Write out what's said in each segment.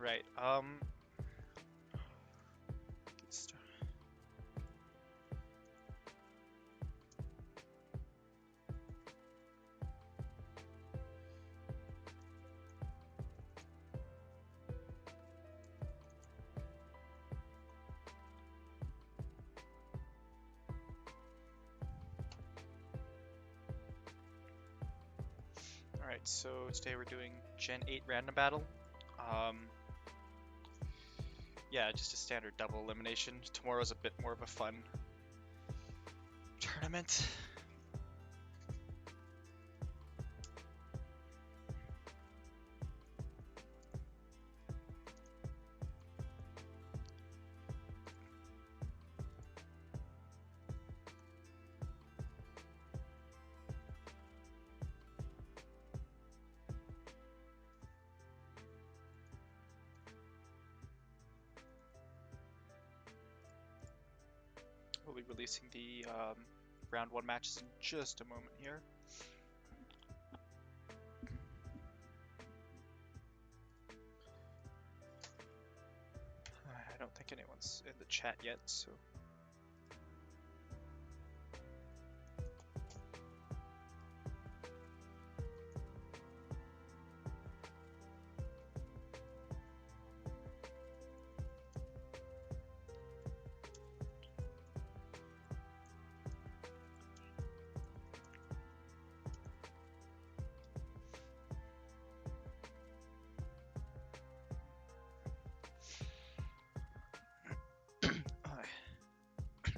Right. Get started. Alright, so today we're doing Gen 8 random battle. Um, yeah, just a standard double elimination. Tomorrow's a bit more of a fun tournament. We'll be releasing the round 1 matches in just a moment here. I don't think anyone's in the chat yet, so...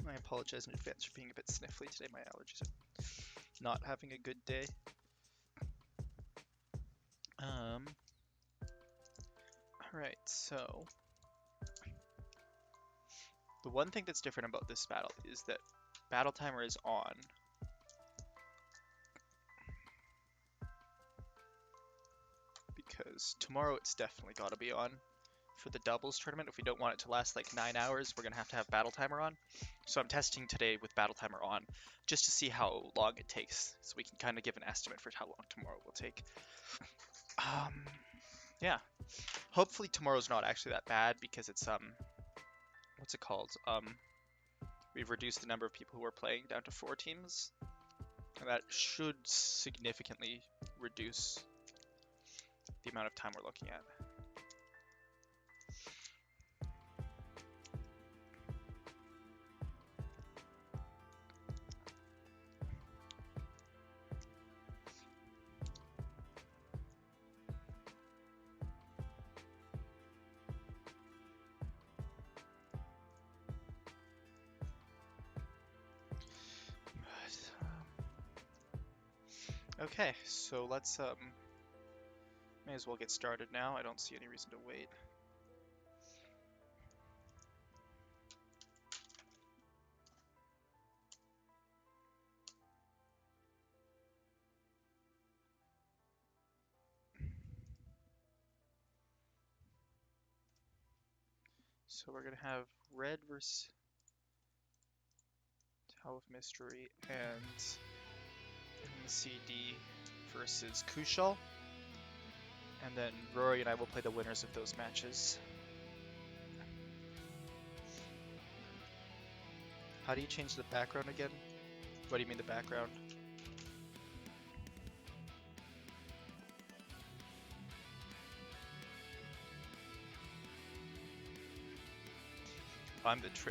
I apologize in advance for being a bit sniffly today. My allergies are not having a good day. Alright, so... The one thing that's different about this battle is that battle timer is on. Because tomorrow it's definitely got to be on for the doubles tournament. If we don't want it to last like 9 hours, we're going to have battle timer on. So I'm testing today with battle timer on just to see how long it takes, so we can kind of give an estimate for how long tomorrow will take. Yeah. Hopefully tomorrow's not actually that bad because it's what's it called? We've reduced the number of people who are playing down to 4 teams, and that should significantly reduce the amount of time we're looking at. Okay, so let's may as well get started now. I don't see any reason to wait. So we're gonna have Red versus Tower of Mystery and MCD versus Kushal. And then Rory and I will play the winners of those matches. How do you change the background again? What do you mean the background?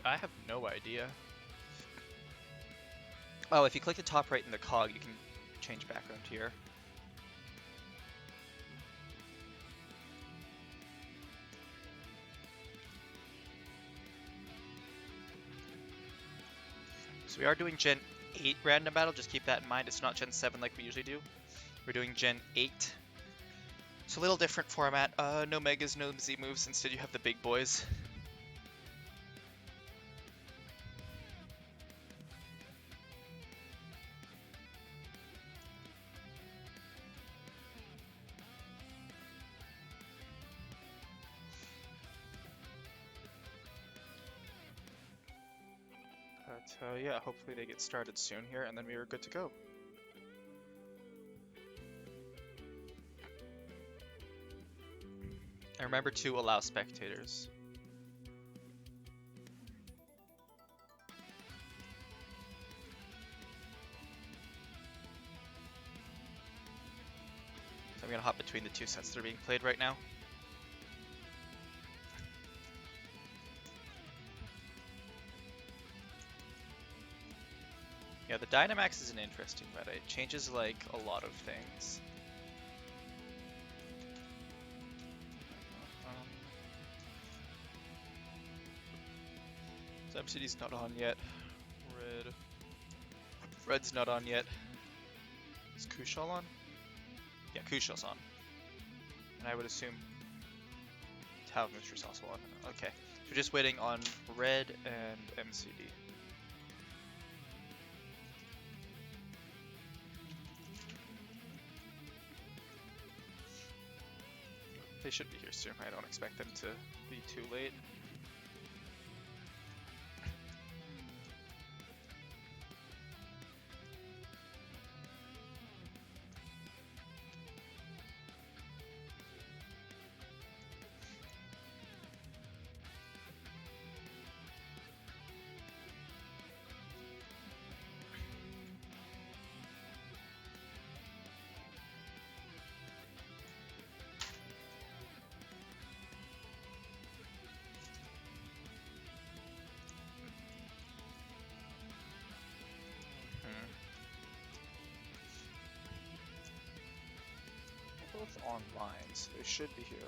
I have no idea. Oh, if you click the top right in the cog, you can change background here. So we are doing Gen 8 random battle, just keep that in mind. It's not Gen 7 like we usually do. We're doing Gen 8. It's a little different format. No Megas, no Z moves. Instead you have the big boys. But yeah, hopefully they get started soon here, and then we are good to go. And remember to allow spectators. So I'm gonna hop between the two sets that are being played right now. Yeah, the Dynamax is an interesting meta. It changes like a lot of things. So MCD's not on yet. Red's not on yet. Is Kushal on? Yeah, Kushal's on. And I would assume Talmud's also on. Okay. So we're just waiting on Red and MCD. They should be here soon. I don't expect them to be too late. Both online, so they should be here.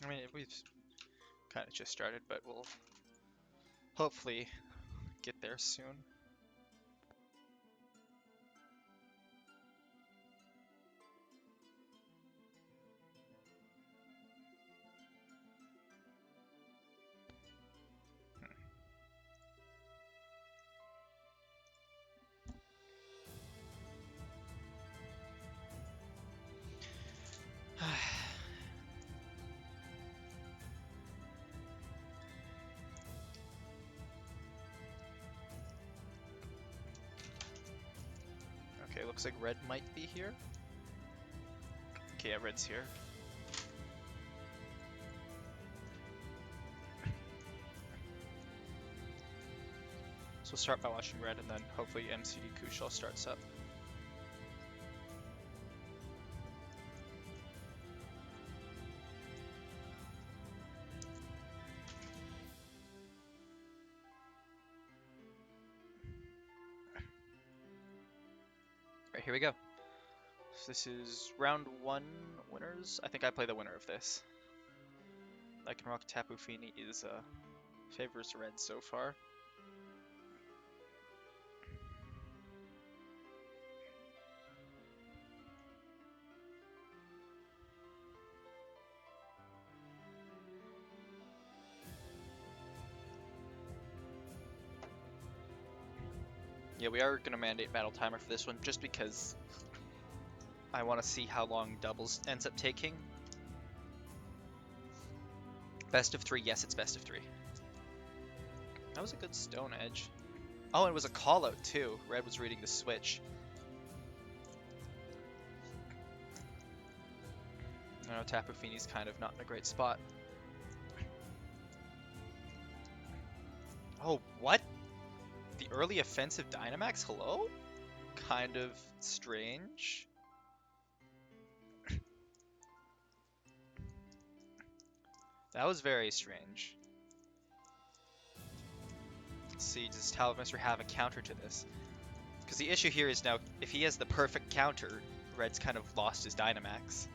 I mean, we've kind of just started, but we'll hopefully get there soon. Okay, looks like Red might be here. Okay, yeah, Red's here. So we'll start by watching Red, and then hopefully MCD Kushal starts up. Alright, here we go. So this is round 1 winners. I think I play the winner of this. Lycanroc Tapu Fini is favors Red so far. Yeah, we are going to mandate battle timer for this one just because I want to see how long doubles ends up taking. Best of 3, yes, it's best of 3. That was a good Stone Edge. Oh, it was a call out too. Red was reading the switch. I know Tapu Fini's kind of not in a great spot. Oh, what? The early offensive Dynamax? Hello? Kind of strange. That was very strange. Let's see, does Talvester have a counter to this? Because the issue here is now, if he has the perfect counter, Red's kind of lost his Dynamax.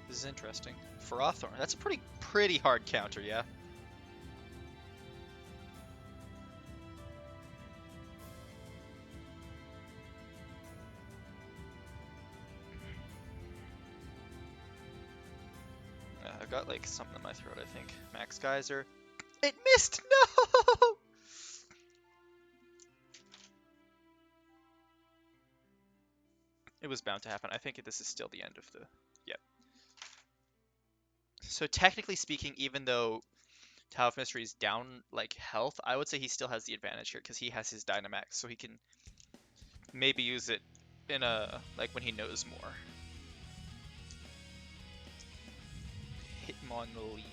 This is interesting. Ferrothorn, that's a pretty hard counter, yeah? I've got like something in my throat, I think. Max Geyser. It missed! No! It was bound to happen. I think this is still the end of the... Yep. So technically speaking, even though Tower of Mystery is down like health, I would say he still has the advantage here because he has his Dynamax, so he can maybe use it in a like when he knows more. Hitmonlee.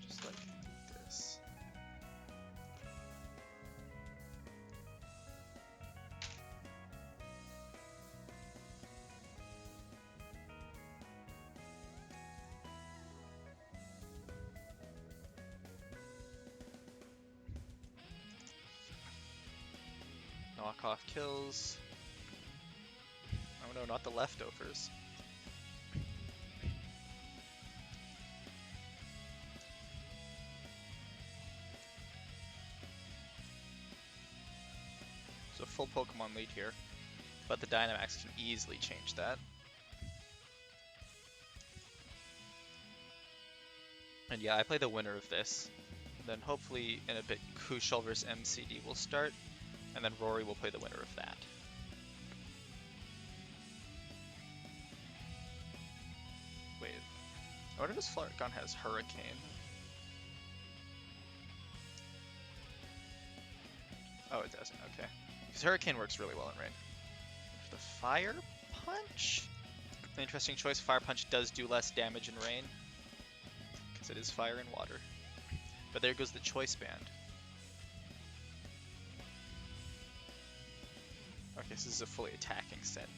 Just like this. Knockoff kills. Oh no, not the leftovers. So full Pokemon lead here, but the Dynamax can easily change that. And yeah, I play the winner of this. Then hopefully in a bit Kushal vs MCD will start, and then Rory will play the winner of that. Wait, I wonder if this Flargon has Hurricane. Oh, it doesn't, okay. Because Hurricane works really well in rain. The Fire Punch? An interesting choice. Fire Punch does do less damage in rain, because it is fire and water. But there goes the Choice Band. Okay, this is a fully attacking set.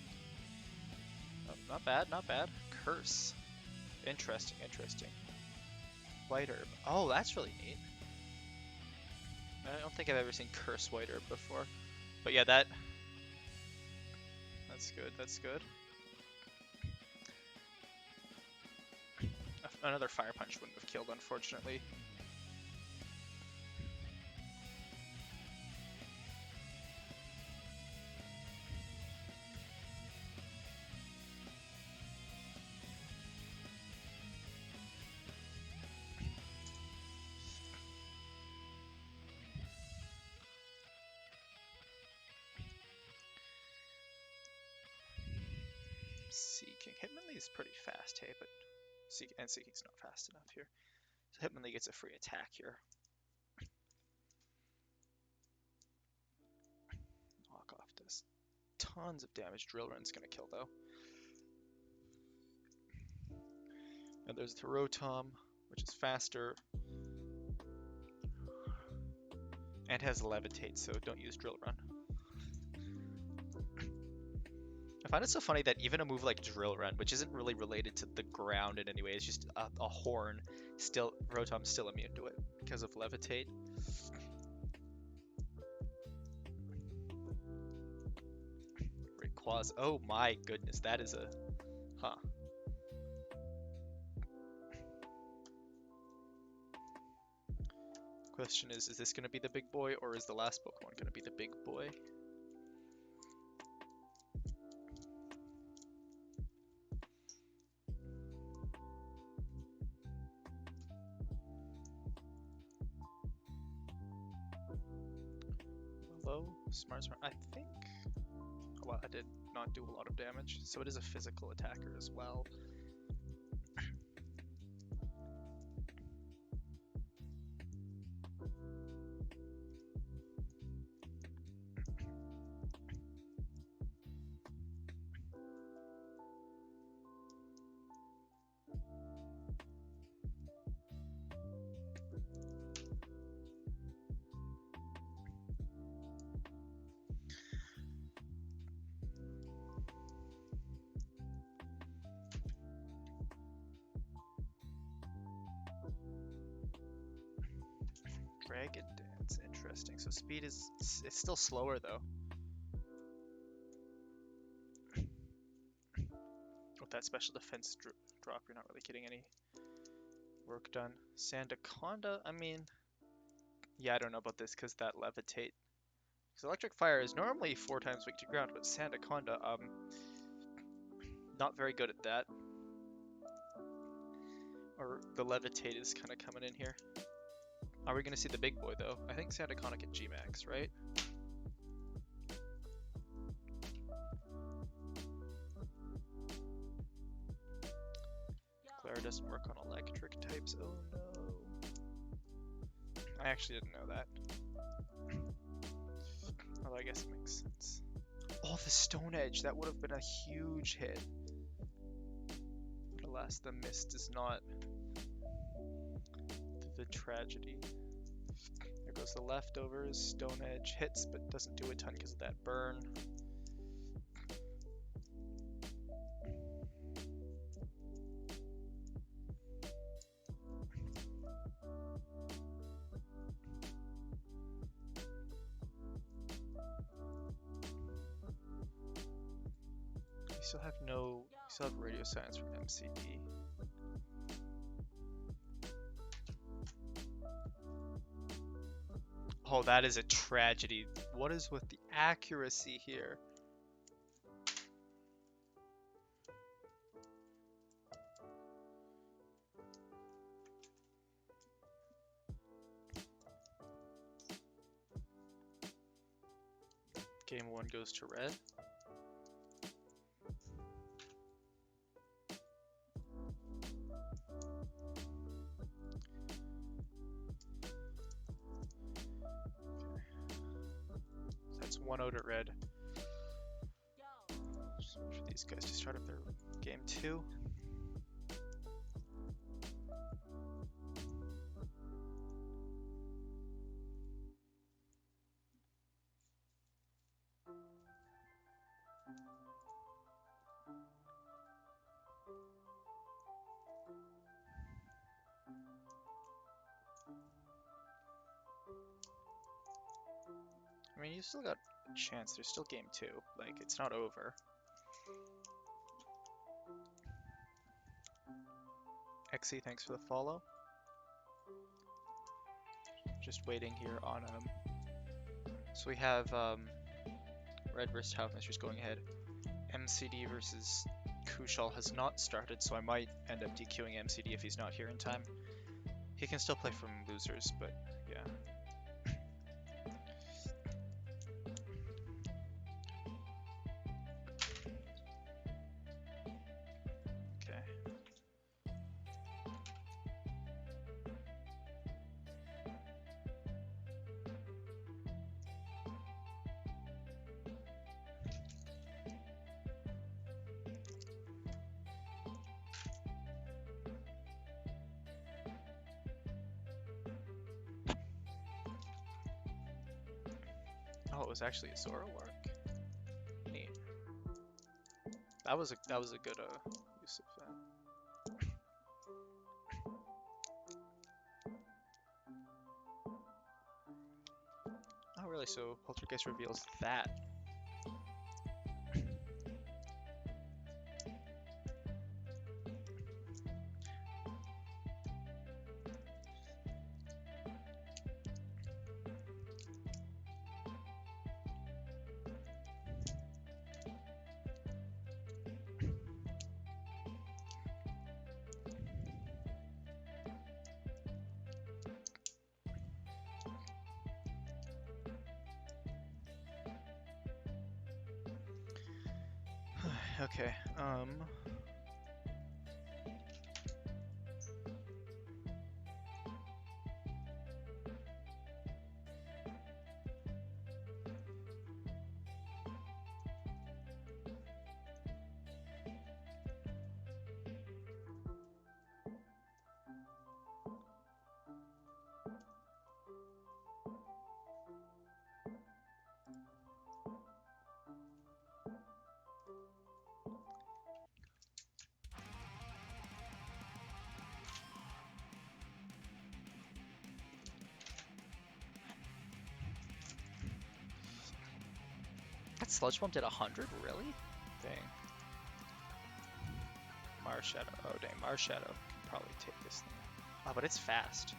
Oh, not bad, not bad. Curse. Interesting, interesting. White Herb. Oh, that's really neat. I don't think I've ever seen Curse White Herb before. But yeah, that's good, that's good. Another Fire Punch wouldn't have killed, unfortunately. Seeking. Hitmonlee is pretty fast, hey, but Seeking's not fast enough here. So Hitmonlee gets a free attack here. Knockoff does tons of damage. Drillrun's gonna kill though. And there's the Rotom, which is faster. And has Levitate, so don't use Drillrun. I find it so funny that even a move like Drill Run, which isn't really related to the ground in any way, it's just a horn, Rotom's still immune to it because of Levitate. Rayquaza, oh my goodness, that is a... Huh. Question is this going to be the big boy, or is the last Pokemon going to be the big boy? Smart. I think... Well, I did not do a lot of damage, so it is a physical attacker as well. Dragon Dance, interesting. So speed is, it's still slower though. With that special defense drop, you're not really getting any work done. Sandaconda, I mean, yeah, I don't know about this because that levitate. Because electric fire is normally 4 times weak to ground, but Sandaconda, not very good at that. Or the levitate is kind of coming in here. Are we going to see the big boy though? I think Sandaconda can G-Max, right? Clara doesn't work on electric types. Oh no. I actually didn't know that. Although I guess it makes sense. Oh, the Stone Edge! That would have been a huge hit. But alas, the mist is not the tragedy. There goes the leftovers. Stone Edge hits, but doesn't do a ton because of that burn. We still have radio science from MCD. Oh, that is a tragedy. What is with the accuracy here? Game 1 goes to red. One out at red. Just wait for these guys to start up their game 2. I mean, you still got a chance. There's still game 2. Like, it's not over. Exy, thanks for the follow. Just waiting here on so we have Red versus Housemaster's going ahead. MCD versus Kushal has not started, so I might end up DQing MCD if he's not here in time. He can still play from losers, but yeah. Oh, it was actually a Zora work. Neat. That was a good use of that. Oh really? So Poltergeist reveals that. Okay, That Sludge Bomb did 100? Really? Dang. Marshadow. Oh, dang. Marshadow can probably take this thing. Oh, but it's fast.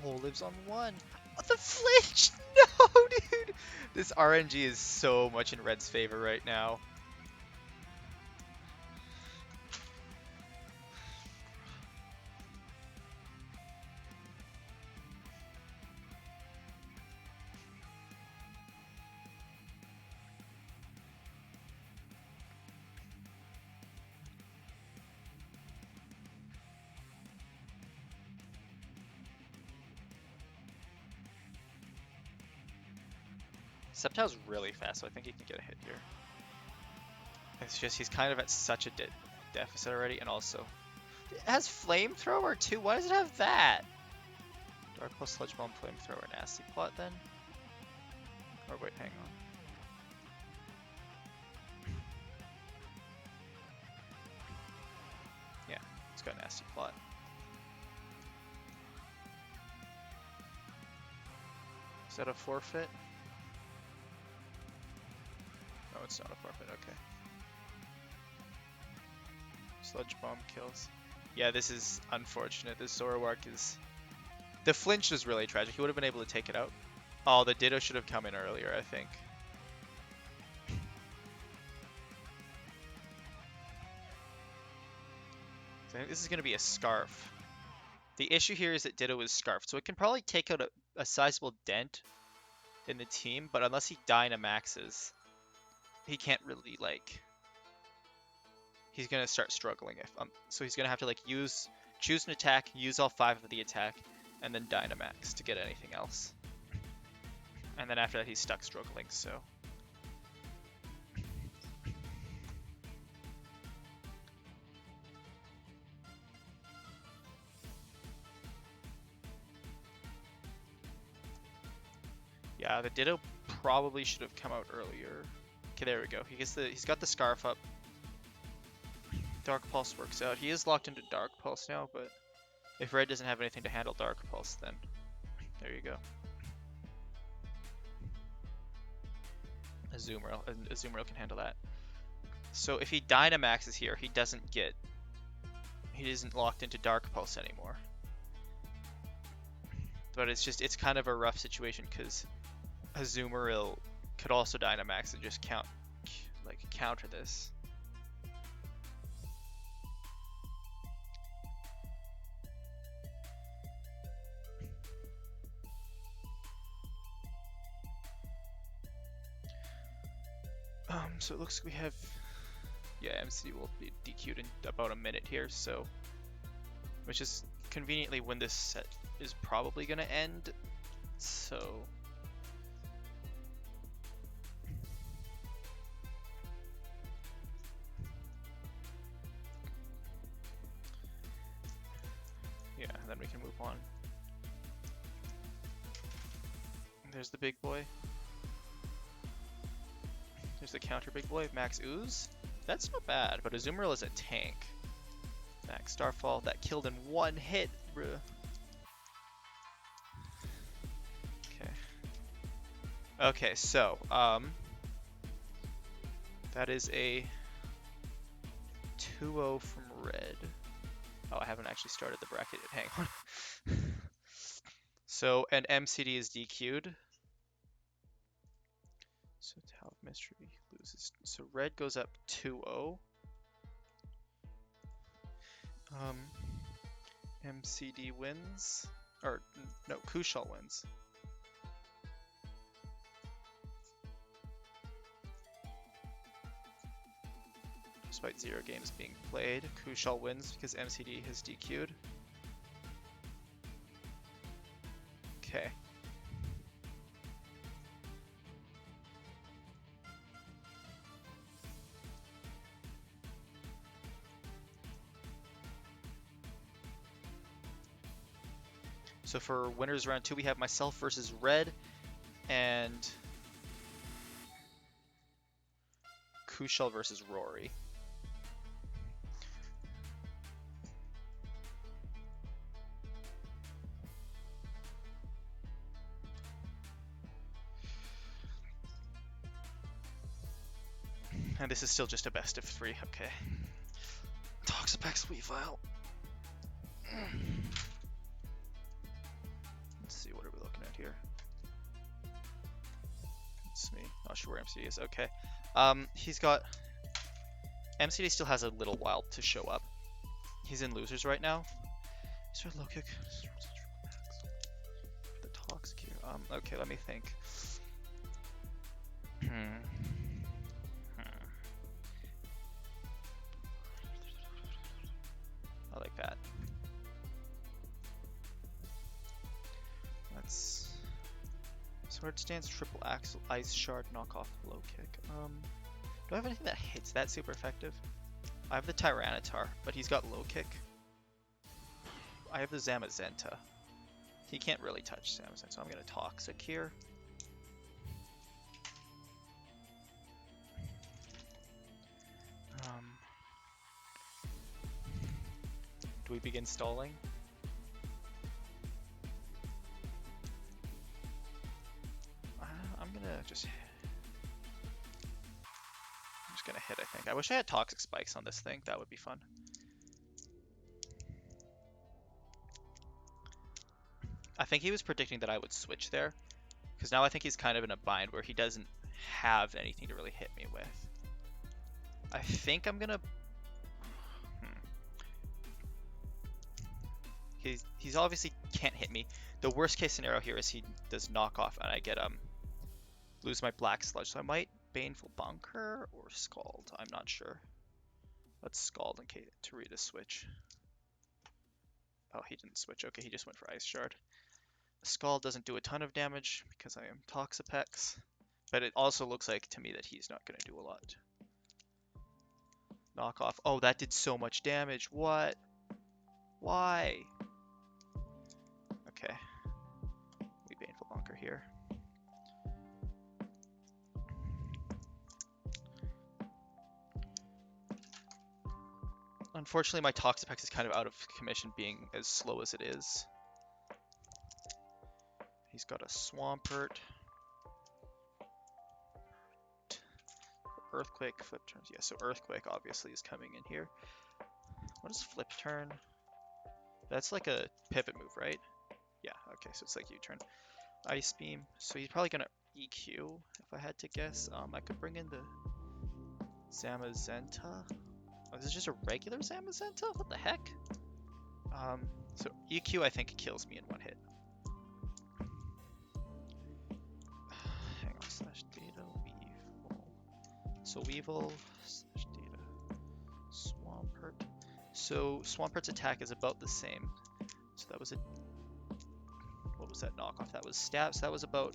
Oh, lives on 1. Oh, the flinch! No, dude! This RNG is so much in Red's favor right now. Sceptile's really fast, so I think he can get a hit here. It's just he's kind of at such a deficit already, and also it has flamethrower too. Why does it have that? Dark Pulse, Sludge Bomb, flamethrower, nasty plot then. Or wait, hang on. Yeah, it's got nasty plot. Is that a forfeit? No, it's not a forfeit. Okay. Sludge Bomb kills. Yeah, this is unfortunate. This Zoroark is... The flinch is really tragic. He would have been able to take it out. Oh, the Ditto should have come in earlier, I think. So I think this is going to be a Scarf. The issue here is that Ditto is Scarfed, so it can probably take out a sizable dent in the team, but unless he Dynamaxes, he can't really, like... He's going to start struggling. So he's going to have to, like, choose an attack, use all 5 of the attack, and then Dynamax to get anything else. And then after that, he's stuck struggling, so... Yeah, the Ditto probably should have come out earlier. Okay, there we go. He's got the Scarf up. Dark Pulse works out. He is locked into Dark Pulse now, but if Red doesn't have anything to handle Dark Pulse, then there you go. Azumarill can handle that. So if he Dynamaxes here, he isn't locked into Dark Pulse anymore. But it's kind of a rough situation because Azumarill could also Dynamax and just counter this. So it looks like we have, yeah, MC will be DQ'd in about a minute here, so, which is conveniently when this set is probably gonna end, so. Yeah, then we can move on. There's the big boy. There's the counter big boy, Max Ooze. That's not bad, but Azumarill is a tank. Max Starfall, that killed in 1 hit, bruh. Okay. Okay, so, that is a 2-0 from Red. Oh, I haven't actually started the bracket yet, hang on. So, an MCD is DQ'd. So Tao of Mystery loses. So Red goes up 2-0. MCD wins. Or, no, Kushal wins. Despite 0 games being played, Kushal wins because MCD has DQ'd. Okay. So for winners round 2, we have myself versus Red and Kushal versus Rory. And this is still just a best of 3, okay. Toxapex Weavile. Let's see, what are we looking at here? It's me, not sure where MCD is, okay. He's got... MCD still has a little while to show up. He's in losers right now. Is there a low kick? The toxic here. Okay, let me think. I like that. Let's Sword Stance, Triple Axle, Ice Shard, Knock Off, Low Kick. Do I have anything that hits that super effective? I have the Tyranitar, but he's got Low Kick. I have the Zamazenta. He can't really touch Zamazenta, so I'm gonna Toxic here. Do we begin stalling? I'm just gonna hit, I think. I wish I had Toxic Spikes on this thing. That would be fun. I think he was predicting that I would switch there, because now I think he's kind of in a bind where he doesn't have anything to really hit me with. I think I'm gonna... He's obviously can't hit me. The worst case scenario here is he does knock off and I get lose my Black Sludge. So I might Baneful Bunker or Scald. I'm not sure. Let's Scald in case to read a switch. Oh, he didn't switch. Okay, he just went for Ice Shard. Scald doesn't do a ton of damage because I am Toxapex, but it also looks like to me that he's not going to do a lot. Knock off. Oh, that did so much damage. What? Why? Okay. We Baneful Bunker here. Unfortunately, my Toxapex is kind of out of commission being as slow as it is. He's got a Swampert. Earthquake, Flip Turns. Yeah, so Earthquake obviously is coming in here. What is Flip Turn? That's like a pivot move, right? Yeah, okay, so it's like U-turn. Ice Beam. So he's probably gonna EQ, if I had to guess. I could bring in the Zamazenta. Oh, this is just a regular Zamazenta? What the heck? So EQ I think kills me in one hit. Hang on, slash data, Weevil. So Weevil, slash data, Swampert. So Swampert's attack is about the same. So that was a... What was that knockoff? That was stab. So that was about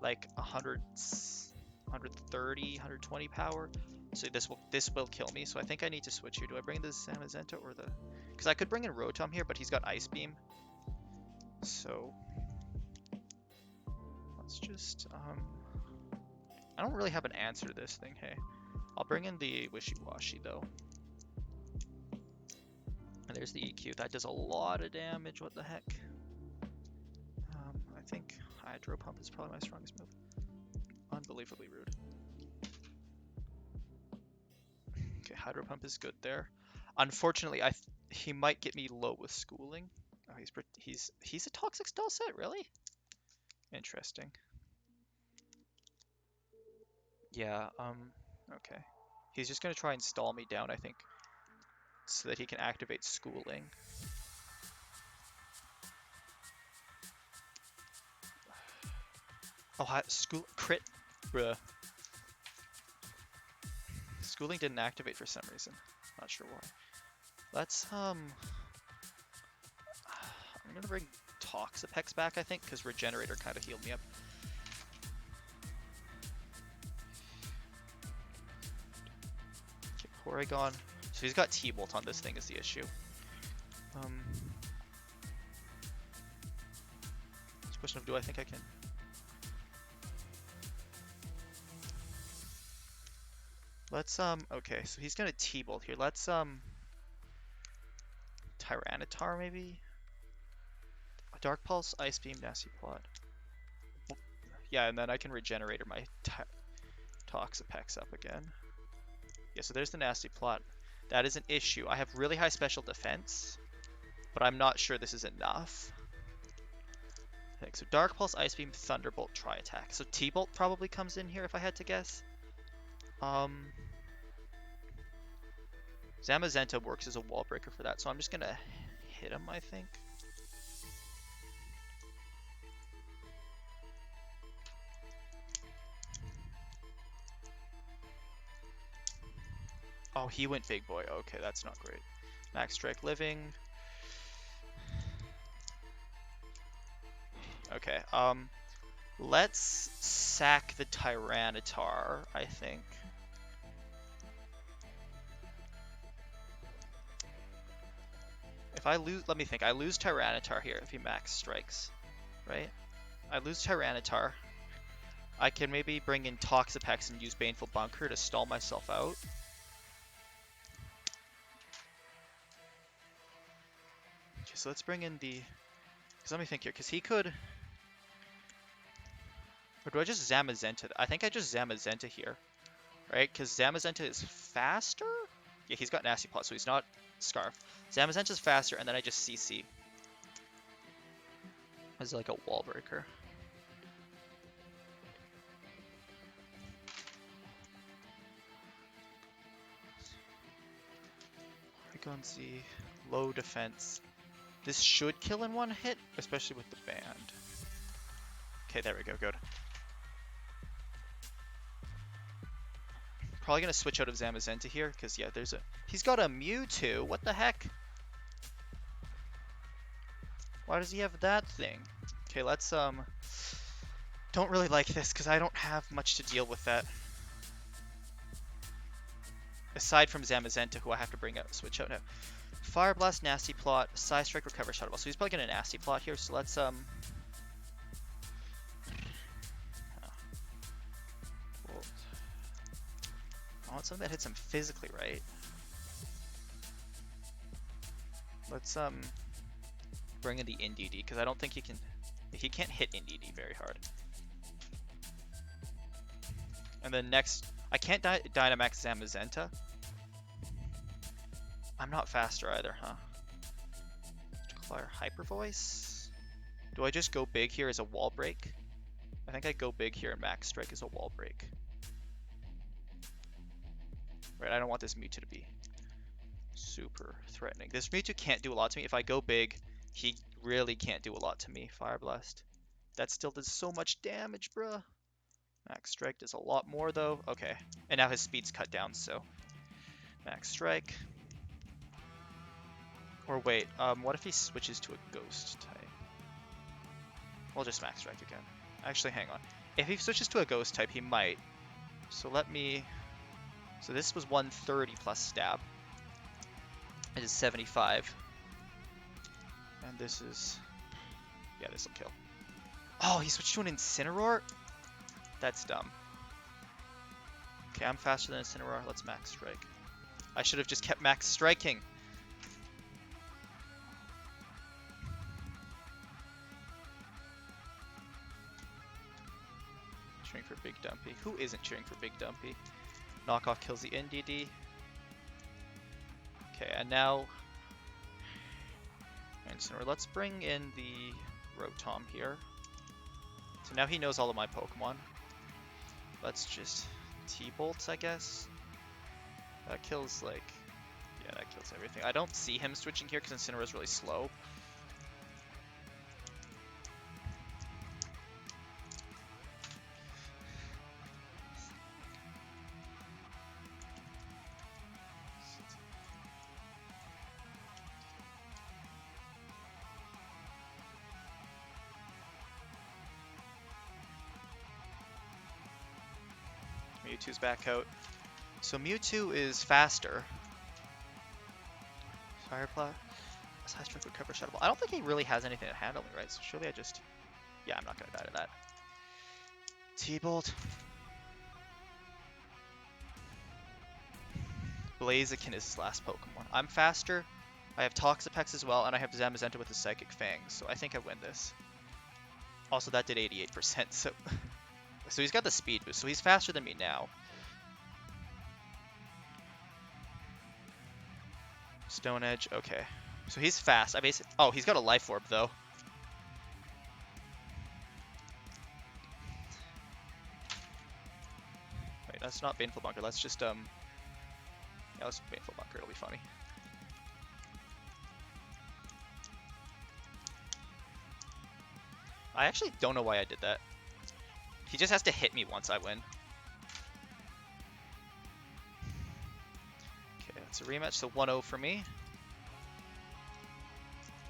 like 100, 130, 120 power. So this will kill me. So I think I need to switch here. Do I bring the Zamazenta or the... Because I could bring in Rotom here, but he's got Ice Beam. So let's just... I don't really have an answer to this thing, hey. I'll bring in the Wishy-Washy though. And there's the EQ. That does a lot of damage. What the heck? I think Hydro Pump is probably my strongest move. Unbelievably rude. Okay, Hydro Pump is good there. Unfortunately, he might get me low with Schooling. Oh, he's a Toxic Stall set, really? Interesting. Yeah, okay. He's just gonna try and stall me down, I think, so that he can activate Schooling. Oh, crit, bruh. Schooling didn't activate for some reason. Not sure why. Let's I'm gonna bring Toxapex back, I think, because Regenerator kind of healed me up. Okay, Porygon. So he's got T-Bolt on this thing is the issue. Question of do I think I can? Let's okay, so he's gonna T-Bolt here. Let's Tyranitar maybe? Dark Pulse, Ice Beam, Nasty Plot. Yeah, and then I can regenerate my Toxapex up again. Yeah, so there's the Nasty Plot. That is an issue. I have really high special defense, but I'm not sure this is enough. I think so. Dark Pulse, Ice Beam, Thunderbolt, Tri-Attack. So T-Bolt probably comes in here if I had to guess. Zamazenta works as a wall breaker for that, so I'm just gonna hit him, I think. Oh, he went big boy. Okay, that's not great. Max Strike Living. Okay, let's sack the Tyranitar, I think. If I lose, let me think. I lose Tyranitar here if he max strikes, right? I lose Tyranitar. I can maybe bring in Toxapex and use Baneful Bunker to stall myself out. Okay, so let's bring in the... Because let me think here, because he could... Or do I just Zamazenta? I think I just Zamazenta here, right? Because Zamazenta is faster? Yeah, he's got Nasty Plot, so he's not Scarf. Zamazenta's faster, and then I just CC. As like a wall breaker. Frequency, low defense. This should kill in one hit, especially with the band. Okay, there we go, good. Probably gonna switch out of Zamazenta here, because yeah, he's got a Mewtwo, what the heck? Why does he have that thing? Okay, let's don't really like this, because I don't have much to deal with that. Aside from Zamazenta, who I have to bring out, switch out now. Fire Blast, Nasty Plot, Psy Strike, Recover, Shadow Ball. So he's probably gonna Nasty Plot here, so let's I want something that hits him physically, right? Let's bring in the Indeedee, because I don't think he can't hit Indeedee very hard. And then next, I can't Dynamax Zamazenta. I'm not faster either, huh? Declare Hyper Voice. Do I just go big here as a wall break? I think I go big here and Max Strike as a wall break. Right, I don't want this Mewtwo to be super threatening. This Mewtwo can't do a lot to me. If I go big, he really can't do a lot to me. Fire Blast. That still does so much damage, bruh. Max Strike does a lot more, though. Okay, and now his speed's cut down, so... Max Strike. Or wait, what if he switches to a Ghost type? We'll just Max Strike again. Actually, hang on. If he switches to a Ghost type, he might. So let me... So this was 130 plus stab. It is 75. And this is... Yeah, this will kill. Oh, he switched to an Incineroar? That's dumb. Okay, I'm faster than Incineroar. Let's Max Strike. I should have just kept Max Striking. Cheering for Big Dumpy. Who isn't cheering for Big Dumpy? Knockoff kills the Indeedee. Okay, and now... Incineroar. Let's bring in the Rotom here. So now he knows all of my Pokemon. Let's just T-Bolts, I guess. That kills, like... Yeah, that kills everything. I don't see him switching here because Incineroar is really slow. Mewtwo's back out. So Mewtwo is faster. Fire Plot. Psy Strike, Recover, Shadow Ball. I don't think he really has anything to handle me, right? So surely I just Yeah, I'm not gonna die to that. T-Bolt. Blaziken is his last Pokemon. I'm faster. I have Toxapex as well, and I have Zamazenta with the Psychic Fangs, so I think I win this. Also, that did 88%, so... so he's got the speed boost, so he's faster than me now. Stone Edge, okay. So he's fast. Oh, he's got a Life Orb, though. Wait, that's not Baneful Bunker. Let's just, yeah, let's Baneful Bunker. It'll be funny. I actually don't know why I did that. He just has to hit me once I win. Okay, that's a rematch, so 1-0 for me.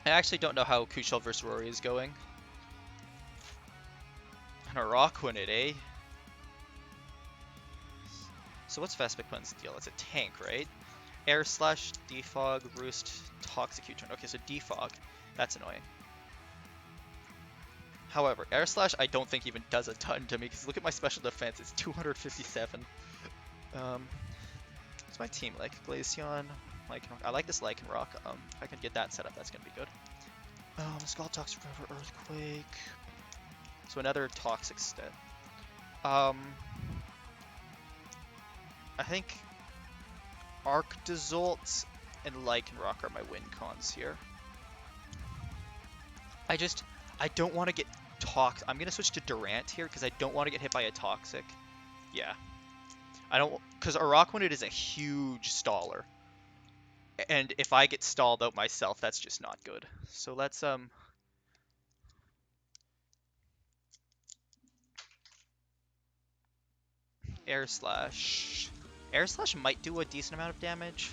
I actually don't know how Kuchel vs. Rory is going. And a rock win it, eh? So what's Vespiqun's deal? It's a tank, right? Air Slash, Defog, Roost, Toxicute. Okay, so Defog. That's annoying. However, Air Slash I don't think even does a ton to me, because look at my special defense, it's 257. What's my team like? Glaceon, Lycanroc. I like this Lycanroc. If I can get that set up, that's gonna be good. Scald Toxic Forever, Earthquake. So another Toxic stat. I think Arctozolt and Lycanroc are my win cons here. I don't want to get Toxic. I'm going to switch to Durant here because I don't want to get hit by a Toxic. Yeah. I don't, because Araquanid is a huge staller. And if I get stalled out myself, that's just not good. So let's, Air Slash. Air Slash might do a decent amount of damage.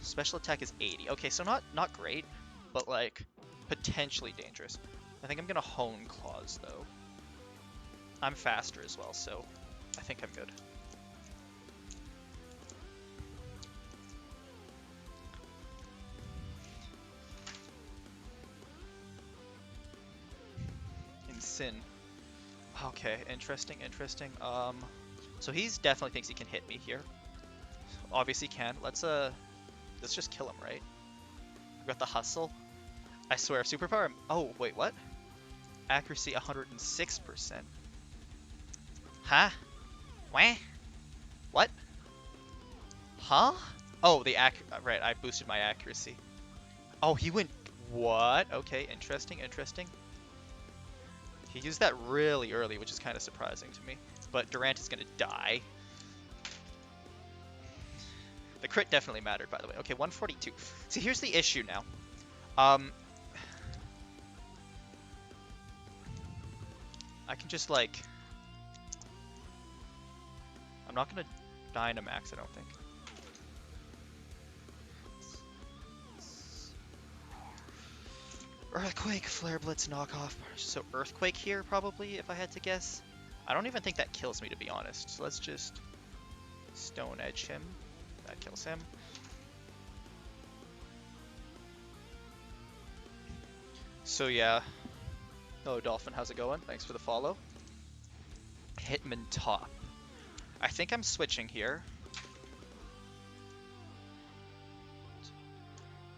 Special attack is 80. Okay, so not great, but like potentially dangerous. I think I'm gonna Hone Claws though. I'm faster as well, so I think I'm good. Sin. Okay, interesting. So he's definitely thinks he can hit me here. Obviously can. Let's just kill him, right? We've got the hustle. I swear, superpower. Oh wait, what? Accuracy 106%. Huh? Wah? What? Huh? Oh, right. I boosted my accuracy. Oh, he went. What? Okay, interesting. He used that really early, which is kind of surprising to me. But Durant is gonna die. The crit definitely mattered, by the way. Okay, 142. See, here's the issue now. I can just, like... I'm not gonna Dynamax, I don't think. Earthquake, Flare Blitz, knockoff. So Earthquake here, probably, if I had to guess. I don't even think that kills me, to be honest. So let's just Stone Edge him. That kills him. So yeah. Hello, Dolphin. How's it going? Thanks for the follow. Hitmontop. I think I'm switching here.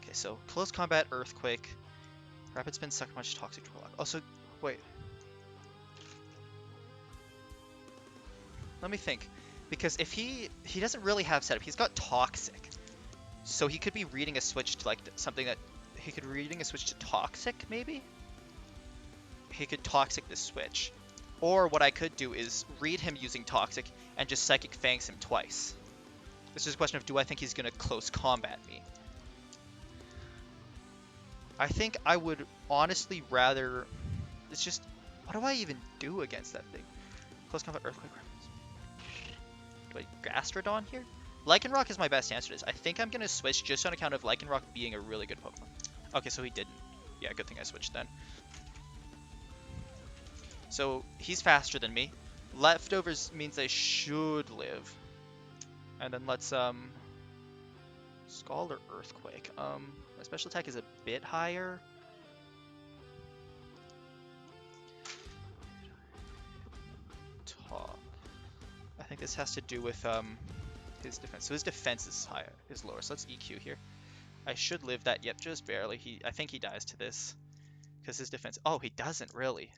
Okay, so close combat, Earthquake. Rapid Spin, Sucker Punch, Toxic Troll. Also, wait. Let me think. Because if he doesn't really have setup, he's got Toxic. So he could be reading a switch to like something that he could reading a switch to Toxic, maybe? He could Toxic this switch. Or what I could do is read him using Toxic and just Psychic Fangs him twice. This is a question of, do I think he's going to close combat me? I think I would honestly rather... It's just... What do I even do against that thing? Close combat, Earthquake. Do I Gastrodon here? Lycanroc is my best answer to this. I think I'm going to switch just on account of Lycanroc being a really good Pokemon. Okay, so he didn't. Yeah, good thing I switched then. So he's faster than me. Leftovers means I should live. And then let's Scald or Earthquake? My special attack is a bit higher. Top. I think this has to do with his defense. So his defense is higher, is lower. So let's EQ here. I should live that, yep, just barely. I think he dies to this because his defense. Oh, he doesn't really.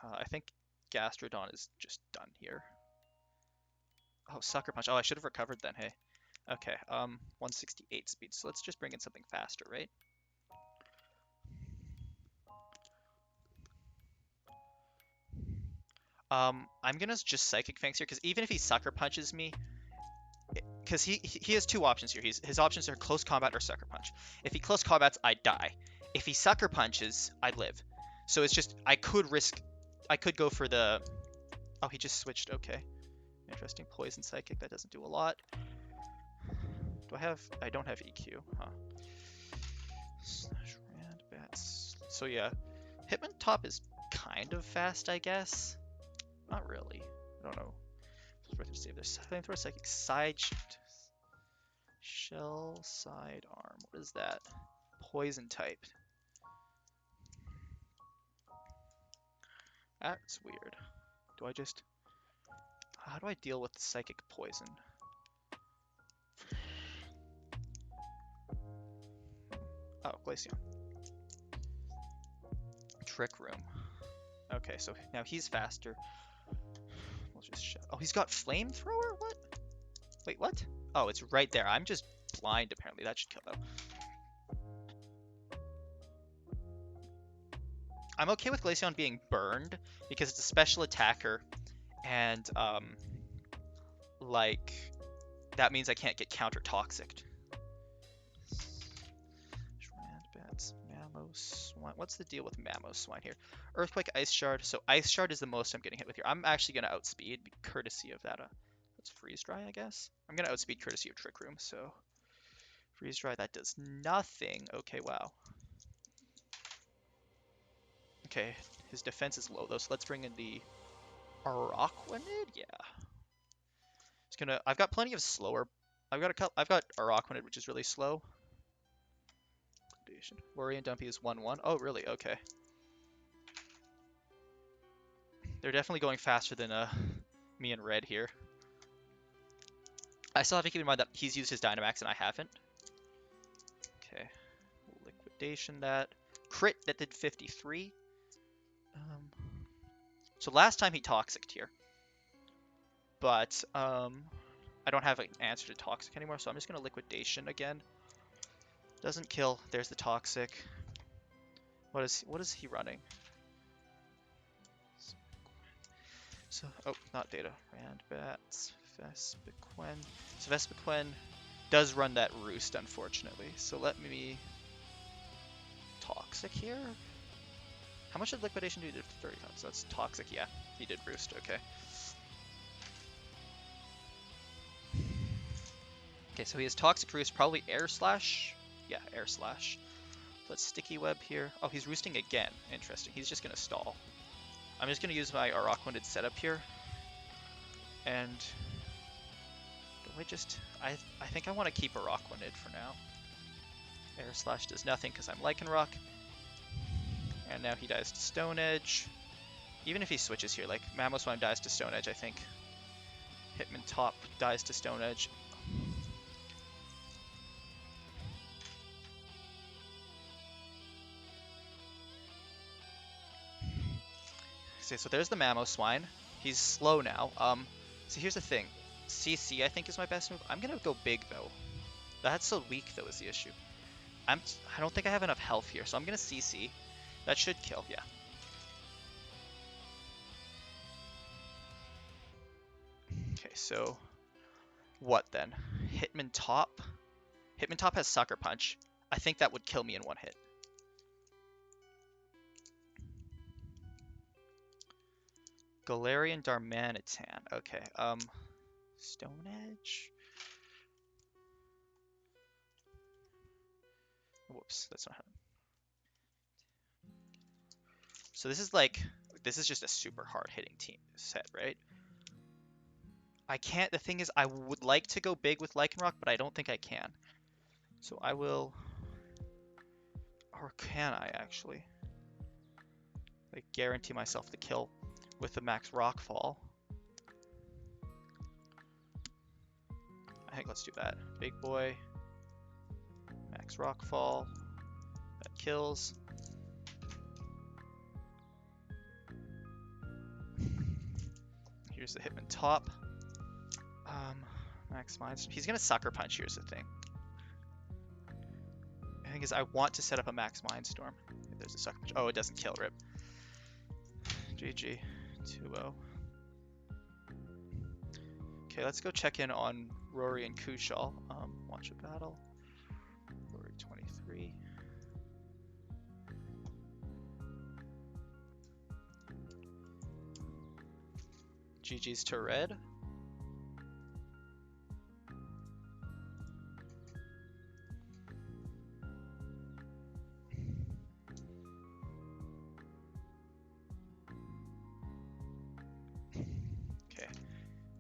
I think Gastrodon is just done here. Oh, Sucker Punch. Oh, I should have recovered then. Hey. Okay. 168 speed. So let's just bring in something faster, right? I'm gonna just Psychic Fangs here because even if he Sucker Punches me, because he has two options here. His options are Close Combat or Sucker Punch. If he Close Combats, I die. If he Sucker Punches, I live. So it's just I could go for the. Oh, he just switched. Okay, interesting. Poison Psychic. That doesn't do a lot. Do I have? I don't have EQ. Huh. Slash Rand Bats. So yeah, Hitmontop is kind of fast, I guess. Not really. I don't know. Save this. Flamethrower Psychic Side Shift. Shell Sidearm. What is that? Poison type. That's weird. Do I just... How do I deal with Psychic Poison? Oh, Glaceon. Trick Room. Okay, so now he's faster. We'll just shout. Oh, he's got Flamethrower? What? Wait, what? Oh, it's right there. I'm just blind, apparently. That should kill, though. I'm okay with Glaceon being burned because it's a special attacker, and like that means I can't get counter toxic. Bats, Mamoswine. What's the deal with Mamoswine here? Earthquake, Ice Shard. So Ice Shard is the most I'm getting hit with here. I'm actually gonna outspeed courtesy of that. That's Freeze Dry, I guess. I'm gonna outspeed courtesy of Trick Room. So Freeze Dry, that does nothing. Okay, wow. Okay, his defense is low though, so let's bring in the Araquanid. Yeah, it's gonna. I've got plenty of slower. I've got Araquanid, which is really slow. Worry and Dumpy is 1-1. Oh, really? Okay. They're definitely going faster than me and Red here. I still have to keep in mind that he's used his Dynamax and I haven't. Okay. Liquidation that. Crit that did 53. So last time he Toxic'd here. But I don't have an answer to Toxic anymore, so I'm just going to Liquidation again. Doesn't kill. There's the Toxic. What is he running? So, oh, not data. Randbats, Vespiquen. So Vespiquen does run that Roost, unfortunately. So let me Toxic here. How much did Liquidation do? He did 30 times. So that's Toxic. Yeah, he did Roost. Okay. Okay, so he has Toxic Roost, probably Air Slash. Yeah, Air Slash. Let's Sticky Web here. Oh, he's roosting again. Interesting. He's just gonna stall. I'm just gonna use my Araquanid setup here. And do I just... I think I want to keep Araquanid for now. Air Slash does nothing because I'm Lycanroc. And now he dies to Stone Edge. Even if he switches here, like Mamoswine dies to Stone Edge, I think. Hitmontop dies to Stone Edge. Okay, so there's the Mamoswine. He's slow now. So here's the thing. CC, I think, is my best move. I'm gonna go big though. That's so weak though is the issue. I don't think I have enough health here, so I'm gonna CC. That should kill, yeah. Okay, so what then? Hitmontop. Hitmontop has Sucker Punch. I think that would kill me in one hit. Galarian Darmanitan. Okay, Stone Edge. Whoops, that's not how. So this is just a super hard hitting team set, right? I can't. The thing is, I would like to go big with Lycanroc, but I don't think I can. So I will. Or can I actually? Like, guarantee myself the kill with the max Rockfall. I think let's do that. Big boy. Max Rockfall. That kills. Here's the Hitman top. Max Mindstorm. He's gonna Sucker Punch, here's the thing. The thing is, I want to set up a Max Mindstorm. There's a Sucker Punch. Oh, it doesn't kill, rip. GG. 2-0. Okay, let's go check in on Rory and Kushal. Watch a battle. Rory 23. GG's to red. Okay.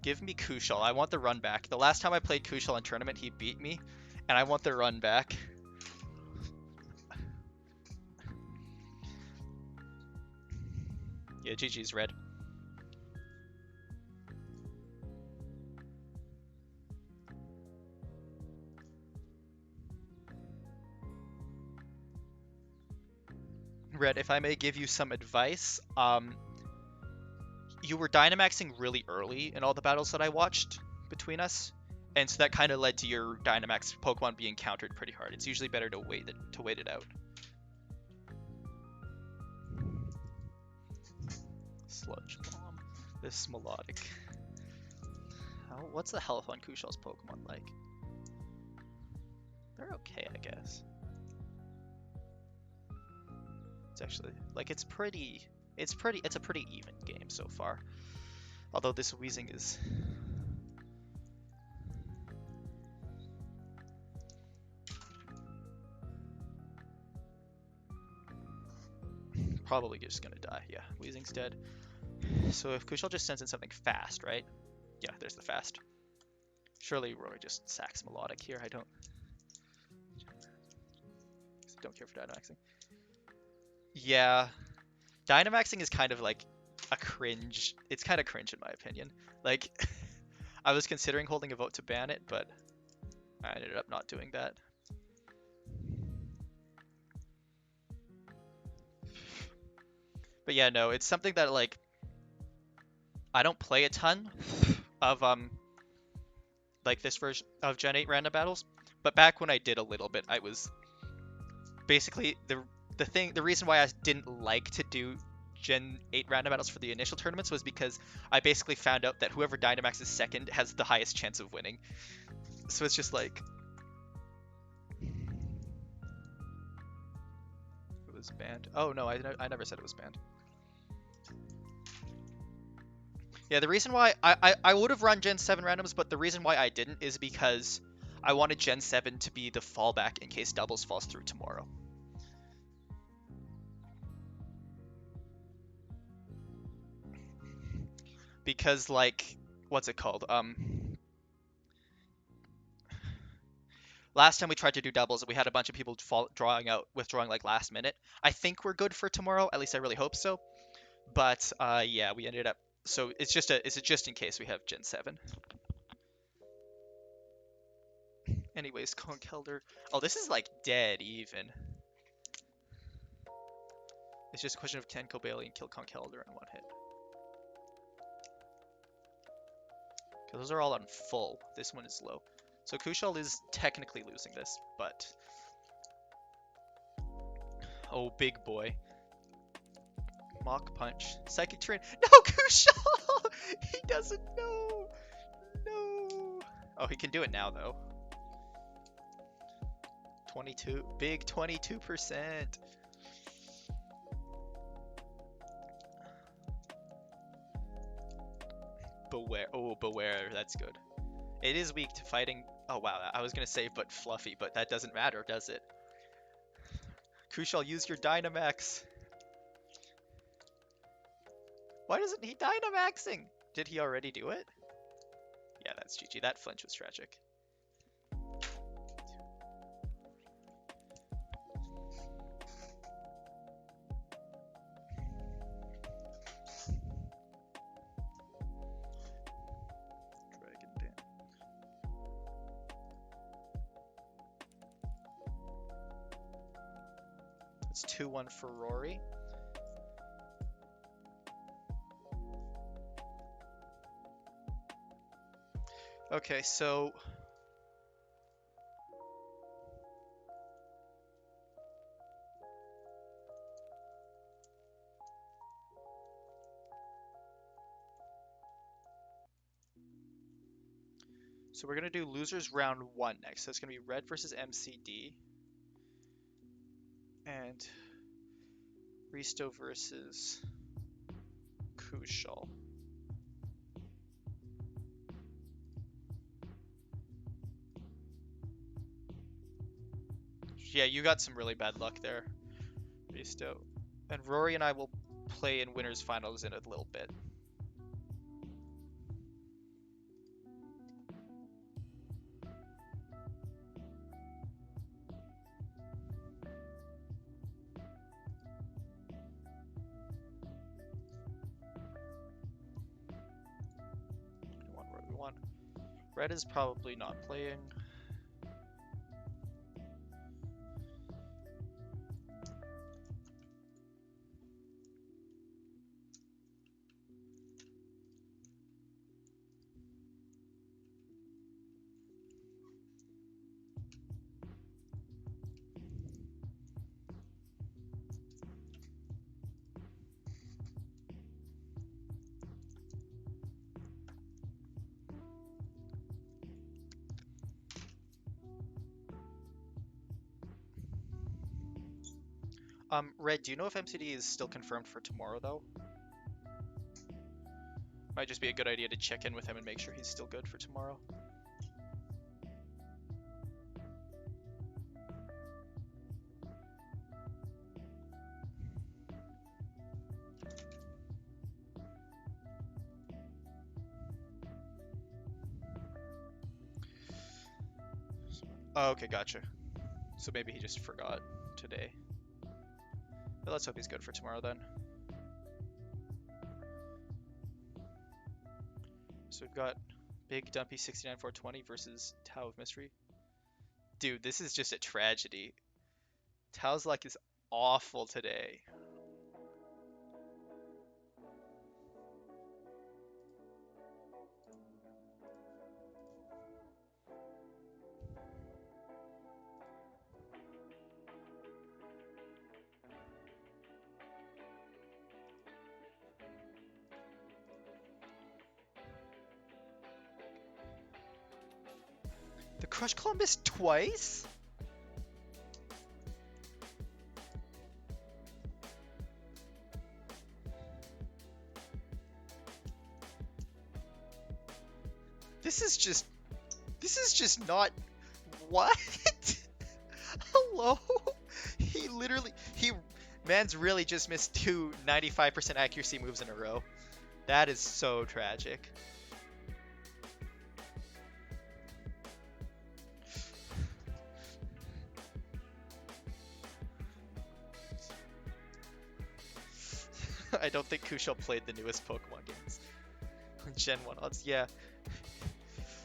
Give me Kushal. I want the run back. The last time I played Kushal in tournament, he beat me, and I want the run back. Yeah, GG's red. Red, if I may give you some advice, you were Dynamaxing really early in all the battles that I watched between us, and so that kind of led to your Dynamax Pokemon being countered pretty hard. It's usually better to wait it out. Sludge Bomb. This Melodic. What's the health on Kushal's Pokemon like? They're okay, I guess. It's actually like it's a pretty even game so far. Although this Weezing is probably just gonna die. Yeah, Weezing's dead. So if Kushal just sends in something fast, right? Yeah, there's the fast. Surely Rory just sacks Melodic here. I don't care for Dynamaxing. Yeah, Dynamaxing is kind of like a cringe. It's kind of cringe in my opinion. Like, I was considering holding a vote to ban it, but I ended up not doing that. But yeah, no, it's something that like I don't play a ton of like this version of Gen 8 random battles, but back when I did a little bit, I was basically the reason why I didn't like to do Gen 8 random battles for the initial tournaments was because I basically found out that whoever Dynamaxes second has the highest chance of winning. So it's just like it was banned. Oh no, I never said it was banned. Yeah, the reason why I would have run Gen 7 randoms, but the reason why I didn't is because I wanted Gen 7 to be the fallback in case doubles falls through tomorrow. Because like, what's it called? Last time we tried to do doubles, we had a bunch of people withdrawing like last minute. I think we're good for tomorrow. At least I really hope so. But yeah, we ended up. So it's just in case we have Gen 7. Anyways, Conkeldurr. Oh, this is like dead even. It's just a question of 10 Cobalion and kill Conkeldurr in one hit. Because those are all on full. This one is low. So Kushal is technically losing this, but... Oh, big boy. Mach Punch. Psychic Terrain. No, Kushal! He doesn't know! No! Oh, he can do it now, though. 22. Big 22%. Beware. Oh, Beware. That's good. It is weak to fighting. Oh, wow. I was going to say but Fluffy, but that doesn't matter, does it? Kushal, use your Dynamax. Why isn't he Dynamaxing? Did he already do it? Yeah, that's GG. That flinch was tragic. Dragon Dan. It's 2-1 for Rory. Okay, so we're gonna do losers round 1 next. So it's gonna be Red versus MCD and Risto versus Kushal. Yeah, you got some really bad luck there, Risto. And Rory and I will play in winners finals in a little bit. What we want. Red is probably not playing. Red, do you know if MCD is still confirmed for tomorrow, though? Might just be a good idea to check in with him and make sure he's still good for tomorrow. Oh, okay, gotcha. So maybe he just forgot today. But let's hope he's good for tomorrow then. So we've got Big Dumpy 69420 versus Tao of Mystery. Dude, this is just a tragedy. Tao's luck is awful today. The Crush Claw missed twice? This is just not, what? Hello? Man's really just missed two 95% accuracy moves in a row. That is so tragic. I don't think Kushal played the newest Pokemon games. Gen 1 odds, yeah.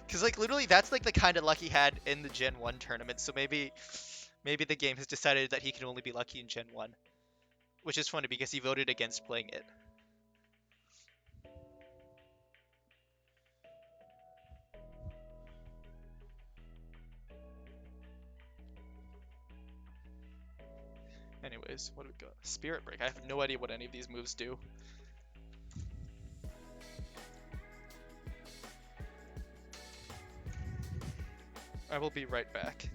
Because, like, literally, that's, like, the kind of luck he had in the Gen 1 tournament, so maybe the game has decided that he can only be lucky in Gen 1. Which is funny, because he voted against playing it. Anyways, what do we got? Spirit Break. I have no idea what any of these moves do. I will be right back.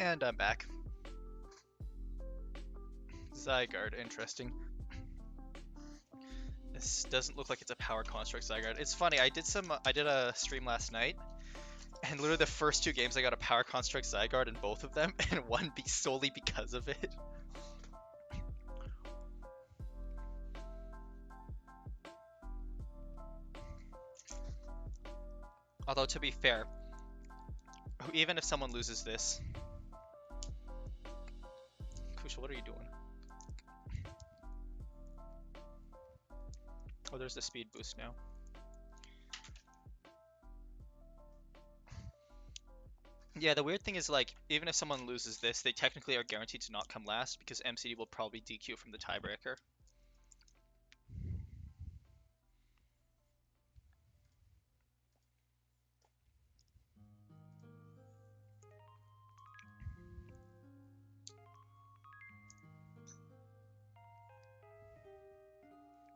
And I'm back. Zygarde, interesting. This doesn't look like it's a power construct Zygarde. It's funny, I did a stream last night, and literally the first 2 games I got a power construct Zygarde in both of them, and one solely because of it. Although, to be fair, even if someone loses this... Kusha, what are you doing? Oh, there's the speed boost now. Yeah, the weird thing is, like, even if someone loses this, they technically are guaranteed to not come last, because MCD will probably DQ from the tiebreaker.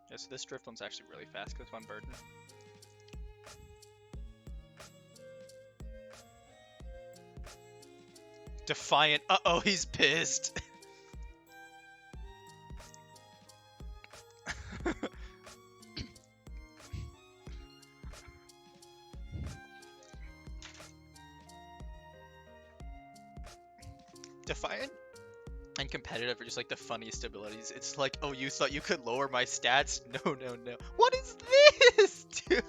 Yeah, so this drift one's actually really fast because it's one burden. Defiant. Uh-oh, he's pissed. Defiant and competitive are just like the funniest abilities. It's like, oh, you thought you could lower my stats? No, no, no. What is this, dude?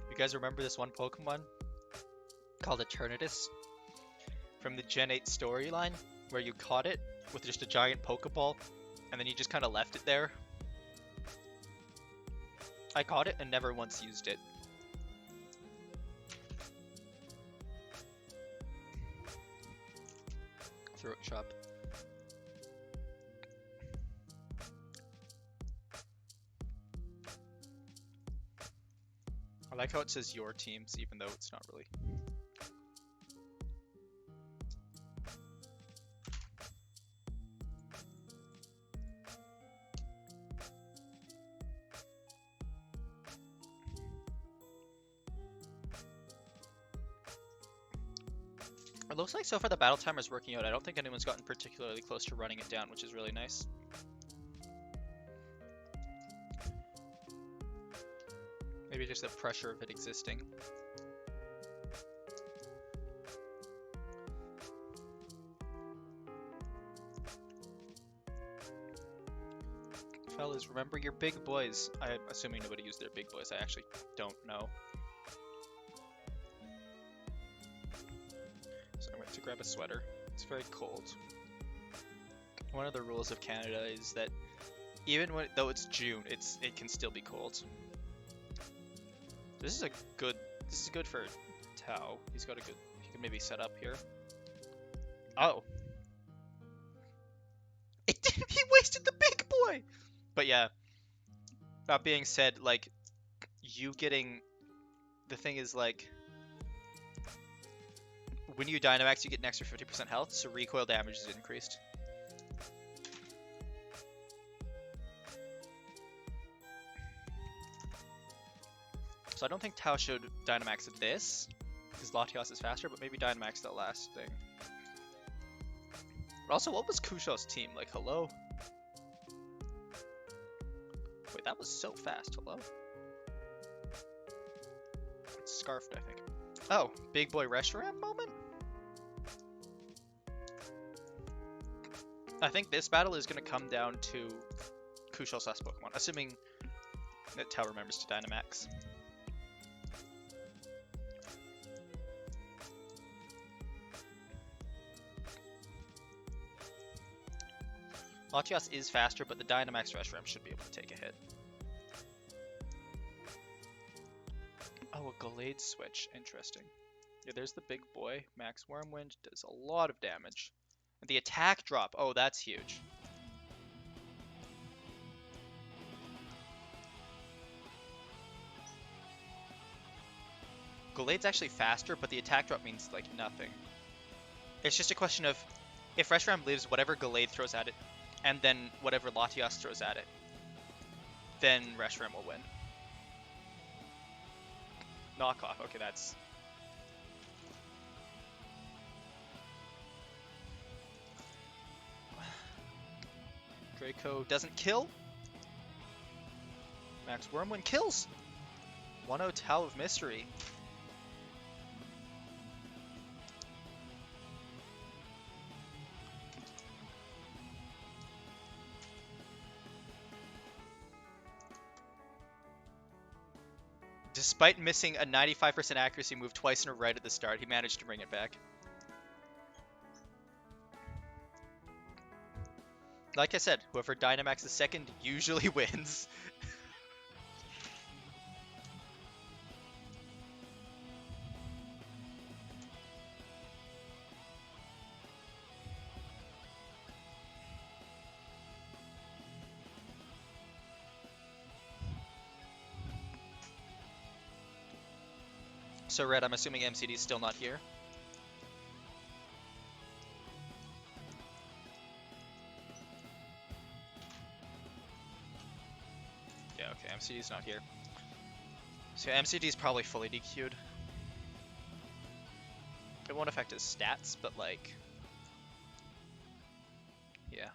You guys remember this one Pokemon called Eternatus from the Gen 8 storyline where you caught it with just a giant Pokeball and then you just kind of left it there? I caught it and never once used it. Throat chop. I like how it says your teams, even though it's not really. It looks like so far the battle timer is working out. I don't think anyone's gotten particularly close to running it down, which is really nice. Maybe just the pressure of it existing. Fellas, remember your big boys. I'm assuming nobody used their big boys. I actually don't know. So I went to grab a sweater. It's very cold. One of the rules of Canada is that even though it's June, it can still be cold. This is good for Tao. He can maybe set up here. Oh. He wasted the big boy! But yeah, that being said, like, the thing is, like, when you Dynamax, you get an extra 50% health, so recoil damage is increased. So I don't think Tao should Dynamax this, because Latios is faster, but maybe Dynamax the last thing. But also, what was Kusho's team? Like, hello? Wait, that was so fast, hello? It's Scarfed, I think. Oh, big boy Reshiram moment? I think this battle is going to come down to Kusho's last Pokemon, assuming that Tao remembers to Dynamax. Latios is faster, but the Dynamax Reshiram should be able to take a hit. Oh, a Gallade switch. Interesting. Yeah, there's the big boy. Max Wormwind does a lot of damage. And the attack drop. Oh, that's huge. Gallade's actually faster, but the attack drop means, like, nothing. It's just a question of, if Reshiram lives, whatever Gallade throws at it, and then whatever Latios throws at it, then Reshiram will win. Knockoff. Okay, that's... Draco doesn't kill. Max Wormwind kills. 1-0 Tau of Mystery. Despite missing a 95% accuracy move twice in a right at the start, he managed to bring it back. Like I said, whoever Dynamaxes second usually wins. So Red, I'm assuming MCD's still not here. Yeah, okay, MCD's not here. So MCD's probably fully DQ'd. It won't affect his stats, but like... yeah.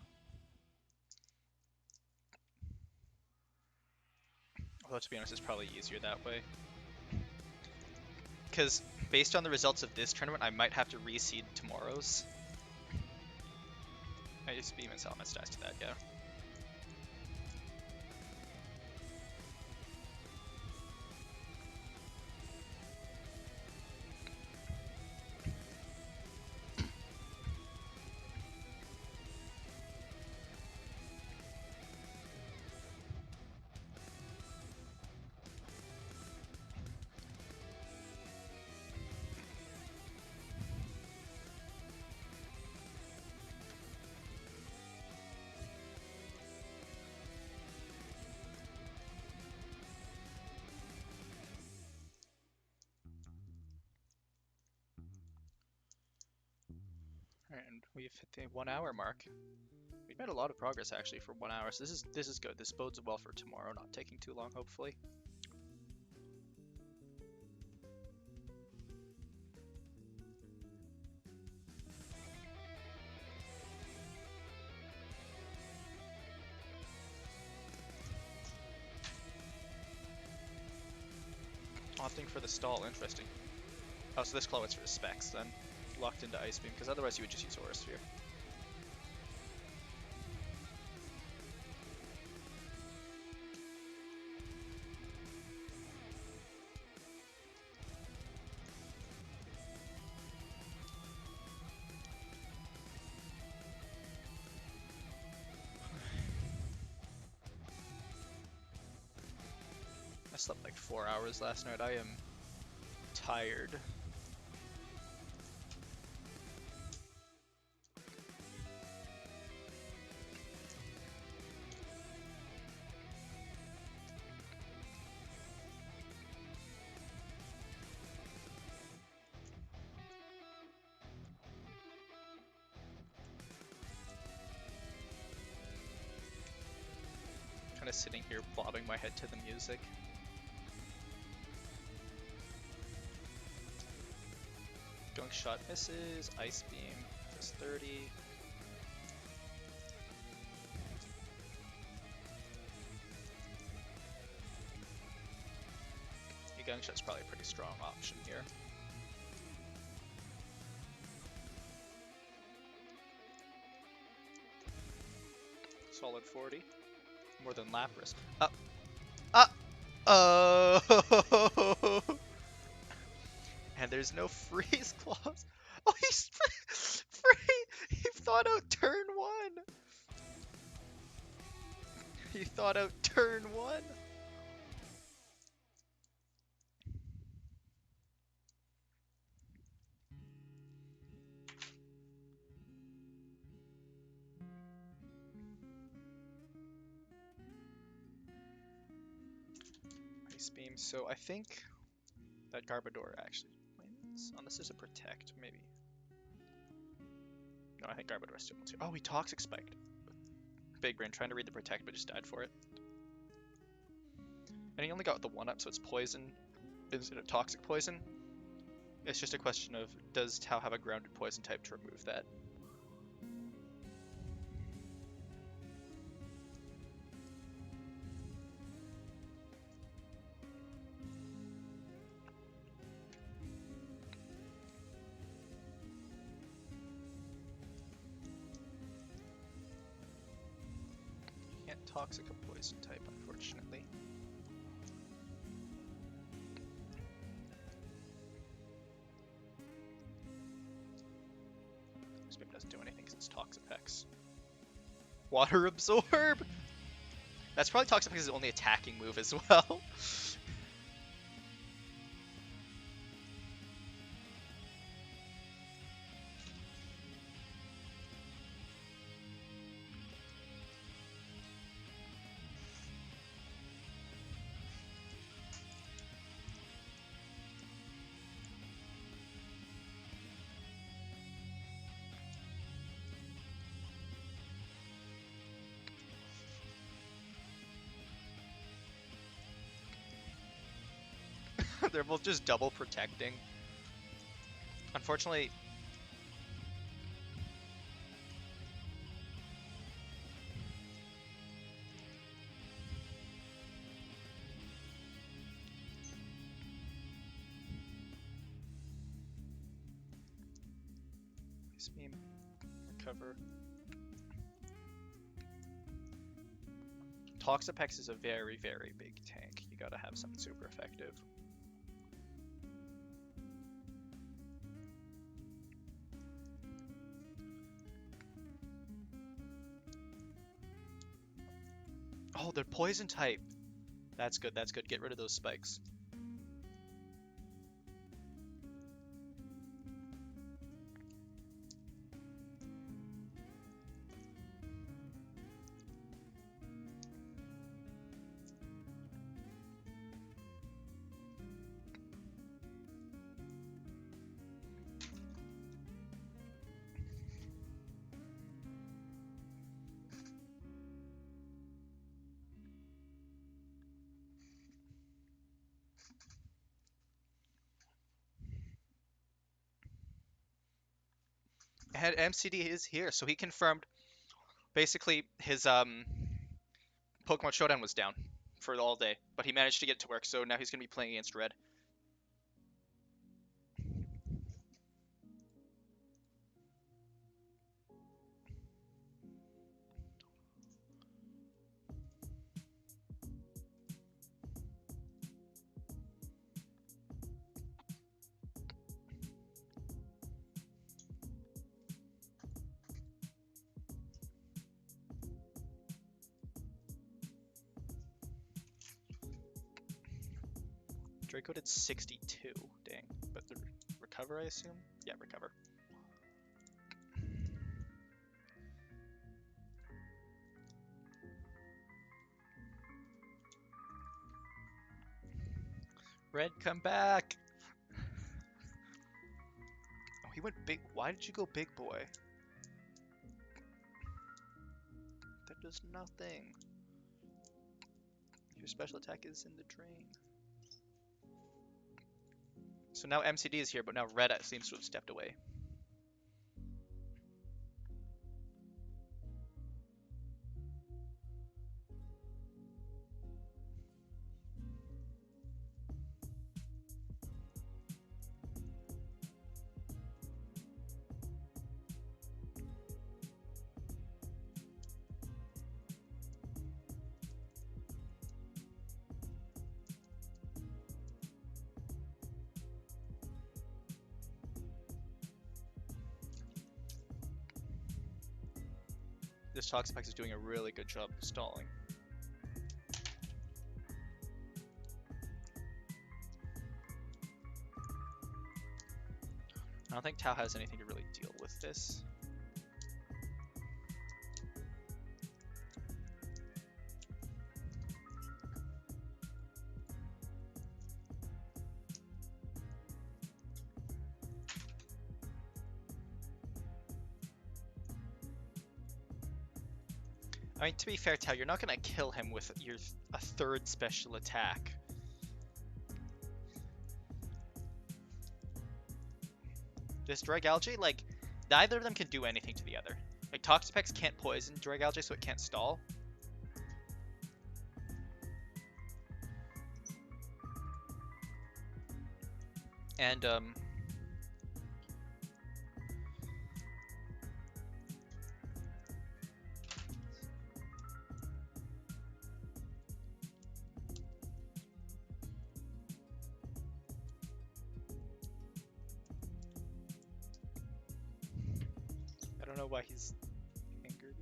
Although to be honest, it's probably easier that way. Because based on the results of this tournament, I might have to reseed tomorrow's. I just beam and sell my stats to that, yeah. And we've hit the 1 hour mark. We've made a lot of progress actually for 1 hour, so this is good. This bodes well for tomorrow, not taking too long, hopefully. Opting for the stall, interesting. Oh, so this Cloud's for specs then. Locked into Ice Beam, because otherwise you would just use Aura Sphere. I slept like 4 hours last night. I am tired. Kind of sitting here bobbing my head to the music. Gunk Shot misses, Ice Beam does 30. The Gunk Shot's probably a pretty strong option here. Solid 40. More than Lapras. Oh! And there's no freeze clause. Oh, he's free! He thought out turn 1! He thought out turn 1! Ice Beam, so I think that Garbodor actually wins, unless there's a Protect, maybe. No, I think Garbodor still wins here. Oh, he Toxic Spiked. Big Brain trying to read the Protect, but just died for it. And he only got the 1-up, so it's Poison. instead of toxic poison. It's just a question of, does Tau have a grounded poison type to remove that? Can't toxic a poison type, unfortunately. This maybe doesn't do anything because it's Toxapex. Water Absorb! That's probably Toxapex's only attacking move as well. They're both just double protecting. Unfortunately... Ice Beam. Recover. Toxapex is a very, very big tank. You gotta have something super effective. Oh, they're poison type. That's good, that's good. Get rid of those spikes. And MCD is here, so he confirmed basically his Pokemon Showdown was down for all day, but he managed to get to work, so now he's gonna be playing against Red. Draco did 62, dang. But the recover, I assume? Yeah, recover. Red, come back! Oh, he went big. Why did you go big boy? That does nothing. Your special attack is in the drain. So now MCD is here, but now Red seems to have stepped away. This Toxapex is doing a really good job of stalling. I don't think Tau has anything to really deal with this. I mean, to be fair, Tau, you're not gonna kill him with a third special attack. This Dragalge, like, neither of them can do anything to the other. Like, Toxapex can't poison Dragalge, so it can't stall. And, I don't know why he's angered.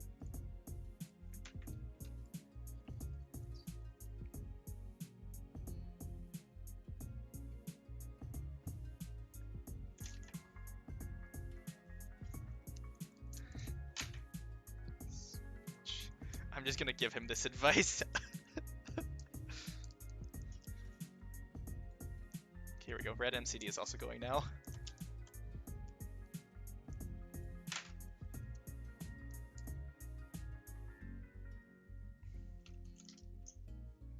I'm just gonna give him this advice. Here we go. Red MCD is also going now. Are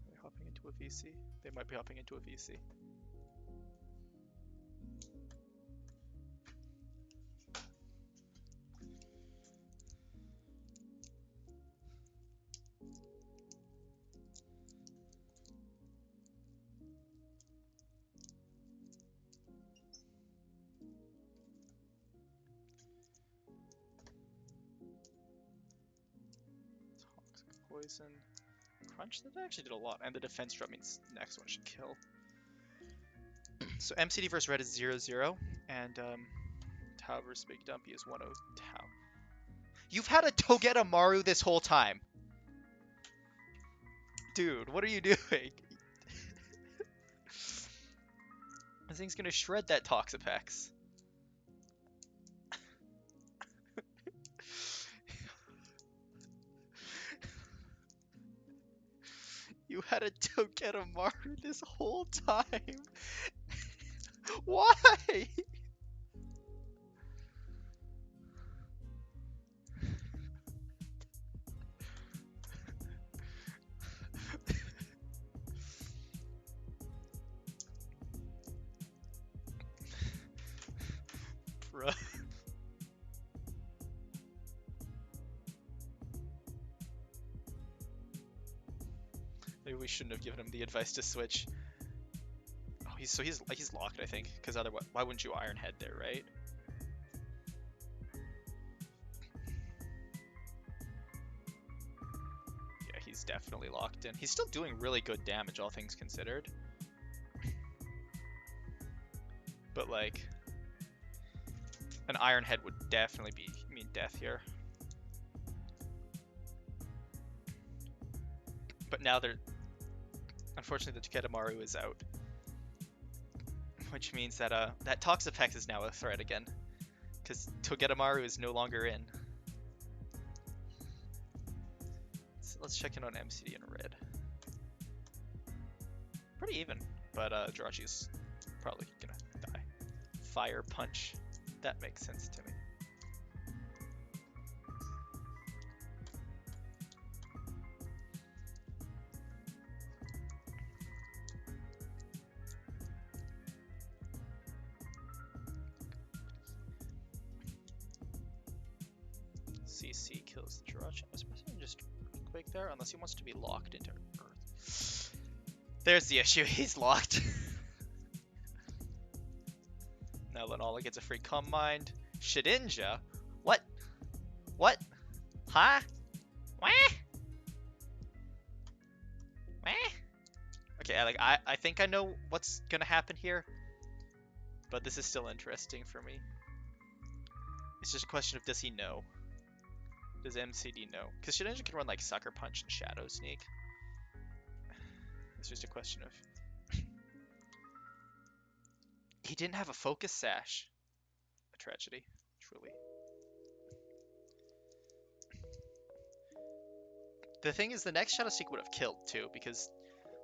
they hopping into a VC? They might be hopping into a VC. Poison. Crunch, that actually did a lot. And the defense drop means the next one should kill. So MCD versus red is 0-0. And Tau versus Big Dumpy is 1-0 Tau. You've had a Togedemaru this whole time. Dude, what are you doing? This thing's gonna shred that Toxapex. You had a Togedemaru this whole time. Why? Bruh. Maybe we shouldn't have given him the advice to switch. Oh, he's locked, I think, because otherwise, why wouldn't you Iron Head there, right? Yeah, he's definitely locked in. He's still doing really good damage, all things considered. But like, an Iron Head would definitely mean death here. But now unfortunately, the Togedemaru is out, which means that that Toxapex is now a threat again, because Togedemaru is no longer in. So let's check in on MCD and red. Pretty even, but Jirachi's probably gonna die. Fire punch. That makes sense to me. CC kills the Jirachi. I was pressing just quick there, unless he wants to be locked into Earth. There's the issue, he's locked. Now Lunala gets a free Calm Mind. Shedinja? What? What? Huh? Wah? Wah? Okay, I think I know what's gonna happen here, but this is still interesting for me. It's just a question of, does he know? Does MCD know? Because Shedinja can run like Sucker Punch and Shadow Sneak. It's just a question of... He didn't have a Focus Sash. A tragedy, truly. The thing is, the next Shadow Sneak would have killed too, because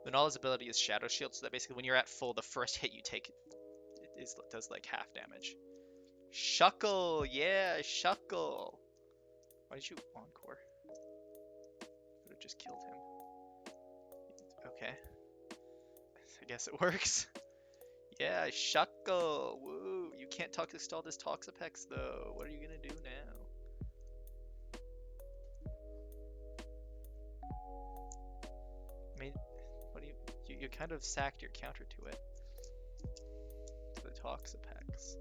Lunala's ability is Shadow Shield, so that basically when you're at full, the first hit you take does like half damage. Shuckle! Yeah, Shuckle! Why did you Encore? Would have just killed him. Okay. I guess it works. Yeah, Shuckle. Woo. You can't stall this Toxapex though. What are you gonna do now? I mean, what do you kind of sacked your counter to it. To the Toxapex.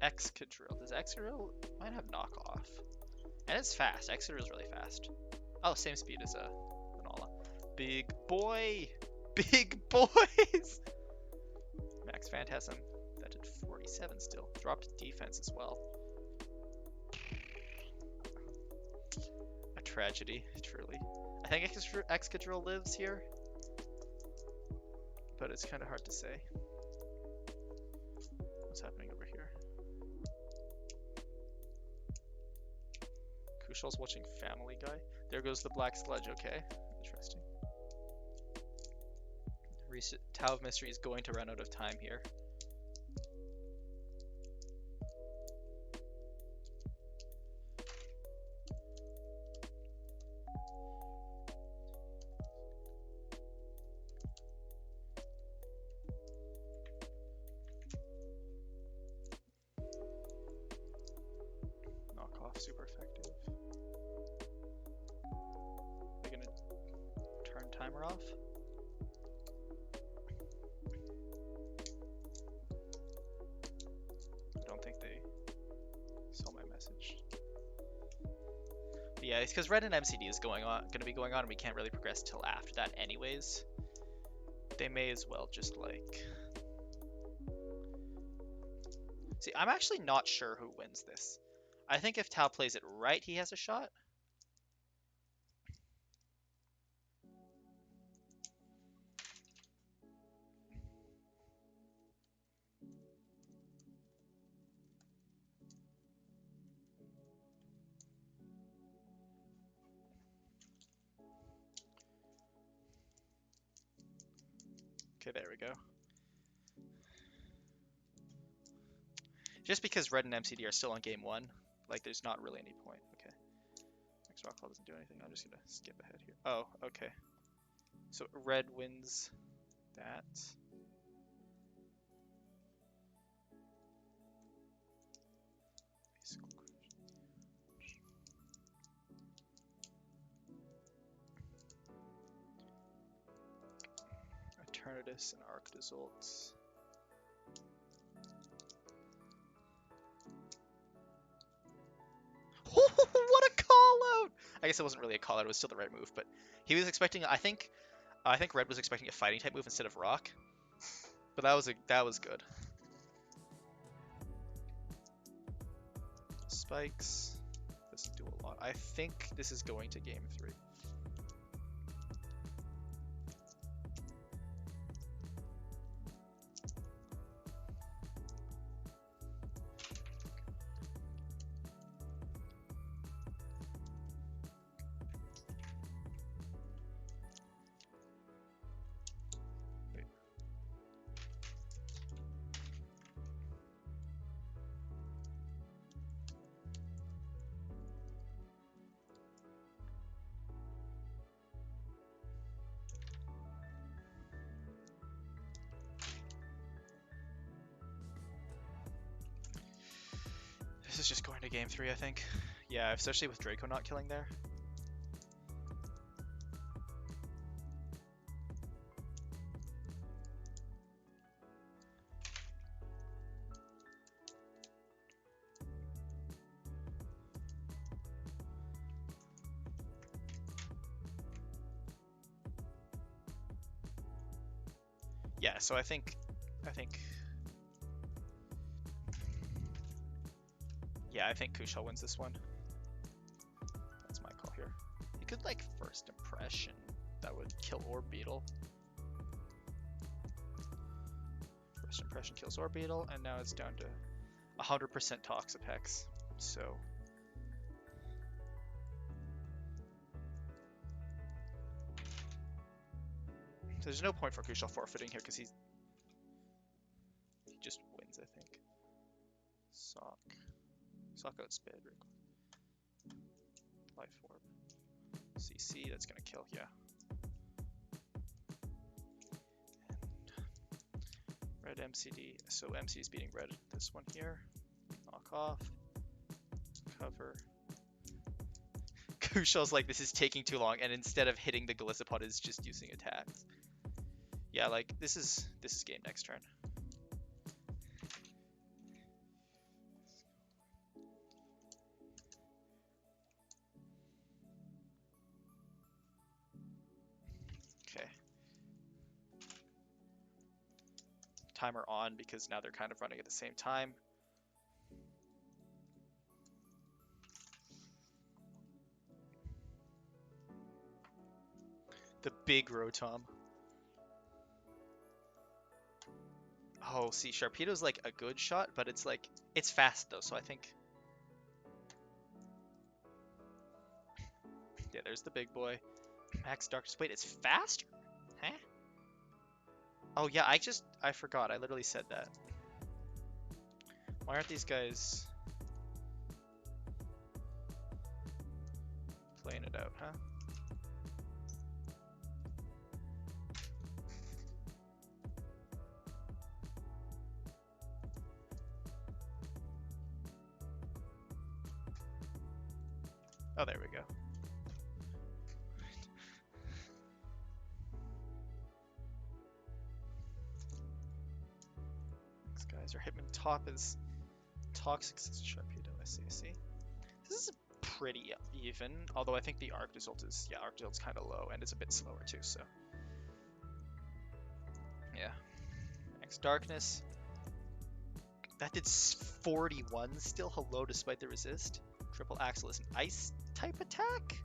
Excadrill. Does Excadrill might have knockoff? And it's fast. Excadrill's really fast. Oh, same speed as Vanilla. Big boy! Big boys! Max Phantasm. That did 47 still. Dropped defense as well. A tragedy, truly. I think Excadrill lives here. But it's kind of hard to say. What's happening over here? Kushal's watching Family Guy. There goes the Black Sludge, okay. Interesting. Tau of Mystery is going to run out of time here. Knockoff, super effective. They're gonna turn timer off. Yeah, it's because Red and MCD is going to be going on, and we can't really progress till after that anyways. They may as well just like... See, I'm actually not sure who wins this. I think if Tau plays it right, he has a shot. Okay, there we go. Just because Red and MCD are still on game 1, like there's not really any point. Okay. Next Rockfall doesn't do anything. I'm just gonna skip ahead here. Oh, okay. So Red wins that. Eternatus and Arctozolt. What a call out! I guess it wasn't really a call out, it was still the right move, but he was expecting, I think Red was expecting a fighting type move instead of rock. But that was good. Spikes doesn't do a lot. I think this is going to game 3. This is just going to game 3, I think. Yeah, especially with Draco not killing there. Yeah, so I think yeah, I think Kushal wins this one. That's my call here. You could like First Impression. That would kill Orbeetle. First Impression kills Orbeetle, and now it's down to 100% Toxapex. So there's no point for Kushal forfeiting here because he just wins, I think. Sock out Spid. Life Orb. CC, that's gonna kill, yeah. And Red MCD. So MC is beating red. This one here. Knock off. Cover. Kushal's like, this is taking too long, and instead of hitting the Golisopod, is just using attacks. Yeah, like, this is game next turn. Okay. Timer on, because now they're kind of running at the same time. The big Rotom. Oh, see, Sharpedo's like a good shot, but it's like, it's fast though, so I think... Yeah, there's the big boy. Max Darkness. Wait, it's faster? Huh? Oh yeah, I forgot. I literally said that. Why aren't these guys playing it out, huh? Oh, there we go. These guys are Hitman top is Toxic Sharpedo, I see. This is pretty even, although I think the Arc result is, yeah, Arc result's kind of low, and it's a bit slower too, so. Yeah. Max Darkness. That did 41 still, hello, despite the resist. Triple Axle is an ice type attack?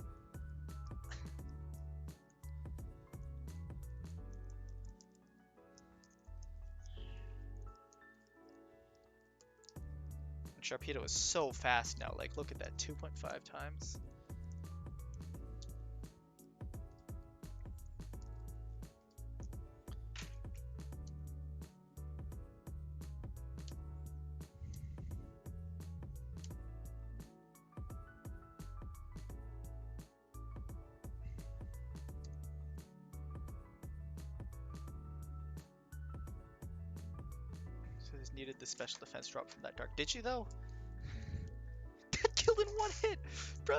Sharpedo is so fast now, like look at that, 2.5 times. Needed the special defense drop from that dark. Did you though? That killed in one hit, bro.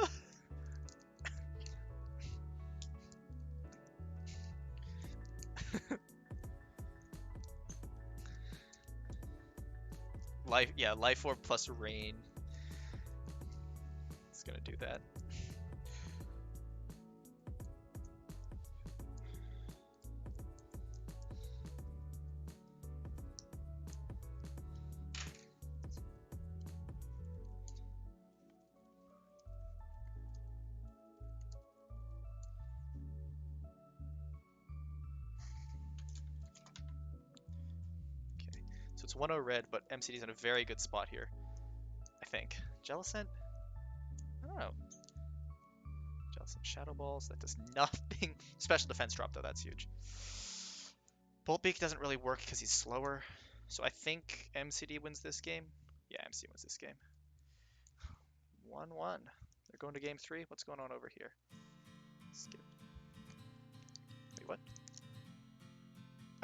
Life Orb plus rain. It's gonna do that. It's 1-0 red, but MCD's in a very good spot here, I think. Jellicent? I don't know. Jellicent Shadow Balls, that does nothing. Special defense drop though, that's huge. Bolt Beak doesn't really work because he's slower, so I think MCD wins this game. Yeah, MCD wins this game. 1-1. They're going to game 3. What's going on over here? Skip. Wait, what?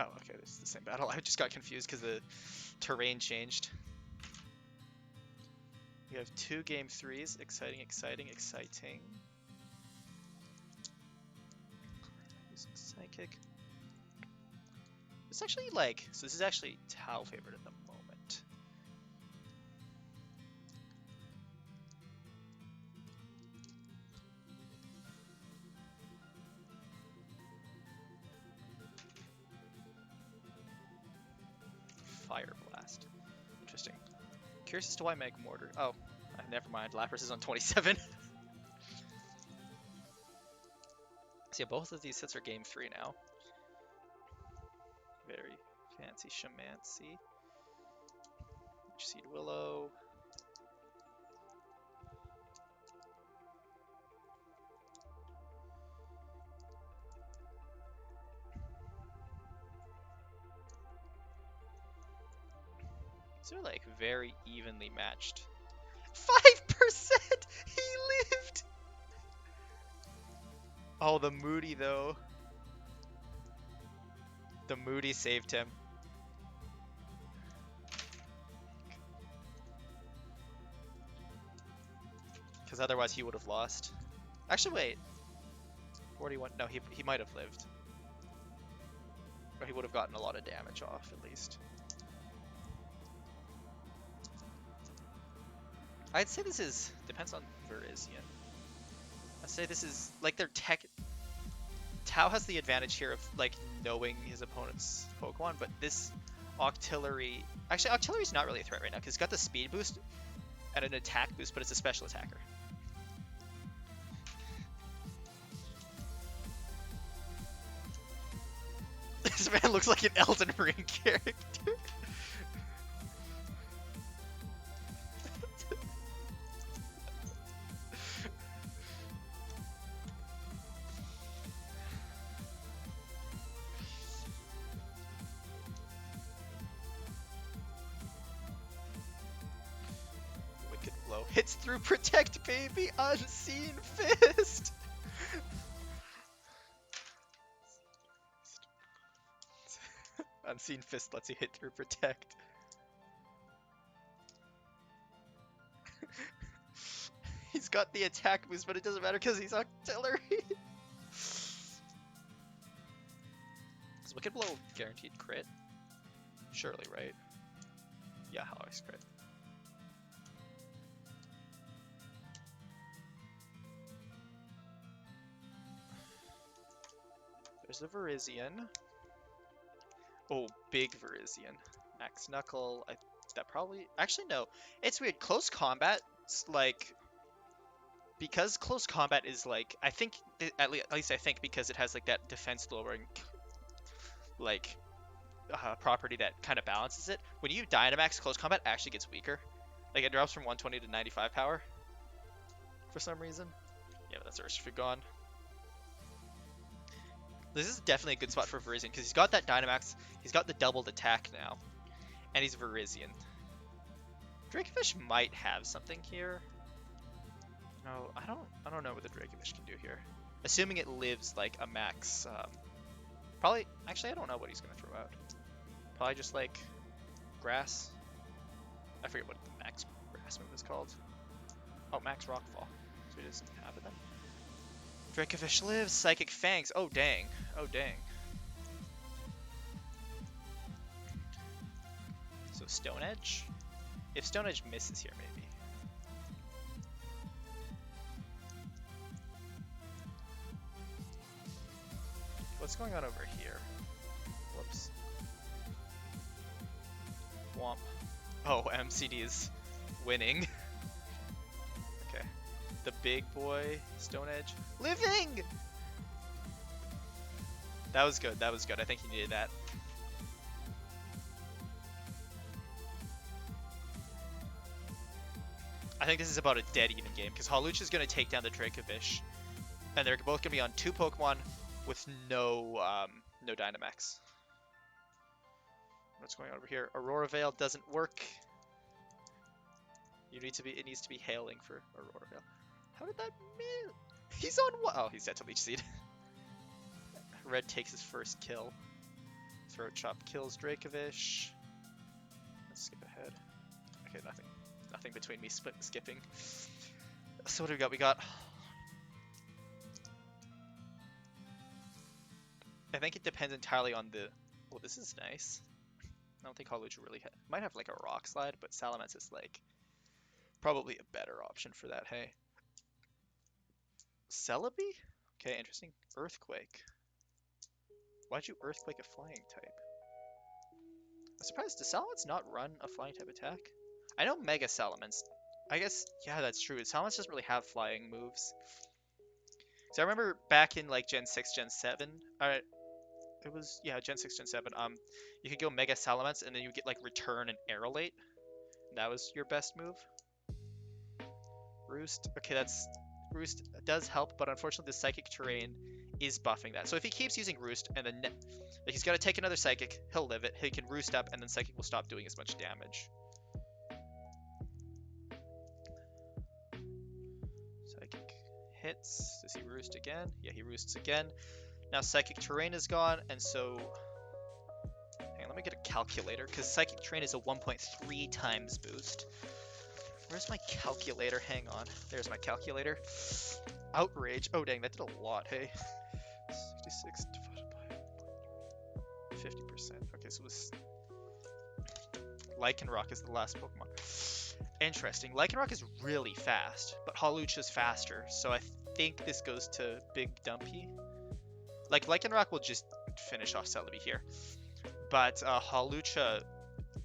Oh, okay, this is the same battle. I just got confused because the terrain changed. We have 2 game 3s. Exciting. Using Psychic. It's actually like, so this is actually Tau favored at the moment. Fire Blast. Interesting. Curious as to why Magmortar. Oh, never mind. Lapras is on 27. So yeah, both of these sets are game 3 now. Very fancy Shamancy. Seed Willow. These are like very evenly matched. 5%! He lived! Oh, the Moody though. The Moody saved him. Because otherwise he would have lost. Actually, wait. 41. No, he might have lived. Or he would have gotten a lot of damage off, at least. I'd say this is... Depends on Virizion. I'd say this is... Like, their tech... Tau has the advantage here of, like, knowing his opponent's Pokemon, but this Octillery... Actually, Octillery's not really a threat right now, because it's got the speed boost and an attack boost, but it's a special attacker. This man looks like an Elden Ring character. Wicked Blow hits through Protect, baby! Unseen Fist! Unseen Fist lets you hit through Protect. He's got the attack boost, but it doesn't matter because he's Octillery. Is Wicked Blow guaranteed crit? Surely, right? Yeah, always crit. There's a Virizion. Oh, big Virizion. Max Knuckle. That probably... Actually, no. It's weird. Close combat, like... Because close combat is like... I think... At least I think because it has like that defense lowering... Like... property that kind of balances it. When you Dynamax, close combat actually gets weaker. Like, it drops from 120 to 95 power. For some reason. Yeah, but that's Urshifu gone. This is definitely a good spot for Virizion, because he's got that Dynamax, he's got the doubled attack now, and he's Virizion. Dracovish might have something here. No, I don't know what the Dracovish can do here. Assuming it lives like a max, probably, actually I don't know what he's going to throw out. Probably just like grass. I forget what the max grass move is called. Oh, max Rockfall. So he doesn't have it then. Dracovish lives. Psychic Fangs. Oh, dang. Oh, dang. So Stone Edge? If Stone Edge misses here, maybe. What's going on over here? Whoops. Womp. Oh, MCD is winning. Okay. The big boy, Stone Edge. Living! That was good, that was good. I think he needed that. I think this is about a dead even game, because Hawlucha is going to take down the Dracovish. And they're both going to be on 2 Pokemon with no Dynamax. What's going on over here? Aurora Veil doesn't work. It needs to be hailing for Aurora Veil. How did that miss? He's on what? Oh, he's dead to Leech Seed. Red takes his first kill. Throat Chop kills Dracovish. Let's skip ahead. Okay, nothing between me skipping. So what do we got? We got... I think it depends entirely on the... Oh, this is nice. I don't think Hawlucha really might have like a Rock Slide, but Salamence is like probably a better option for that, hey. Celebi? Okay, interesting. Earthquake. Why'd you Earthquake a flying type? I'm surprised, does Salamence not run a flying type attack? I know Mega Salamence. I guess, yeah, that's true. Salamence doesn't really have flying moves. So I remember back in like Gen 6, Gen 7, it was, yeah, Gen 6, Gen 7, you could go Mega Salamence and then you get like Return and Aerolate. That was your best move. Roost, okay, Roost does help, but unfortunately the Psychic Terrain is buffing that. So if he keeps using Roost and then like he's got to take another Psychic, he'll live it, he can Roost up, and then Psychic will stop doing as much damage. Psychic hits. Does he Roost again? Yeah, he Roosts again. Now Psychic Terrain is gone, and so... Hang on, let me get a calculator, because Psychic Terrain is a 1.3 times boost. Where's my calculator? Hang on. There's my calculator. Outrage. Oh, dang, that did a lot, hey. 66 divided by 50%. Okay, so this... Lycanroc is the last Pokemon. Interesting. Lycanroc is really fast, but Hawlucha's faster, so I think this goes to Big Dumpy. Like, Lycanroc will just finish off Celebi here. But Hawlucha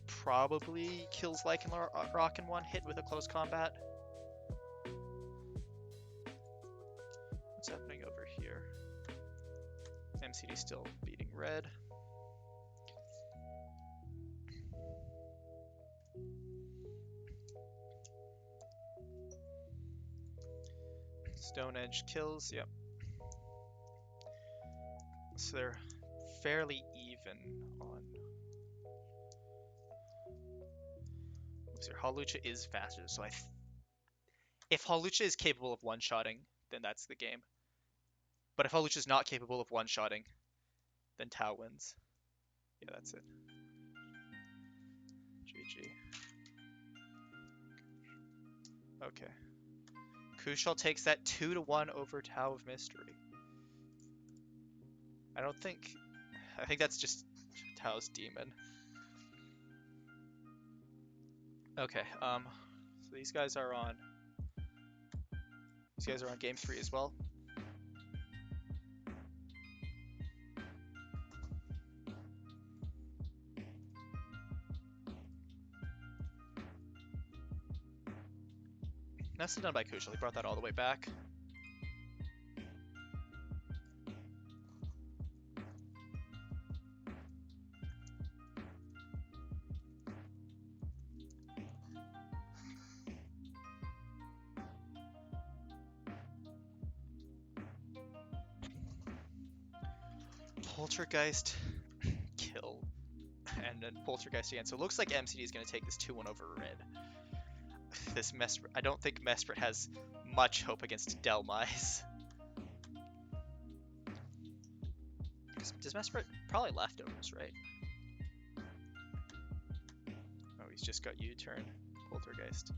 probably kills Lycanroc in one hit with a close combat. What's happening over here? MCD still beating Red. Stone Edge kills, yep. So they're fairly even on... Oops, here, Hawlucha is faster, so if Hawlucha is capable of one-shotting, then that's the game. But if Hawlucha is not capable of one-shotting, then Tau wins. Yeah, that's it. GG. Okay. Kushal takes that 2-1 over Tau of Mystery. I think that's just Tao's demon. Okay, so these guys are on game 3 as well. Nicely done by Kushal, he brought that all the way back. Poltergeist, kill, and then Poltergeist again. So it looks like MCD is going to take this 2-1 over Red. I don't think Mesprit has much hope against Delmise. Does Mesprit probably leftovers, right? Oh, he's just got U-turn. Poltergeist.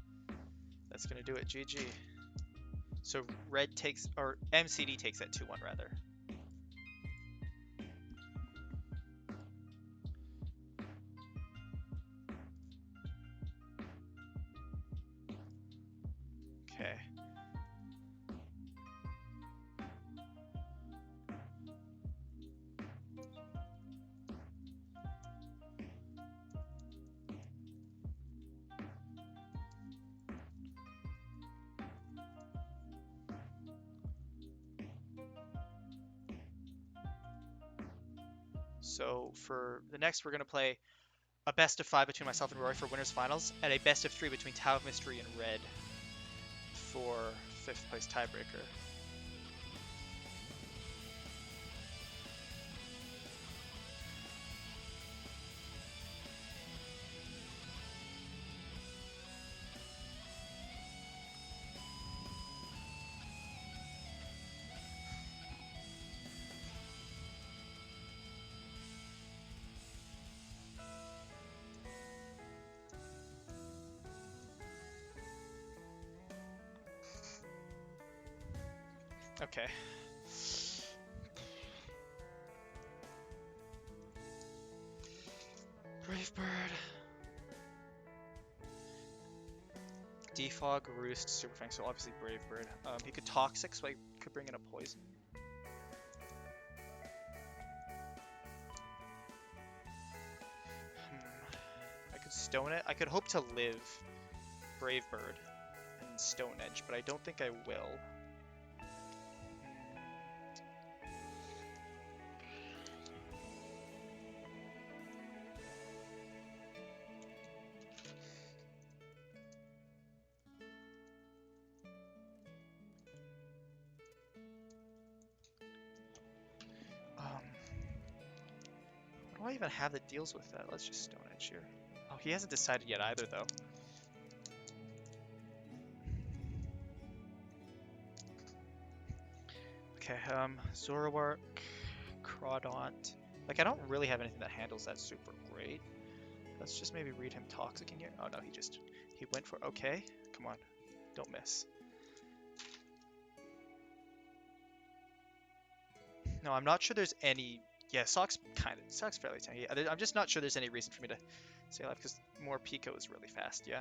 That's gonna do it. GG. So Red takes, or MCD takes that 2-1 rather. Okay. So for the next, we're going to play a best of 5 between myself and Rory for winners finals, and a best of 3 between Tau of Mystery and Red for 5th place tiebreaker. Okay. Brave Bird. Defog, Roost, Super Fang, so obviously Brave Bird. He could Toxic, so I could bring in a Poison. I could Stone it. I could hope to live Brave Bird and Stone Edge, but I don't think I will. What do I even have that deals with that? Let's just Stone Edge here. Oh, he hasn't decided yet either, though. Okay, Zoroark, Crawdaunt. Like, I don't really have anything that handles that super great. Let's just maybe read him Toxic in here. Oh no, he went for, okay. Come on. Don't miss. No, I'm not sure there's any... Yeah, Sock's fairly tanky. I'm just not sure there's any reason for me to stay alive, because more Pico is really fast, yeah.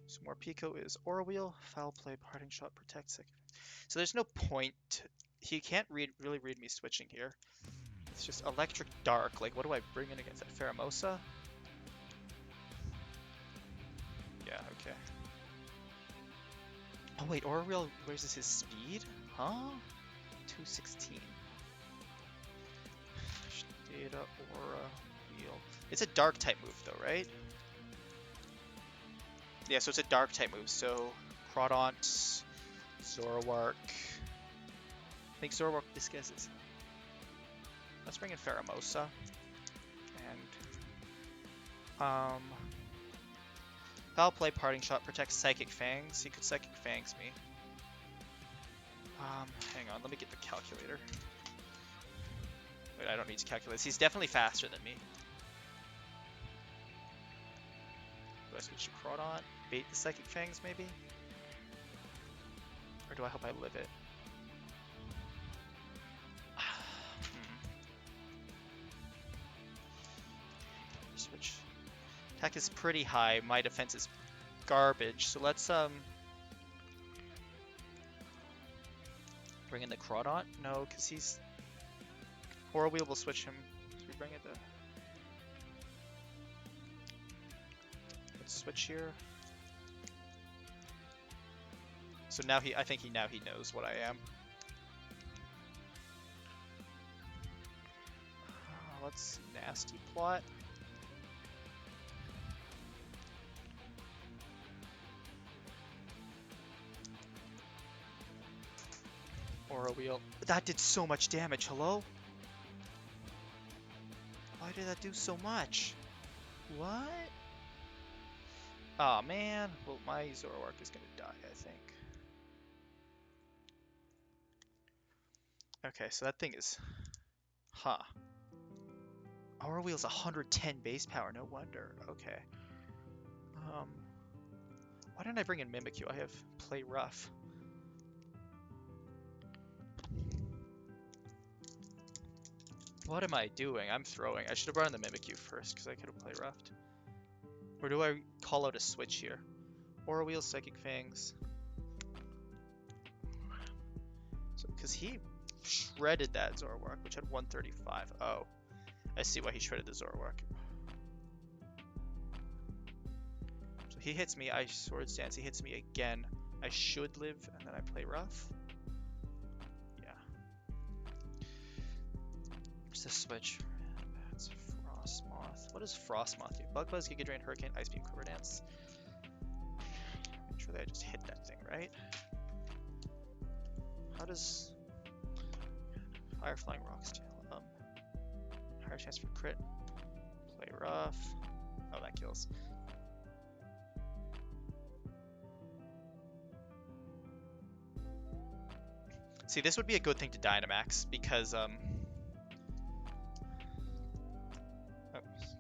So more Pico is Aura Wheel, Foul Play, Parting Shot, Protect, Second. So there's no point. He can't really read me switching here. It's just Electric Dark. Like, what do I bring in against that? Pheromosa? Yeah, okay. Oh wait, Aura Wheel raises his speed? Huh? 216. Data, Aura Wheel. It's a Dark type move though, right? Yeah, so it's a Dark type move. So Crawdaunt, Zoroark. I think Zoroark disguises. Let's bring in Pheromosa. And Foul Play, Parting Shot, protects Psychic Fangs. He could Psychic Fangs me. Hang on, let me get the calculator. Wait, I don't need to calculate this. He's definitely faster than me. Do I switch to Crawdaunt? Bait the Psychic Fangs, maybe? Or do I hope I live it? Switch. Attack is pretty high. My defense is garbage. So let's bring in the Crawdaunt. No, because he's... Aura Wheel will switch him. Should we bring it the... Let's switch here. So now I think he knows what I am. Let's Nasty Plot. Aura Wheel. That did so much damage. Hello? Why did that do so much? What? Aw, man. Well, my Zoroark is gonna die, I think. Okay, so that thing is... Huh. Aura Wheel's 110 base power, no wonder. Okay. Why didn't I bring in Mimikyu? I have Play Rough. What am I doing? I'm throwing. I should have brought in the Mimikyu first, because I could have Play Roughed. Or do I call out a switch here? Aura Wheel, Psychic Fangs. So, because he shredded that Zoroark, which had 135. Oh. I see why he shredded the Zoroark. So he hits me, I Swords Dance, he hits me again. I should live, and then I Play Rough. Yeah. Where's the switch? That's Frostmoth. What does Frostmoth do? Bug Buzz, Giga Drain, Hurricane, Ice Beam, Quiver Dance. Make sure that I just hit that thing, right? How does Fire Flying Rocks do? Higher chance for crit. Play Rough. Oh, that kills. See, this would be a good thing to Dynamax because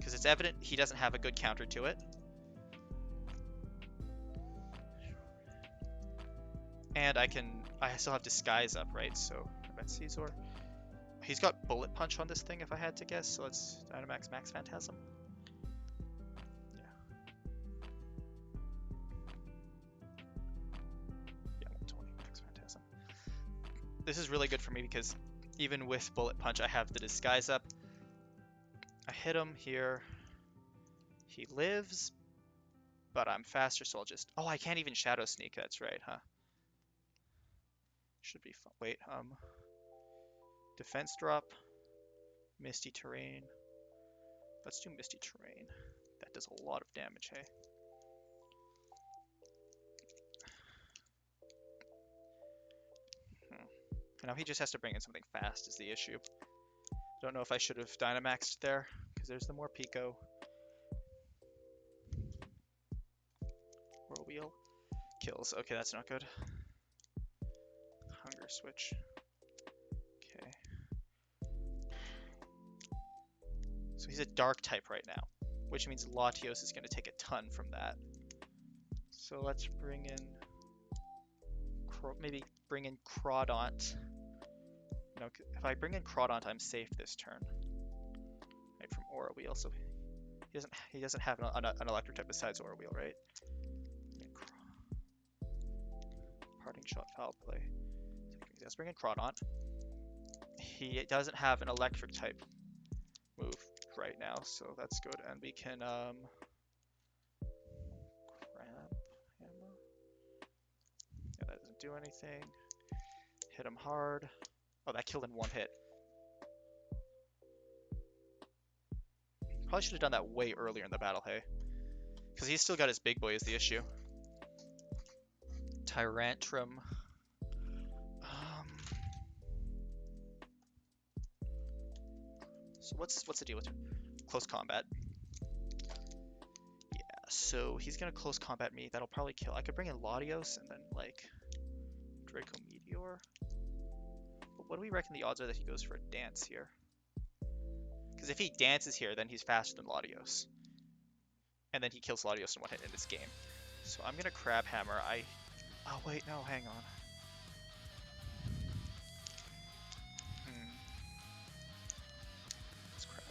it's evident he doesn't have a good counter to it. And I still have Disguise up, right? So that's Caesar. He's got Bullet Punch on this thing, if I had to guess, so let's Dynamax Max Phantasm. Yeah. Yeah, 120 Max Phantasm. This is really good for me because even with Bullet Punch, I have the Disguise up. I hit him here. He lives, but I'm faster, so I'll just... Oh, I can't even Shadow Sneak, that's right, huh? Should be fun. Wait, Defense Drop. Misty Terrain. Let's do Misty Terrain. That does a lot of damage, hey? Now he just has to bring in something fast is the issue. Don't know if I should have Dynamaxed there, because there's the more Pico. Whirl Wheel. Kills. Okay, that's not good. Hunger Switch. Okay. So he's a dark type right now, which means Latios is going to take a ton from that. So let's bring in, maybe bring in Crawdaunt. No, if I bring in Crawdaunt, I'm safe this turn. Right, from Aura Wheel, so he doesn't have an electric type besides Aura Wheel, right? Parting Shot, Foul Play. Let's bring in Crawdaunt. He doesn't have an electric type move right now, so that's good. And we can Crab Hammer. Yeah, that doesn't do anything. Hit him hard. Oh, that killed in one hit. Probably should have done that way earlier in the battle, hey? Because he's still got his big boy is the issue. Tyrantrum. So what's the deal with close combat? Yeah, so he's gonna close combat me. That'll probably kill. I could bring in Latios and then like Draco Meteor. But what do we reckon the odds are that he goes for a dance here? Because if he dances here, then he's faster than Latios. And then he kills Latios in one hit in this game. So I'm gonna Crab Hammer. Oh wait, no, hang on. Let's Crab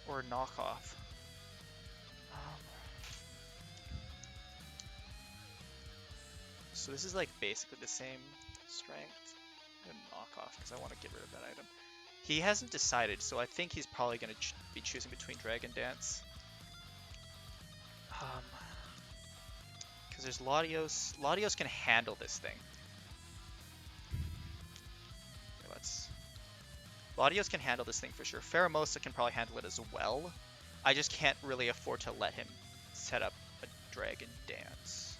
Hammer or Knockoff. So this is like basically the same strength. I'm gonna Knockoff because I want to get rid of that item. He hasn't decided, so I think he's probably gonna be choosing between Dragon Dance. Because there's Latios. Latios can handle this thing. Okay, Latios can handle this thing for sure. Pheromosa can probably handle it as well. I just can't really afford to let him set up a Dragon Dance.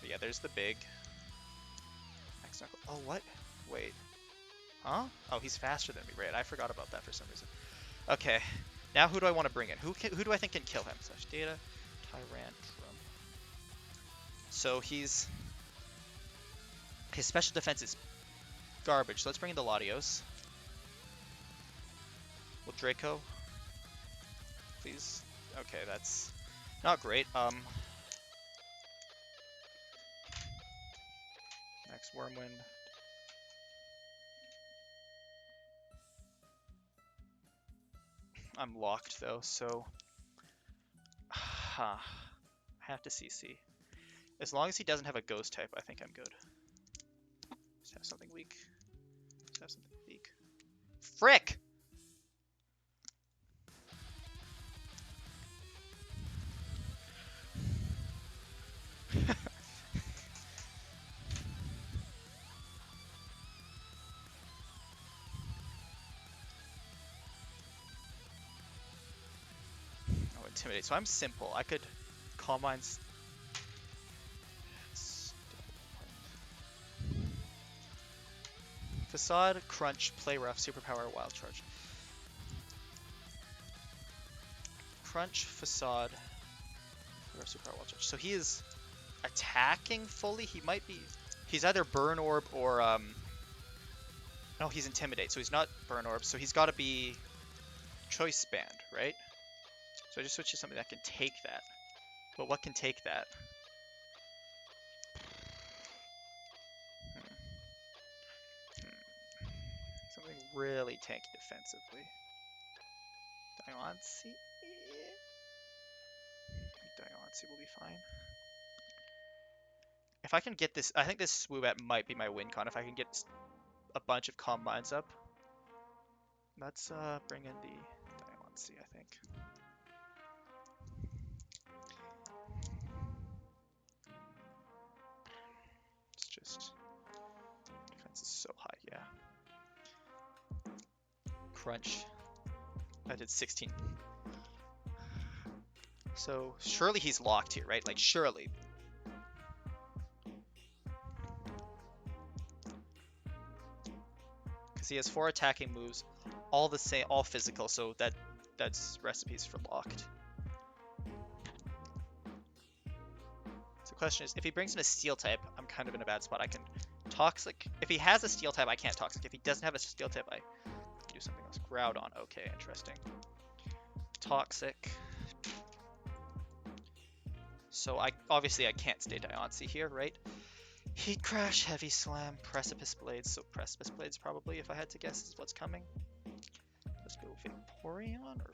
So yeah, there's the big. Oh, what? Wait. Huh? Oh, he's faster than me, right? I forgot about that for some reason. Okay. Now who do I want to bring in? Who do I think can kill him? Slash data, Tyrantrum. So his special defense is garbage. So let's bring in the Latios. Well, Draco, please. Okay, that's not great. Next Wormwind. I'm locked though, so I have to CC. As long as he doesn't have a ghost type, I think I'm good. Just have something weak. Just have something weak. Frick! Intimidate. So I'm simple. I could Calm Minds. Facade, Crunch, Play Rough, Superpower, Wild Charge. Crunch, Facade, Play Rough, Superpower, Wild Charge. So he is attacking fully. He might be. He's either Burn Orb or no, he's Intimidate. So he's not Burn Orb. So he's got to be Choice Band, right? So I just switched to something that can take that. But what can take that? Something really tanky defensively. Diancie? Diancie will be fine. If I can get this, I think this Swoobat might be my win con. If I can get a bunch of Calm Minds up. Let's bring in the Diancie, I think. Defense is so high, yeah. Crunch. I did 16. So surely he's locked here, right? Like surely. Because he has 4 attacking moves, all the same, all physical. So that's recipes for locked. So the question is, if he brings in a Steel type, I'm kind of in a bad spot. I can Toxic. If he has a Steel type, I can't Toxic. If he doesn't have a Steel type, I can do something. Groudon. Okay, interesting. Toxic. So obviously I can't stay Diancie here, right? Heat Crash, Heavy Slam, Precipice Blades. So Precipice Blades probably, if I had to guess, is what's coming. Let's go Vaporeon or...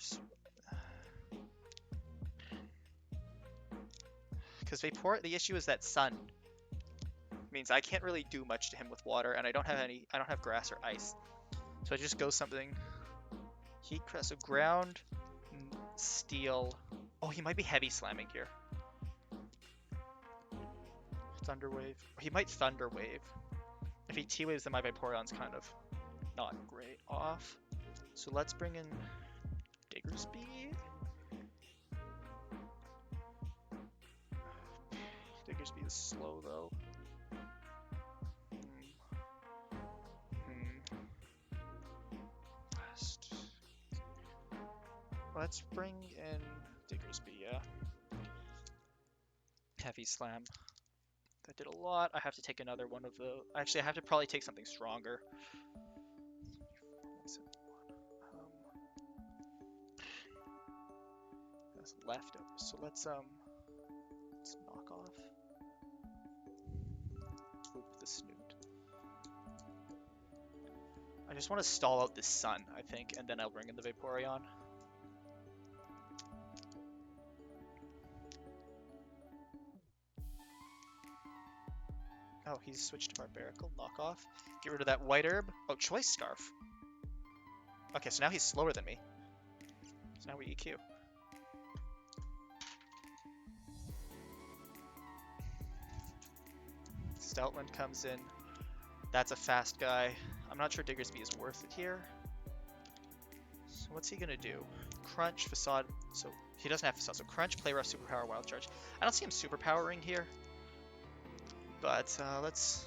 Because the issue is that Sun means I can't really do much to him with water, and I don't have grass or ice. So I just go something. Heat Crash, so Ground, Steel. Oh, he might be Heavy Slamming here. Thunder Wave. He might Thunder Wave. If he T-Waves, then my Vaporeon's kind of not great off. So let's bring in Diggersby. Diggersby is slow though. Fast. Let's bring in Diggersby, yeah. Heavy Slam. That did a lot. I have to take another one of the... Actually, I have to probably take something stronger. That's leftovers. So let's knock off. Swoop the Snoot. I just want to stall out this Sun, I think, and then I'll bring in the Vaporeon. Oh, he's switched to Barbaracle. Knock off. Get rid of that White Herb. Oh, Choice Scarf. Okay, so now he's slower than me. So now we EQ. Stoutland comes in. That's a fast guy. I'm not sure Diggersby is worth it here. So what's he gonna do? Crunch, Facade. So he doesn't have Facade. So Crunch, Play Rough, Superpower, Wild Charge. I don't see him superpowering here. But let's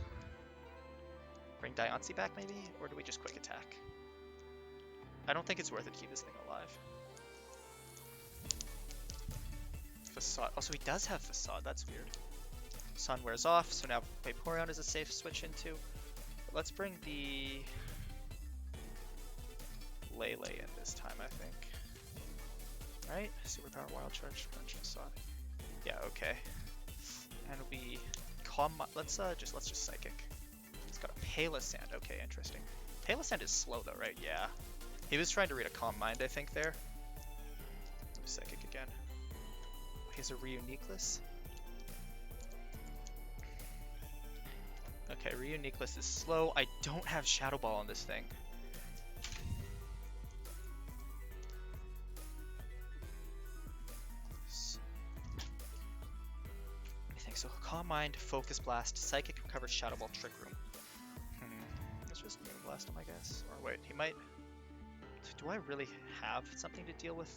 bring Diancie back maybe? Or do we just Quick Attack? I don't think it's worth it to keep this thing alive. Facade. Also, he does have Facade. That's weird. Sun wears off, so now Vaporeon is a safe switch into. But let's bring the Lele in this time, I think. Right? Superpower, Wild Charge, Crunch, Facade. Yeah, okay. And we let's just Psychic. He's got a Palossand. Okay, interesting. Palossand is slow though, right? Yeah. He was trying to read a Calm Mind, I think, there. Psychic again. He's a Reuniqueless. Okay, Reuniqueless is slow. I don't have Shadow Ball on this thing. So Calm Mind, Focus Blast, Psychic Recover, Shadow Ball, Trick Room. Let's just Moonblast him, I guess. Or wait, he might... Do I really have something to deal with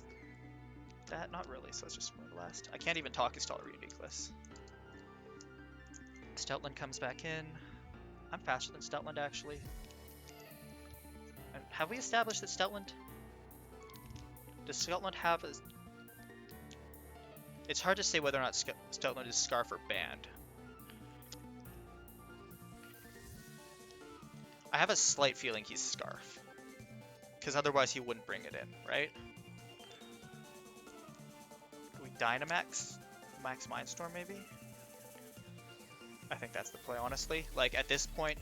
that? Not really, so let's just Moonblast. I can't even talk Install Reuniqueless. Stoutland comes back in. I'm faster than Stoutland, actually. And have we established that Stoutland... Does Stoutland have a... It's hard to say whether or not Stoutland is Scarf or Banned. I have a slight feeling he's Scarf. Because otherwise he wouldn't bring it in, right? Can we Dynamax? Max Mindstorm, maybe? I think that's the play, honestly. Like, at this point...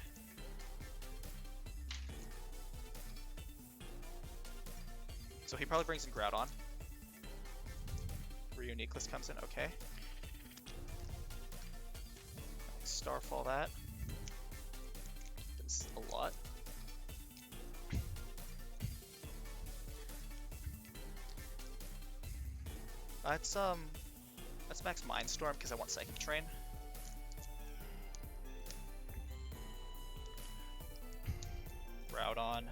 So he probably brings in Groudon. Reuniqueless comes in, okay. Starfall that. It's a lot. Let's max Mindstorm because I want Psychic Train. Groudon.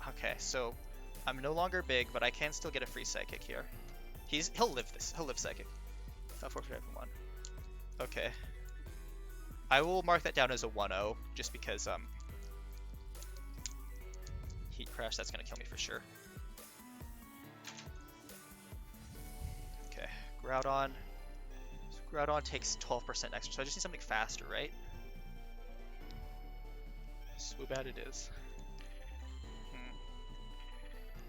Okay, so I'm no longer big, but I can still get a free Psychic here. He'll live this. He'll live Psychic. Forfeit everyone. Okay. I will mark that down as a 1-0, just because Heat Crash, that's gonna kill me for sure. Okay, Groudon. So Groudon takes 12% extra, so I just need something faster, right? Swoobat it is.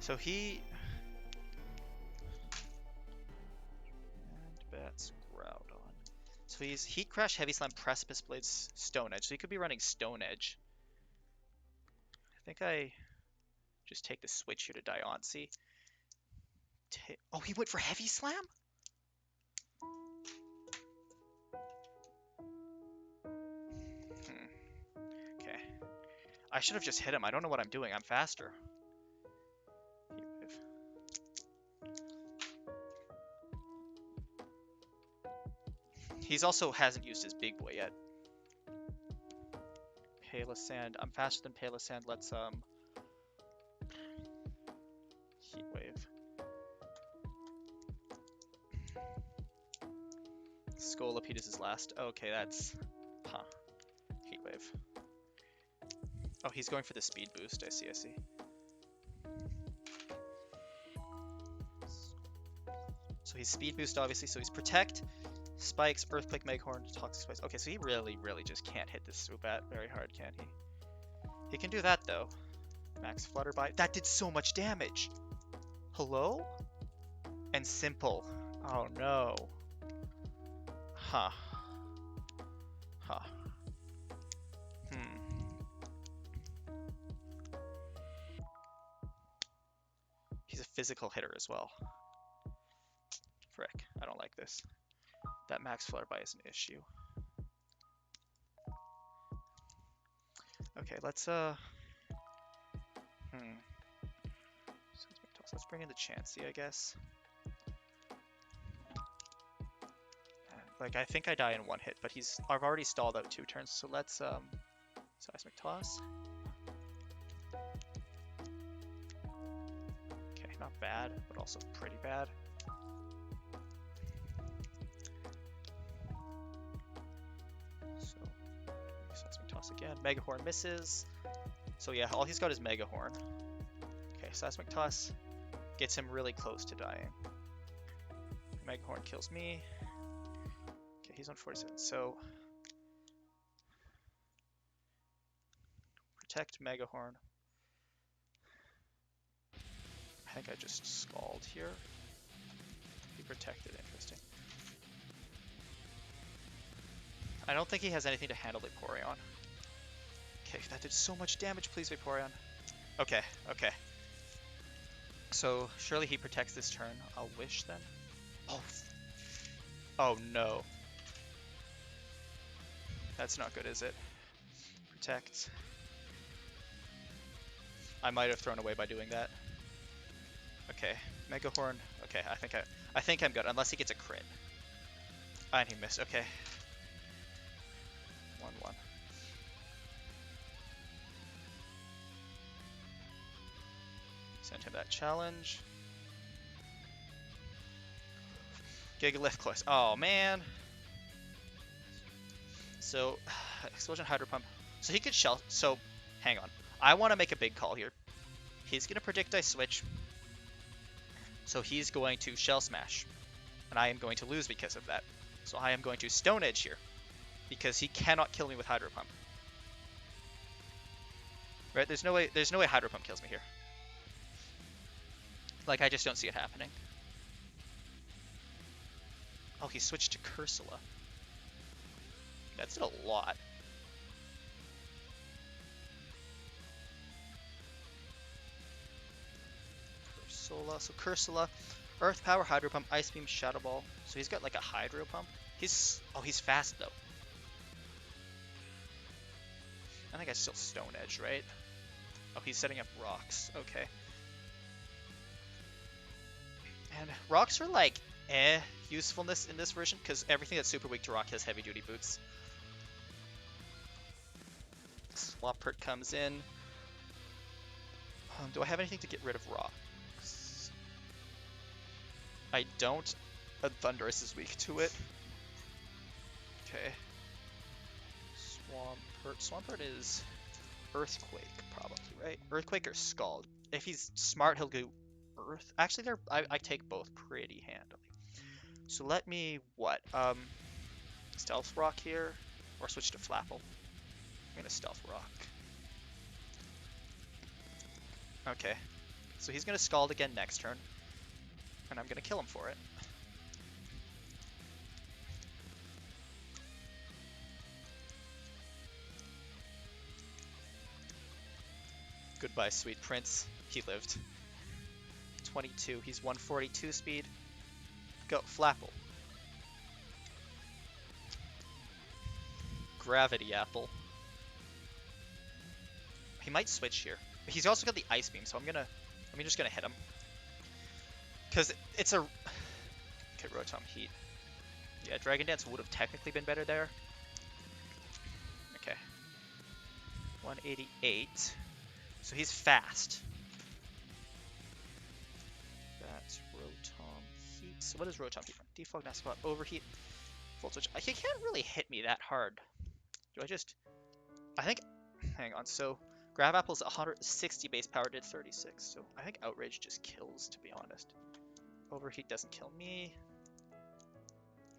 So he... And bats Groudon. So he's Heat Crash, Heavy Slam, Precipice Blades, Stone Edge. So he could be running Stone Edge. I think I just take the switch here to Diancie. Oh, he went for Heavy Slam? Okay. I should have just hit him. I don't know what I'm doing. I'm faster. Heat Wave. He's also hasn't used his big boy yet. Palossand. I'm faster than Palossand. Let's Heat Wave. Scolipede is his last. Okay, that's Heat Wave. Oh, he's going for the speed boost. I see, I see. So he's speed boost, obviously. So he's Protect, Spikes, Earthquake, Meghorn, Toxic Spikes. Okay, so he really just can't hit this Swoobat very hard, can he? He can do that, though. Max Flutterby. That did so much damage! Hello? And Simple. Oh, no. Huh. Huh. He's a physical hitter as well. Frick, I don't like this. That Max Flutterby is an issue. Okay, let's let's bring in the Chansey, I guess. Like, I think I die in one hit, but I've already stalled out 2 turns, so let's Seismic Toss. Okay, not bad, but also pretty bad. So Seismic Toss again. Megahorn misses. So yeah, all he's got is Megahorn. Okay, Seismic Toss gets him really close to dying. Megahorn kills me. Okay, he's on 47. So Protect Megahorn. I think I just Scald here. He protected, interesting. I don't think he has anything to handle Vaporeon. Okay, that did so much damage, please Vaporeon. Okay, okay. So surely he protects this turn. I'll wish then. Oh. Oh no. That's not good, is it? Protect. I might have thrown away by doing that. Okay, Megahorn. Okay, I think I'm good, unless he gets a crit. And he missed. Okay. 1-1. Send him that challenge. Gigalith Close. Oh man. So Explosion Hydro Pump. So he could shell. So hang on. I want to make a big call here. He's gonna predict I switch. So he's going to Shell Smash. And I am going to lose because of that. So I am going to Stone Edge here. Because he cannot kill me with Hydro Pump. Right? There's no way Hydro Pump kills me here. Like, I just don't see it happening. Oh, he switched to Cursula. That's a lot. Cursula. So Cursula, Earth Power, Hydro Pump, Ice Beam, Shadow Ball. So he's got like a Hydro Pump. He's fast though. I think I still Stone Edge, right? Oh, he's setting up rocks. Okay. And rocks are like usefulness in this version because everything that's super weak to rock has heavy duty boots. Swampert comes in. Do I have anything to get rid of rocks? I don't. Thundurus is weak to it. Okay. Swampert is Earthquake, probably, right? Earthquake or Scald. If he's smart, he'll go Earth. Actually, I take both pretty handily. So let me, Stealth Rock here, or switch to Flapple. I'm gonna Stealth Rock. Okay. So he's gonna Scald again next turn, and I'm gonna kill him for it. Goodbye, sweet prince. He lived. 22. He's 142 speed. Go, Flapple. Gravity Apple. He might switch here. He's also got the Ice Beam, so I'm just gonna hit him. Cause it's a... Okay, Rotom Heat. Yeah, Dragon Dance would have technically been better there. Okay. 188. So he's fast. That's Rotom Heat. So what is Rotom Heat? Defog, Nasty Plot, Overheat, Volt Switch. He can't really hit me that hard. Do I just... I think... Hang on, so... Grav Apple's 160 base power, did 36, so I think Outrage just kills, to be honest. Overheat doesn't kill me.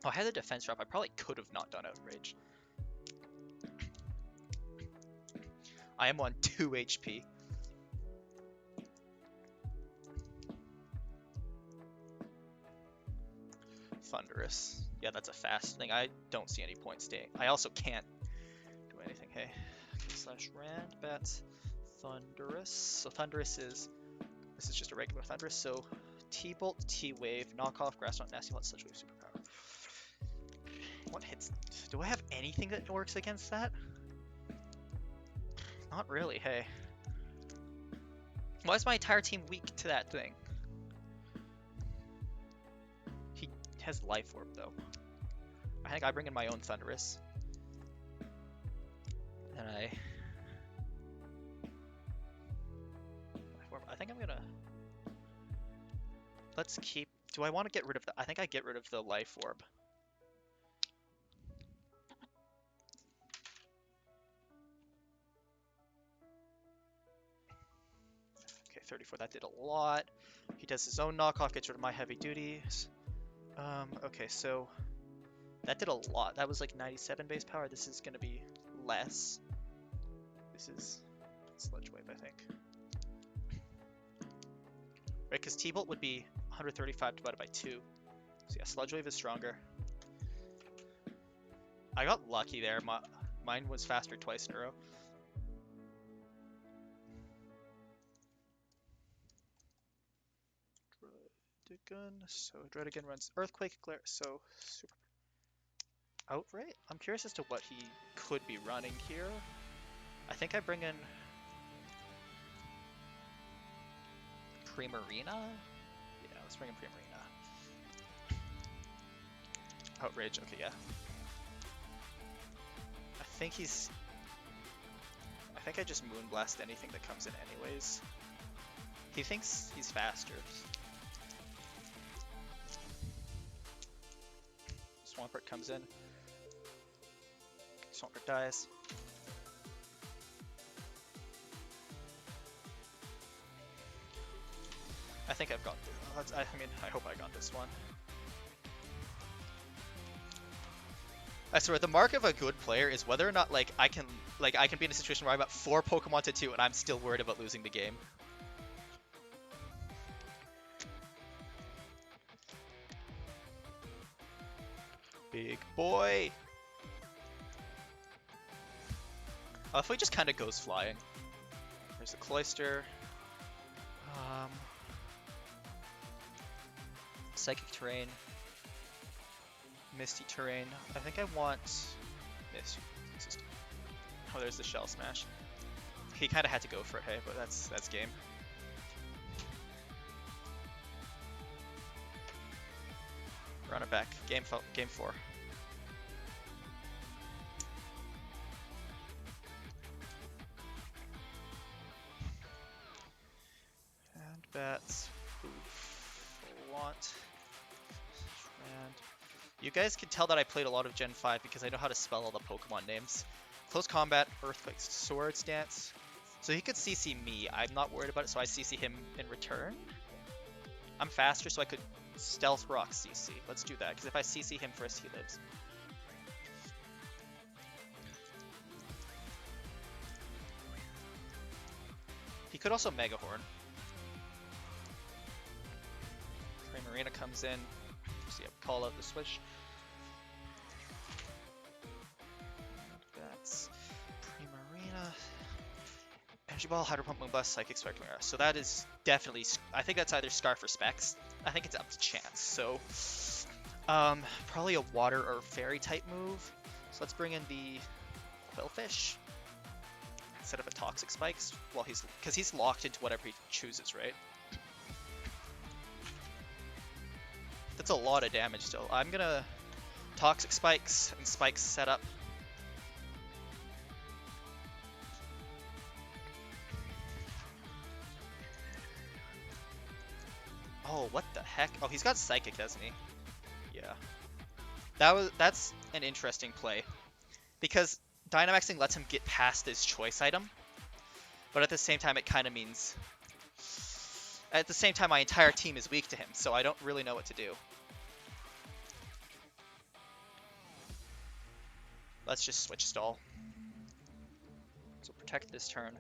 Oh, I had the defense drop. I probably could have not done Outrage. I am on 2 HP. Thunderous. Yeah, that's a fast thing. I don't see any point staying. I also can't do anything. Hey. Slash Rand, Bats, Thunderous. So Thunderous is... This is just a regular Thunderous, so T-Bolt, T-Wave, Knockoff, Grass Knot, Nasty Knot, Sludge Wave, Superpower. What hits... Do I have anything that works against that? Not really, hey. Why is my entire team weak to that thing? He has Life Orb, though. I think I bring in my own Thunderous. And I think I'm gonna... Let's keep... Do I want to get rid of the... I think I get rid of the Life Orb. Okay, 34. That did a lot. He does his own knockoff, gets rid of my heavy duties. Okay, so... That did a lot. That was like 97 base power. This is gonna be less. This is Sludge Wave, I think. Right, because T-Bolt would be 135 divided by 2. So yeah, Sludge Wave is stronger. I got lucky there. Mine was faster twice in a row. Dredigan. So Dredigan runs Earthquake, Glare, so super. Outright? I'm curious as to what he could be running here. I think I bring in Primarina? Yeah, let's bring in Primarina. Outrage, okay, yeah. I think I just Moonblast anything that comes in anyways. He thinks he's faster. Swampert comes in. Swampert dies. I think I've got this. I mean, I hope I got this one. I swear, the mark of a good player is whether or not I can be in a situation where I'm at 4 Pokemon to 2 and I'm still worried about losing the game. Big boy. If he just kind of goes flying. There's the Cloyster. Psychic Terrain. Misty Terrain. I think I want this. Oh, there's the Shell Smash. He kind of had to go for it, hey, but that's game. Run it back. Game 4. And bats. Oof. Want. And you guys can tell that I played a lot of Gen 5 because I know how to spell all the Pokemon names. Close Combat, Earthquake, Swords Dance. So he could CC me. I'm not worried about it, so I CC him in return. I'm faster, so I could Stealth Rock CC. Let's do that, because if I CC him first, he lives. He could also Mega Horn. Primarina comes in. So yeah, call out the switch. That's Primarina. Energy Ball, Hydro Pump, Moonblast, Psychic, Spectrum. So that is definitely, I think that's either Scarf or Specs. I think it's up to chance. So probably a Water or Fairy type move. So let's bring in the Quillfish instead of a Toxic Spikes. Well, because he's locked into whatever he chooses, right? That's a lot of damage still. I'm gonna Toxic Spikes and Spikes set up. Oh, what the heck? Oh, he's got Psychic, doesn't he? Yeah. That's an interesting play. Because Dynamaxing lets him get past this choice item. But at the same time, it kind of means... At the same time, my entire team is weak to him, so I don't really know what to do. Let's just switch stall. So protect this turn.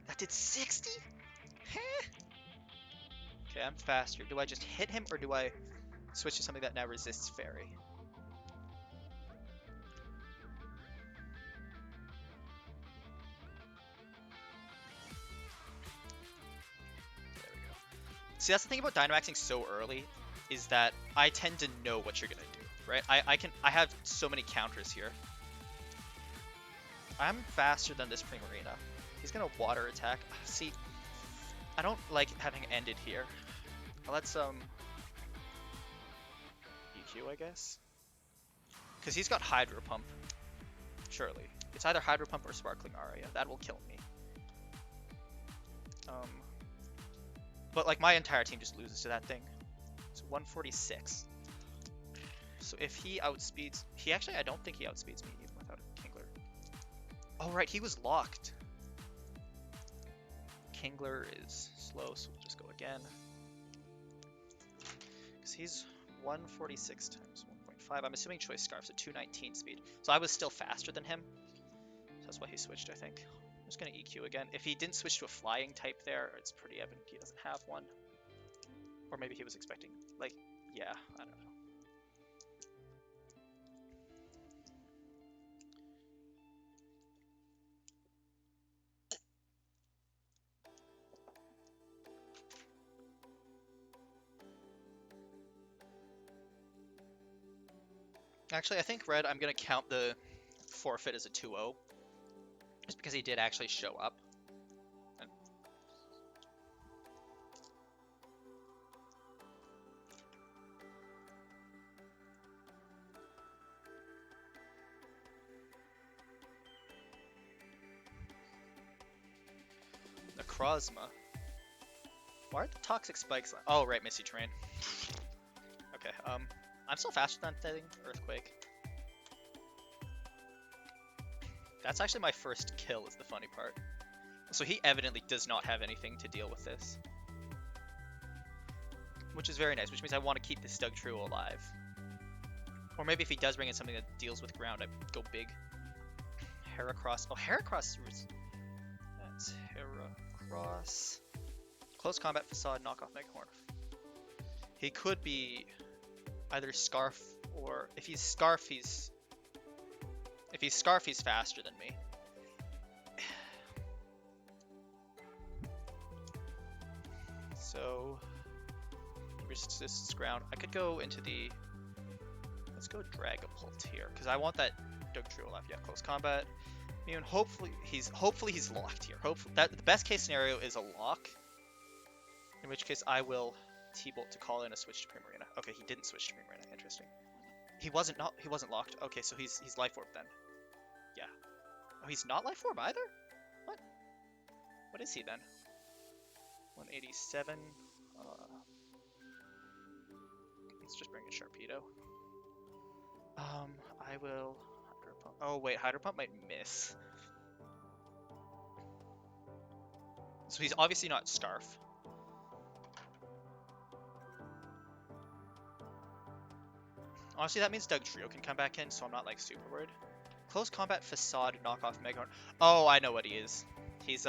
That did 60? Okay, I'm faster. Do I just hit him, or do I switch to something that now resists Fairy? There we go. See, that's the thing about Dynamaxing so early, is that I tend to know what you're gonna do, right? I have so many counters here. I'm faster than this Primarina. He's gonna Water attack. See, I don't like having ended here. Let's EQ, I guess, because he's got Hydro Pump. Surely it's either Hydro Pump or Sparkling Aria. That will kill me. But like my entire team just loses to that thing. It's 146. So if he outspeeds, I don't think he outspeeds me even without a Kingler. Oh right, he was locked. Kingler is slow, so we'll just go again. Because he's 146 times 1.5. I'm assuming Choice Scarf's at 219 speed. So I was still faster than him. So that's why he switched, I think. I'm just going to EQ again. If he didn't switch to a flying type there, it's pretty evident he doesn't have one. Or maybe he was expecting, like, yeah, I don't know. Actually, I think Red, I'm going to count the forfeit as a 2-0. Just because he did actually show up. And Necrozma. Why are the Toxic Spikes? Oh, right, Misty Terrain. Okay, I'm still faster than that thing, Earthquake. That's actually my first kill, is the funny part. So he evidently does not have anything to deal with this. Which is very nice, which means I want to keep this Dugtrio alive. Or maybe if he does bring in something that deals with ground, I go big. Heracross. Oh, Heracross. That's Heracross. Close Combat, Facade, Knockoff, Megahorn. He could be either Scarf, or if he's Scarf, he's faster than me. So resists ground. I could go into the. Let's go Dragapult here because I want that Dugtrio left. Yeah, close combat. I mean, hopefully he's locked here. Hopefully the best case scenario is a lock. In which case I will T-Bolt to call in a switch to Primarina. Okay, he didn't switch to Primarina. Interesting. He wasn't locked. Okay, so he's Life Orb then. Yeah. Oh, he's not Life Orb either? What? What is he then? 187. Let's just bring in Sharpedo. I will Hydro Pump. Oh wait, Hydro Pump might miss. So he's obviously not Scarf. Honestly, that means Dugtrio can come back in, so I'm not like super worried. Close Combat, Facade, Knockoff, Megahorn. Oh, I know what he is. He's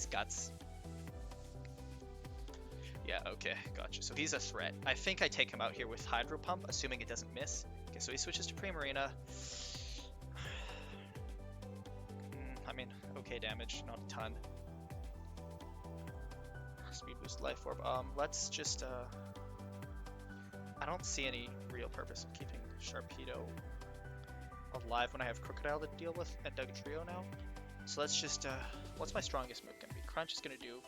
Guts. Yeah, okay, gotcha. So he's a threat. I think I take him out here with Hydro Pump, assuming it doesn't miss. Okay, so he switches to Primarina. I mean, okay damage, not a ton. Speed boost, Life Orb. Let's just, I don't see any real purpose of keeping Sharpedo alive when I have Crocodile to deal with and Dugtrio now. So let's just, what's my strongest move gonna be? Crunch is gonna do.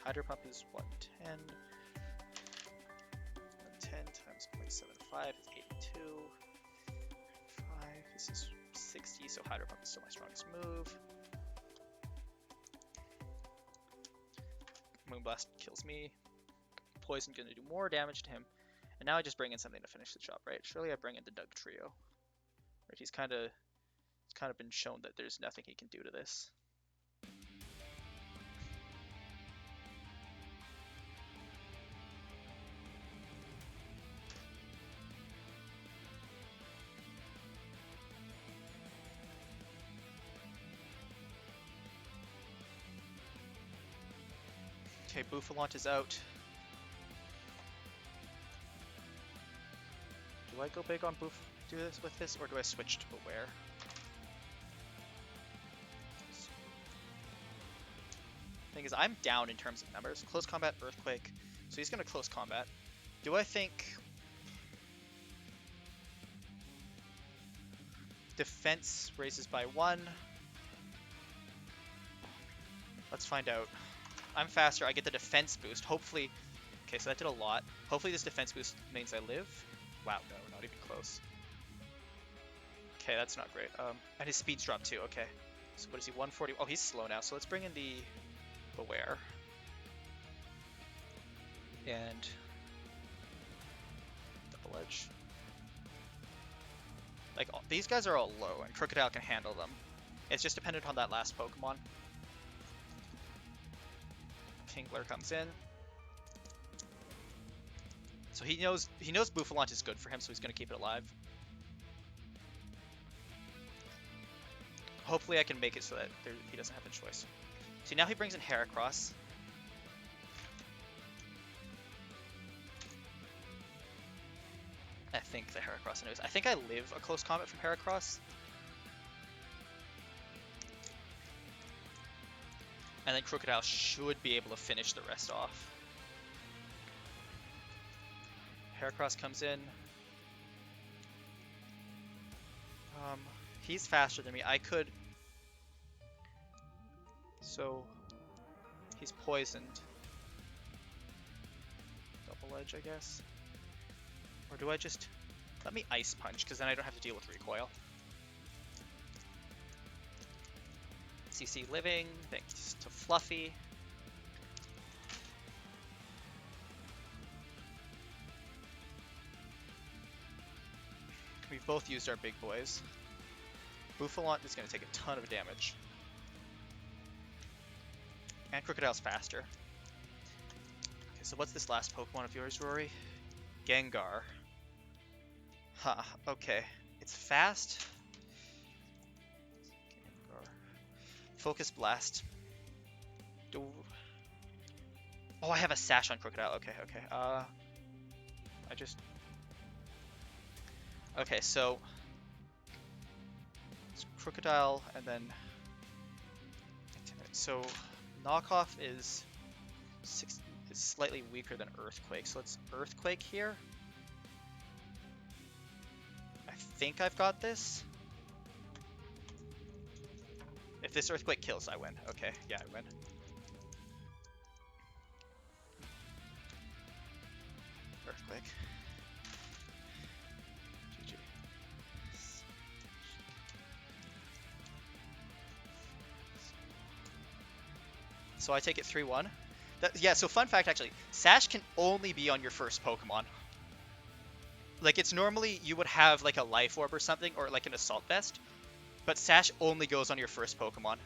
Hydro Pump is 110. 110 times 0.75 is 82. 5, this is 60, so Hydro Pump is still my strongest move. Moonblast kills me. Poison gonna do more damage to him. And now I just bring in something to finish the job, right? Surely I bring in the Dugtrio. Right, it's kind of been shown that there's nothing he can do to this. Okay, Bouffalant is out. Do I go big on with this, or do I switch to Beware? Thing is, I'm down in terms of numbers. Close combat, Earthquake, so he's gonna close combat. Do I think defense raises by 1? Let's find out. I'm faster, I get the defense boost. Hopefully, okay, so that did a lot. Hopefully this defense boost means I live. Wow, no, not even close. Okay, that's not great. And his speed's dropped too, okay. So what is he, 140? Oh, he's slow now, so let's bring in the Beware. And Double Edge. Like, these guys are all low, and Crocodile can handle them. It's just dependent on that last Pokemon. Kingler comes in. So he knows Bouffalant is good for him, so he's gonna keep it alive. Hopefully I can make it so that he doesn't have a choice. See, now he brings in Heracross. I think the Heracross knows. I think I live a close combat from Heracross. And then Crocodile should be able to finish the rest off. Heracross comes in. He's faster than me. I could... So... He's poisoned. Double Edge, I guess. Or do I just... Let me Ice Punch, because then I don't have to deal with recoil. CC living, thanks to Fluffy. We've both used our big boys. Bouffalant is going to take a ton of damage. And Crocodile's faster. Okay, so what's this last Pokemon of yours, Rory? Gengar. Huh, okay. It's fast. Gengar. Focus Blast. Oh, I have a Sash on Crocodile. Okay, okay. Okay, so... It's Crocodile, and then... So, Knockoff is slightly weaker than Earthquake, so let's Earthquake here. I think I've got this. If this Earthquake kills, I win. Okay, yeah, I win. Earthquake. GG. So I take it 3-1. Yeah, so fun fact actually, Sash can only be on your first Pokemon. Like, it's normally you would have like a Life Orb or something, or like an Assault Vest, but Sash only goes on your first Pokemon.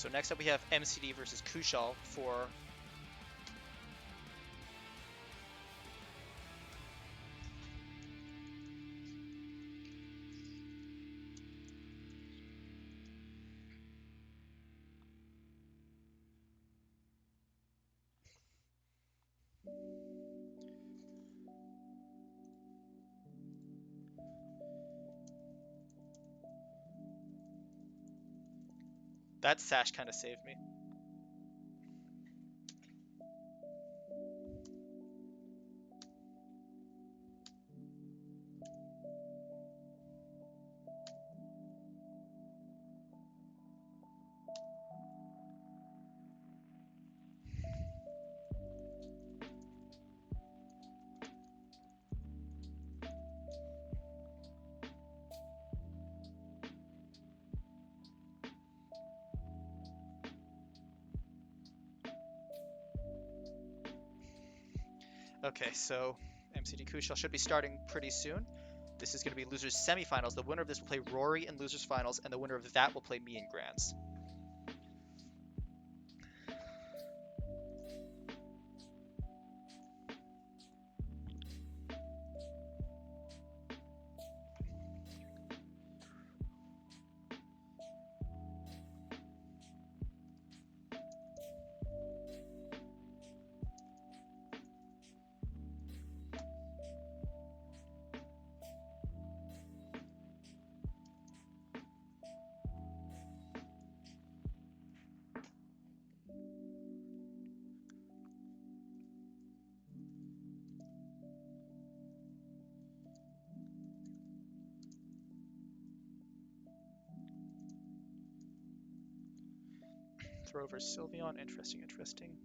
So next up we have MCD versus Kushal for that sash kind of saved me. Okay, so MCD Kushal should be starting pretty soon. This is going to be losers semifinals. The winner of this will play Rory in losers finals, and the winner of that will play me in grands. Throw over Sylveon. Interesting, interesting.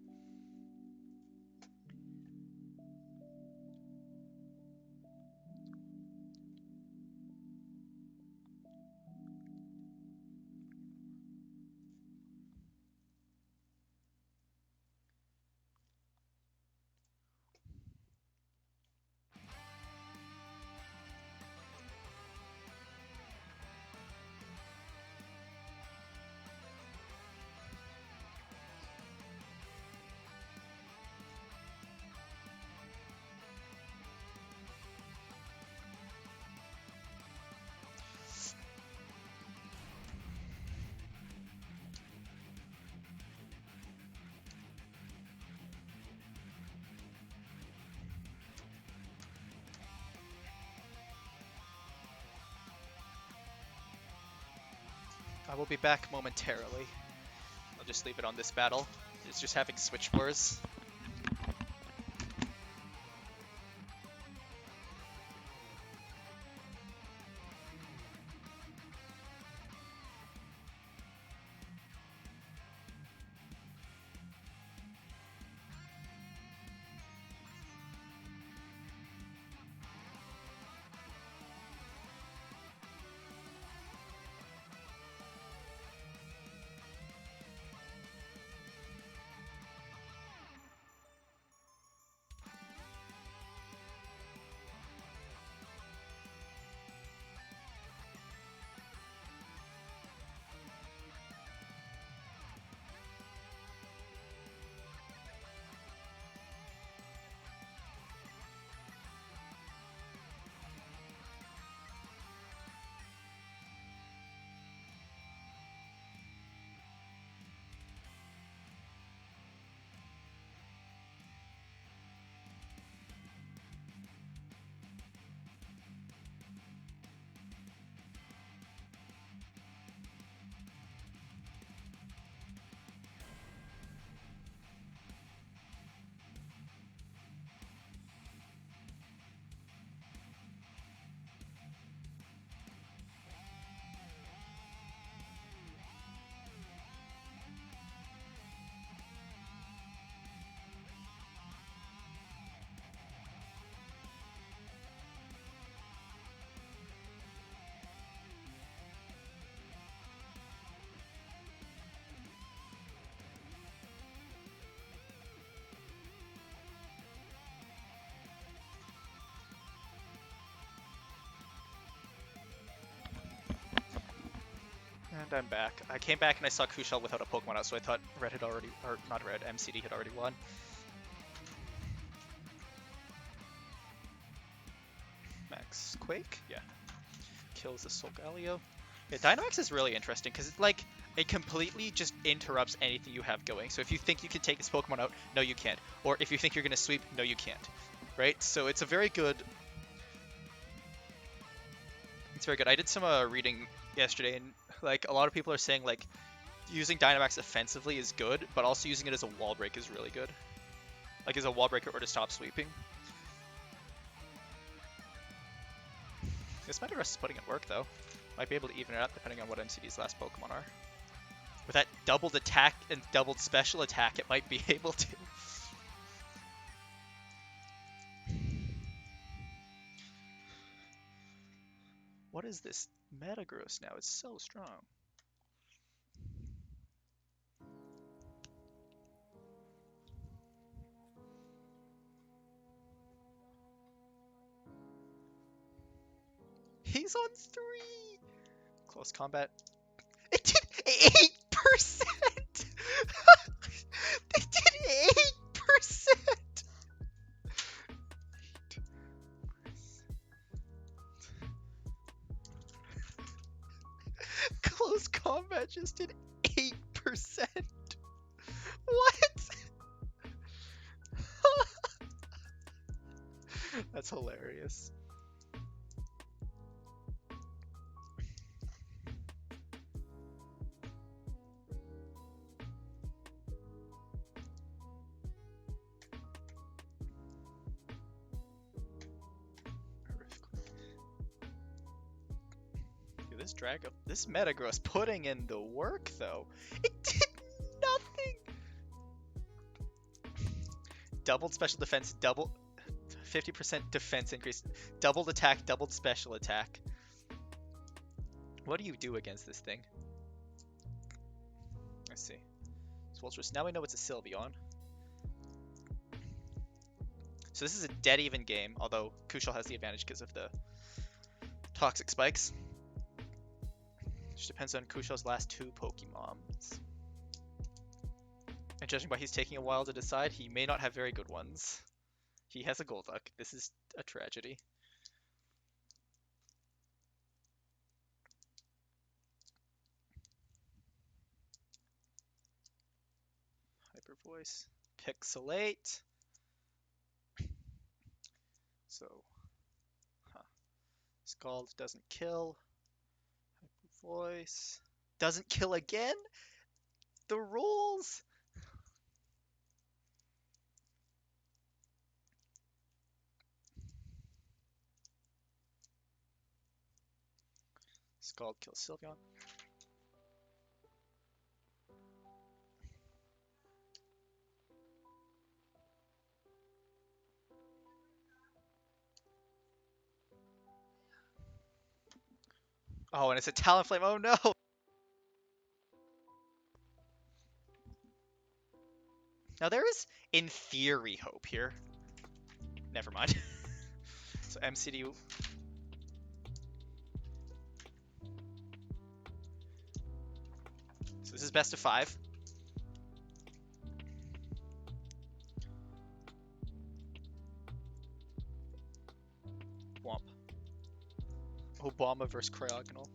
I will be back momentarily. I'll just leave it on this battle. It's just having switch wars. And I'm back. I came back and I saw Kushal without a Pokemon out, so I thought Red had already, or not Red, MCD had already won. Max Quake? Yeah. Kills the Solgaleo. Yeah, Dynamax is really interesting because it's like it completely just interrupts anything you have going. So if you think you can take this Pokemon out, no you can't. Or if you think you're gonna sweep, no you can't. Right? So it's a very good. It's very good. I did some reading yesterday, and like a lot of people are saying like using Dynamax offensively is good, but also using it as a wall break is really good. Like as a wall breaker or to stop sweeping. This Metagross is putting in work though. Might be able to even it up depending on what MCD's last Pokemon are. With that doubled attack and doubled special attack, it might be able to. What is this Metagross now? It's so strong. He's on 3! Close combat. It did 8%! It did 8%! Close combat just did 8%! What? That's hilarious. Dude, this Metagross putting in the work though. It did nothing. Doubled special defense, double 50% defense increase, doubled attack, doubled special attack. What do you do against this thing? Let's see. Swoltrus. Now we know it's a Sylveon. So this is a dead even game, although Kushal has the advantage because of the toxic spikes. Which depends on Kushal's last 2 Pokemons. And judging by he's taking a while to decide, he may not have very good ones. He has a Golduck. This is a tragedy. Hyper Voice. Pixelate. So, Scald doesn't kill. Hyper Voice. Doesn't kill again? The rules! Scald kills Sylveon. Oh, and it's a Talonflame. Oh no! Now there is, in theory, hope here. Never mind. So MCD. So this is best of 5. Womp. Obama versus Cryogonal.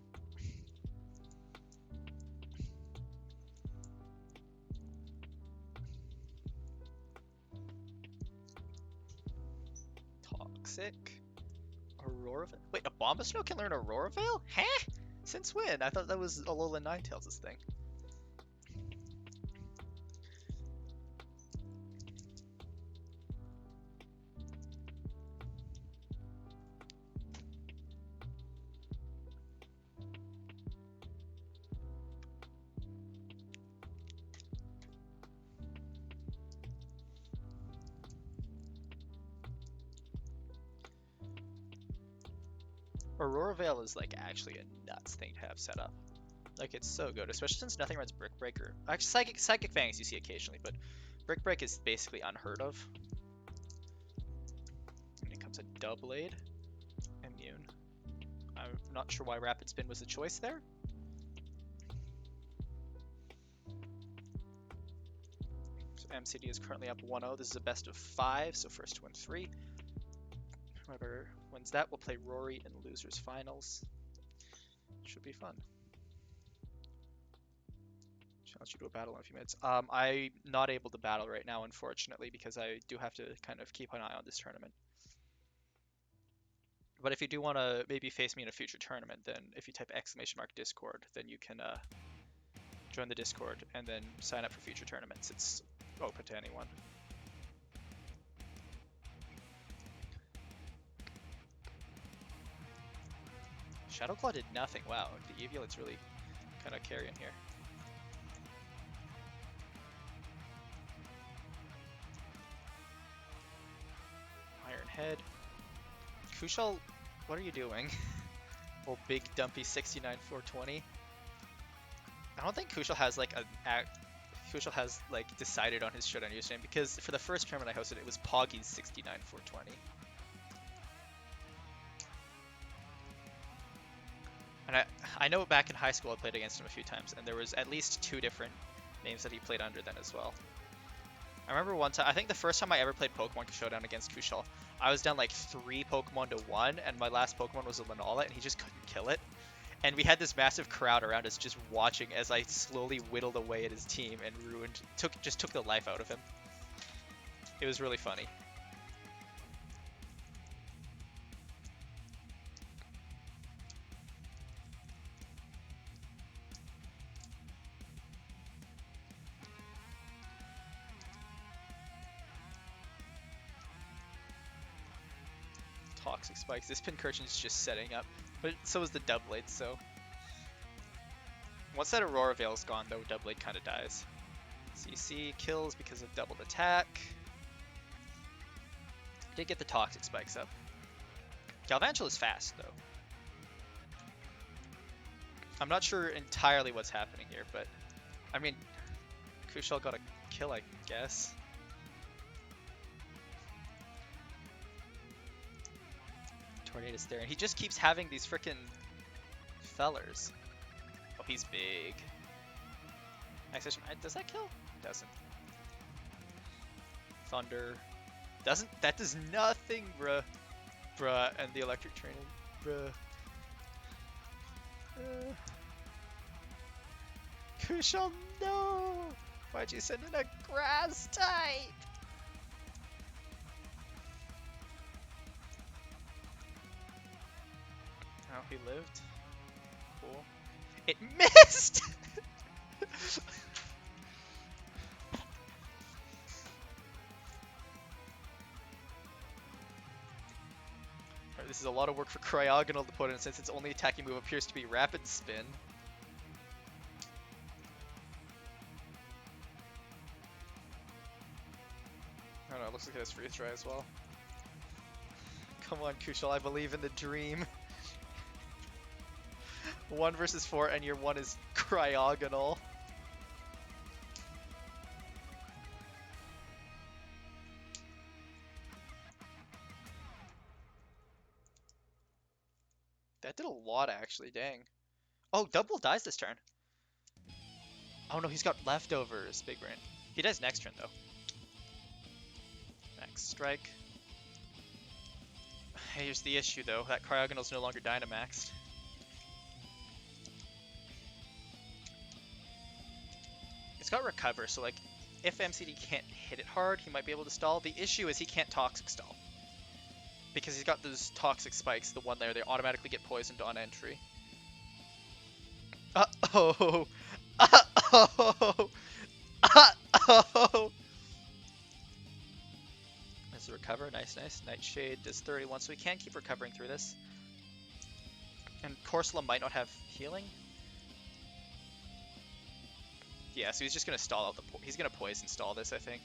Toxic. Aurora Veil. Wait, a Bombasnow can learn Aurora Veil? Huh? Since when? I thought that was Alolan Ninetales' thing. Aurora Veil is like actually a nuts thing to have set up. Like it's so good, especially since nothing runs Brick Breaker. Actually, Psychic Fangs you see occasionally, but Brick Break is basically unheard of. And it comes a Doublade. Immune. I'm not sure why Rapid Spin was the choice there. MCD is currently up 1-0. This is a best of 5, so first to win 3. Whoever wins that will play Rory in losers finals. Should be fun. Challenge you to a battle in a few minutes. I'm not able to battle right now, unfortunately, because I do have to kind of keep an eye on this tournament. But if you do want to maybe face me in a future tournament, then if you type !Discord, then you can join the Discord and then sign up for future tournaments. It's open to anyone. Shadowclaw did nothing. Wow, the Eviolit's really kind of carrying here. Iron Head. Kushal, what are you doing? Oh, big dumpy 69 420. I don't think Kushal has like Kushal has like decided on his showdown username, because for the first tournament I hosted it was Poggy's 69 420. And I know back in high school I played against him a few times, and there was at least 2 different names that he played under then as well. I remember one time, I think the first time I ever played Pokemon Showdown against Kushal, I was down like 3 Pokemon to 1, and my last Pokemon was a Lunala, and he just couldn't kill it. And we had this massive crowd around us just watching as I slowly whittled away at his team and just took the life out of him. It was really funny. Toxic Spikes. This Pincurchin's just setting up, but so is the Doublade, so... Once that Aurora Veil's gone, though, Doublade kind of dies. CC kills because of doubled attack. Did get the Toxic Spikes up. Galvantula is fast, though. I'm not sure entirely what's happening here, but... I mean, Kushal got a kill, I guess. Tornado's there, and he just keeps having these frickin' fellers. Oh, he's big. Does that kill? Doesn't. Thunder. That does nothing, bruh. Bruh, and the electric training. Bruh. Kushal, no! Why'd you send in a grass type? Oh, he lived. Cool. It missed! Right, this is a lot of work for Cryogonal to put in, since its only attacking move appears to be Rapid Spin. Oh no, it looks like it has Freeze Dry as well. Come on, Kushal, I believe in the dream. 1 versus 4, and your 1 is Cryogonal. That did a lot, actually, dang. Oh, Double dies this turn. Oh no, he's got leftovers, Big Brain. He dies next turn, though. Max Strike. Here's the issue, though. That Cryogonal's no longer Dynamaxed. It's got Recover, so like, if MCD can't hit it hard, he might be able to stall. The issue is he can't Toxic Stall. Because he's got those Toxic Spikes, the one there, they automatically get poisoned on entry. Uh-oh! Uh-oh! Uh-oh! There's a Recover, nice, nice. Nightshade does 31, so we can keep recovering through this. And Corsola might not have healing. Yeah, so he's just gonna stall out he's gonna poison stall this, I think.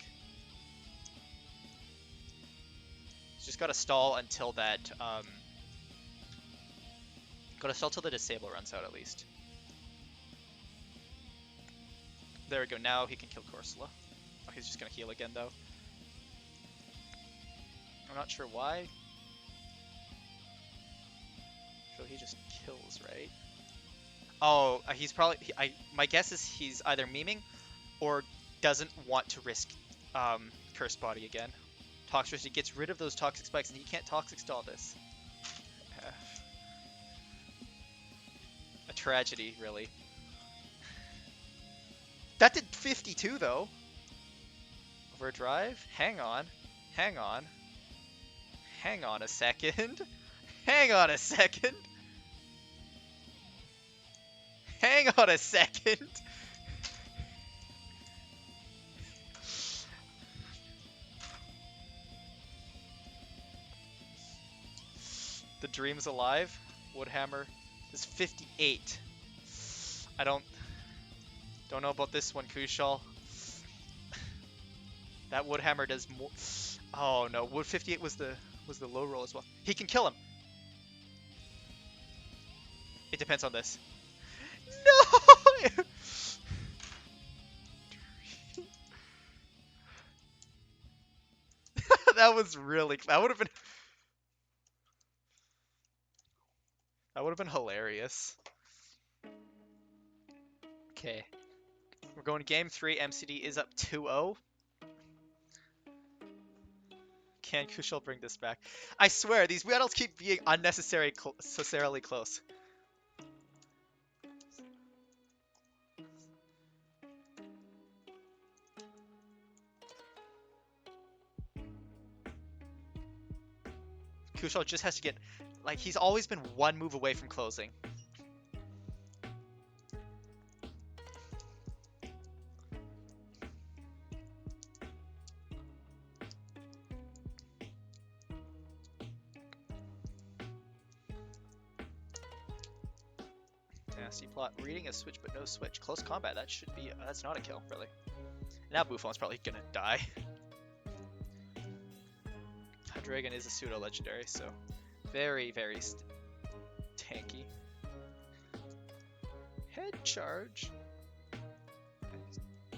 He's just gotta stall until that, gotta stall till the disable runs out at least. There we go, now he can kill Corsola. Oh, he's just gonna heal again though. I'm not sure why. So he just kills, right? Oh, he's probably... my guess is he's either memeing or doesn't want to risk Cursed Body again. Toxicity gets rid of those toxic spikes, and he can't toxic stall this. A tragedy, really. That did 52 though. Overdrive? Hang on. Hang on. Hang on a second. Hang on a second. Hang on a second. The dream's alive. Woodhammer is 58. I don't know about this one, Kushal. That Woodhammer does more. Oh no, Wood 58 was the low roll as well. He can kill him. It depends on this. No! That was really. That would have been hilarious. Okay. We're going to game 3. MCD is up 2-0. Can Kushal bring this back? I swear, these battles keep being unnecessarily close. Kushal just has to get... Like, he's always been one move away from closing. Nasty plot. Reading a switch but no switch. Close combat. That should be... that's not a kill, really. Now Buffon's probably gonna die. Dragon is a pseudo legendary, so very, very tanky. Head charge.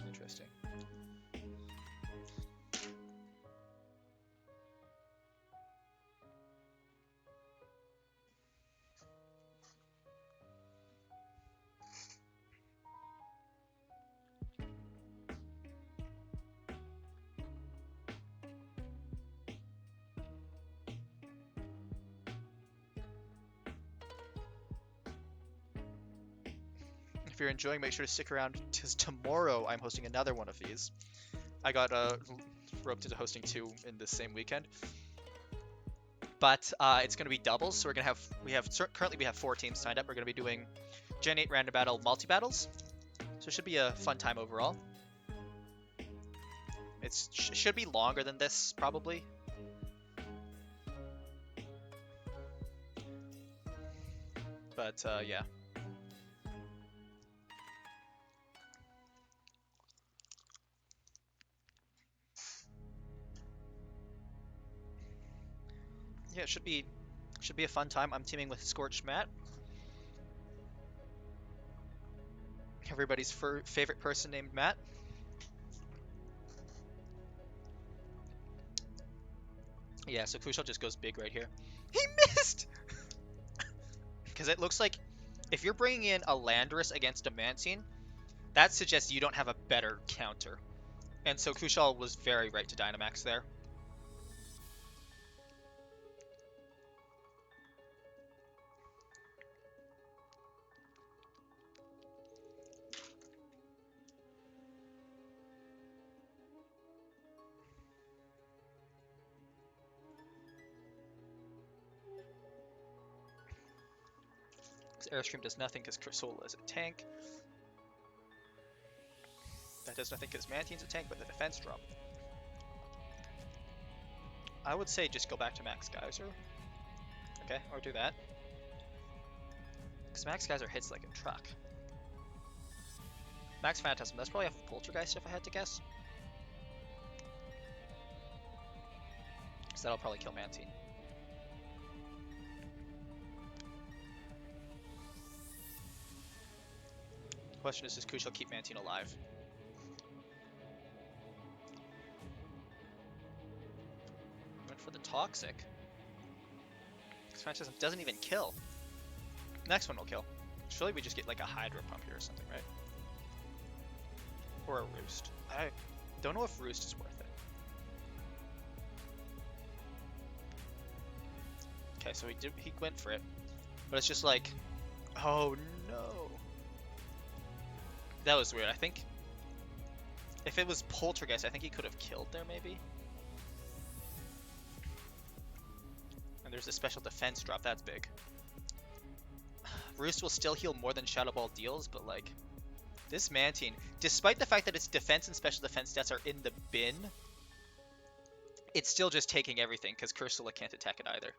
Interesting. If you're enjoying, make sure to stick around, because tomorrow I'm hosting another one of these. I got roped into hosting 2 in the same weekend, but it's going to be doubles. So we're going to have currently we have 4 teams signed up. We're going to be doing Gen 8 random battle multi battles, so it should be a fun time overall. It should be longer than this probably. But yeah. Yeah, it should be a fun time. I'm teaming with Scorched Matt. Everybody's favorite person named Matt. Yeah, so Kushal just goes big right here. He missed! Because it looks like if you're bringing in a Landorus against a Mantine, that suggests you don't have a better counter. And so Kushal was very right to Dynamax there. Airstream does nothing because Crisol is a tank. That does nothing because Mantine's a tank, but the defense drop. I would say just go back to Max Geyser. Okay, or do that. Because Max Geyser hits like a truck. Max Phantasm, that's probably a Poltergeist if I had to guess. So that'll probably kill Mantine. Question is, does Kushal keep Mantine alive? Went for the Toxic. Phantasm doesn't even kill. Next one will kill. Surely we just get like a Hydro Pump here or something, right? Or a Roost. I don't know if Roost is worth it. Okay, so he went for it. But it's just like, oh no. That was weird. I think if it was Poltergeist, I think he could have killed there maybe. And there's a special defense drop, that's big. Roost will still heal more than Shadow Ball deals, but like, this Mantine, despite the fact that its defense and special defense stats are in the bin, it's still just taking everything, because Cursula can't attack it either.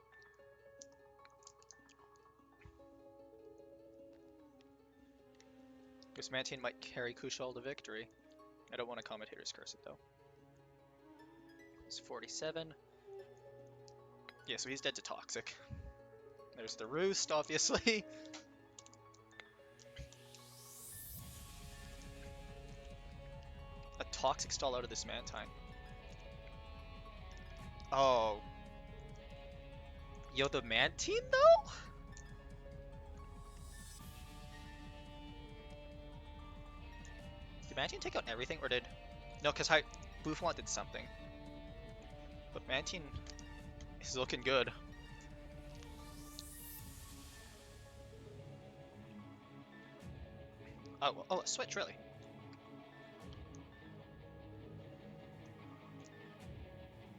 This Mantine might carry Kushal to victory. I don't want to Commentator's Curse it, though. It's 47. Yeah, so he's dead to Toxic. There's the Roost, obviously. A Toxic stall out of this Mantine. Oh. Yo, the Mantine, though? Did Mantine take out everything, or did... No, because Boufflant did something. But Mantine is looking good. Oh, a switch, really?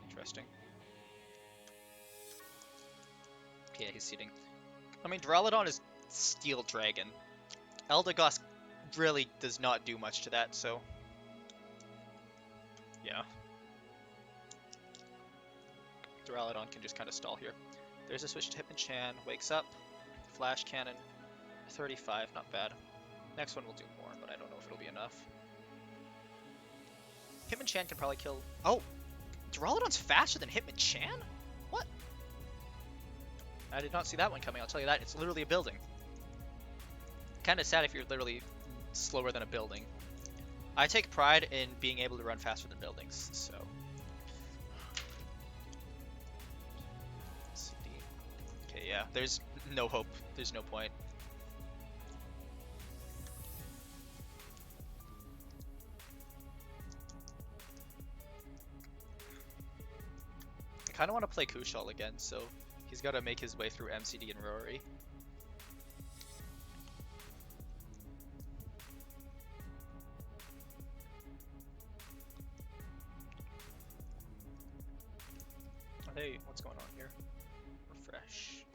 Interesting. Yeah, he's seeding. I mean, Duraludon is Steel Dragon. Eldegoss really does not do much to that, so... Yeah. Duraludon can just kind of stall here. There's a switch to Hitmonchan, wakes up, Flash Cannon, 35, not bad. Next one will do more, but I don't know if it'll be enough. Hitmonchan can probably kill... Oh! Duraludon's faster than Hitmonchan? What? I did not see that one coming, I'll tell you that. It's literally a building. Kinda sad if you're literally slower than a building. I take pride in being able to run faster than buildings, so... Okay, yeah, there's no hope. There's no point. I kind of want to play Kushal again, so he's got to make his way through MCD and Rory. Hey, what's going on here? Refresh.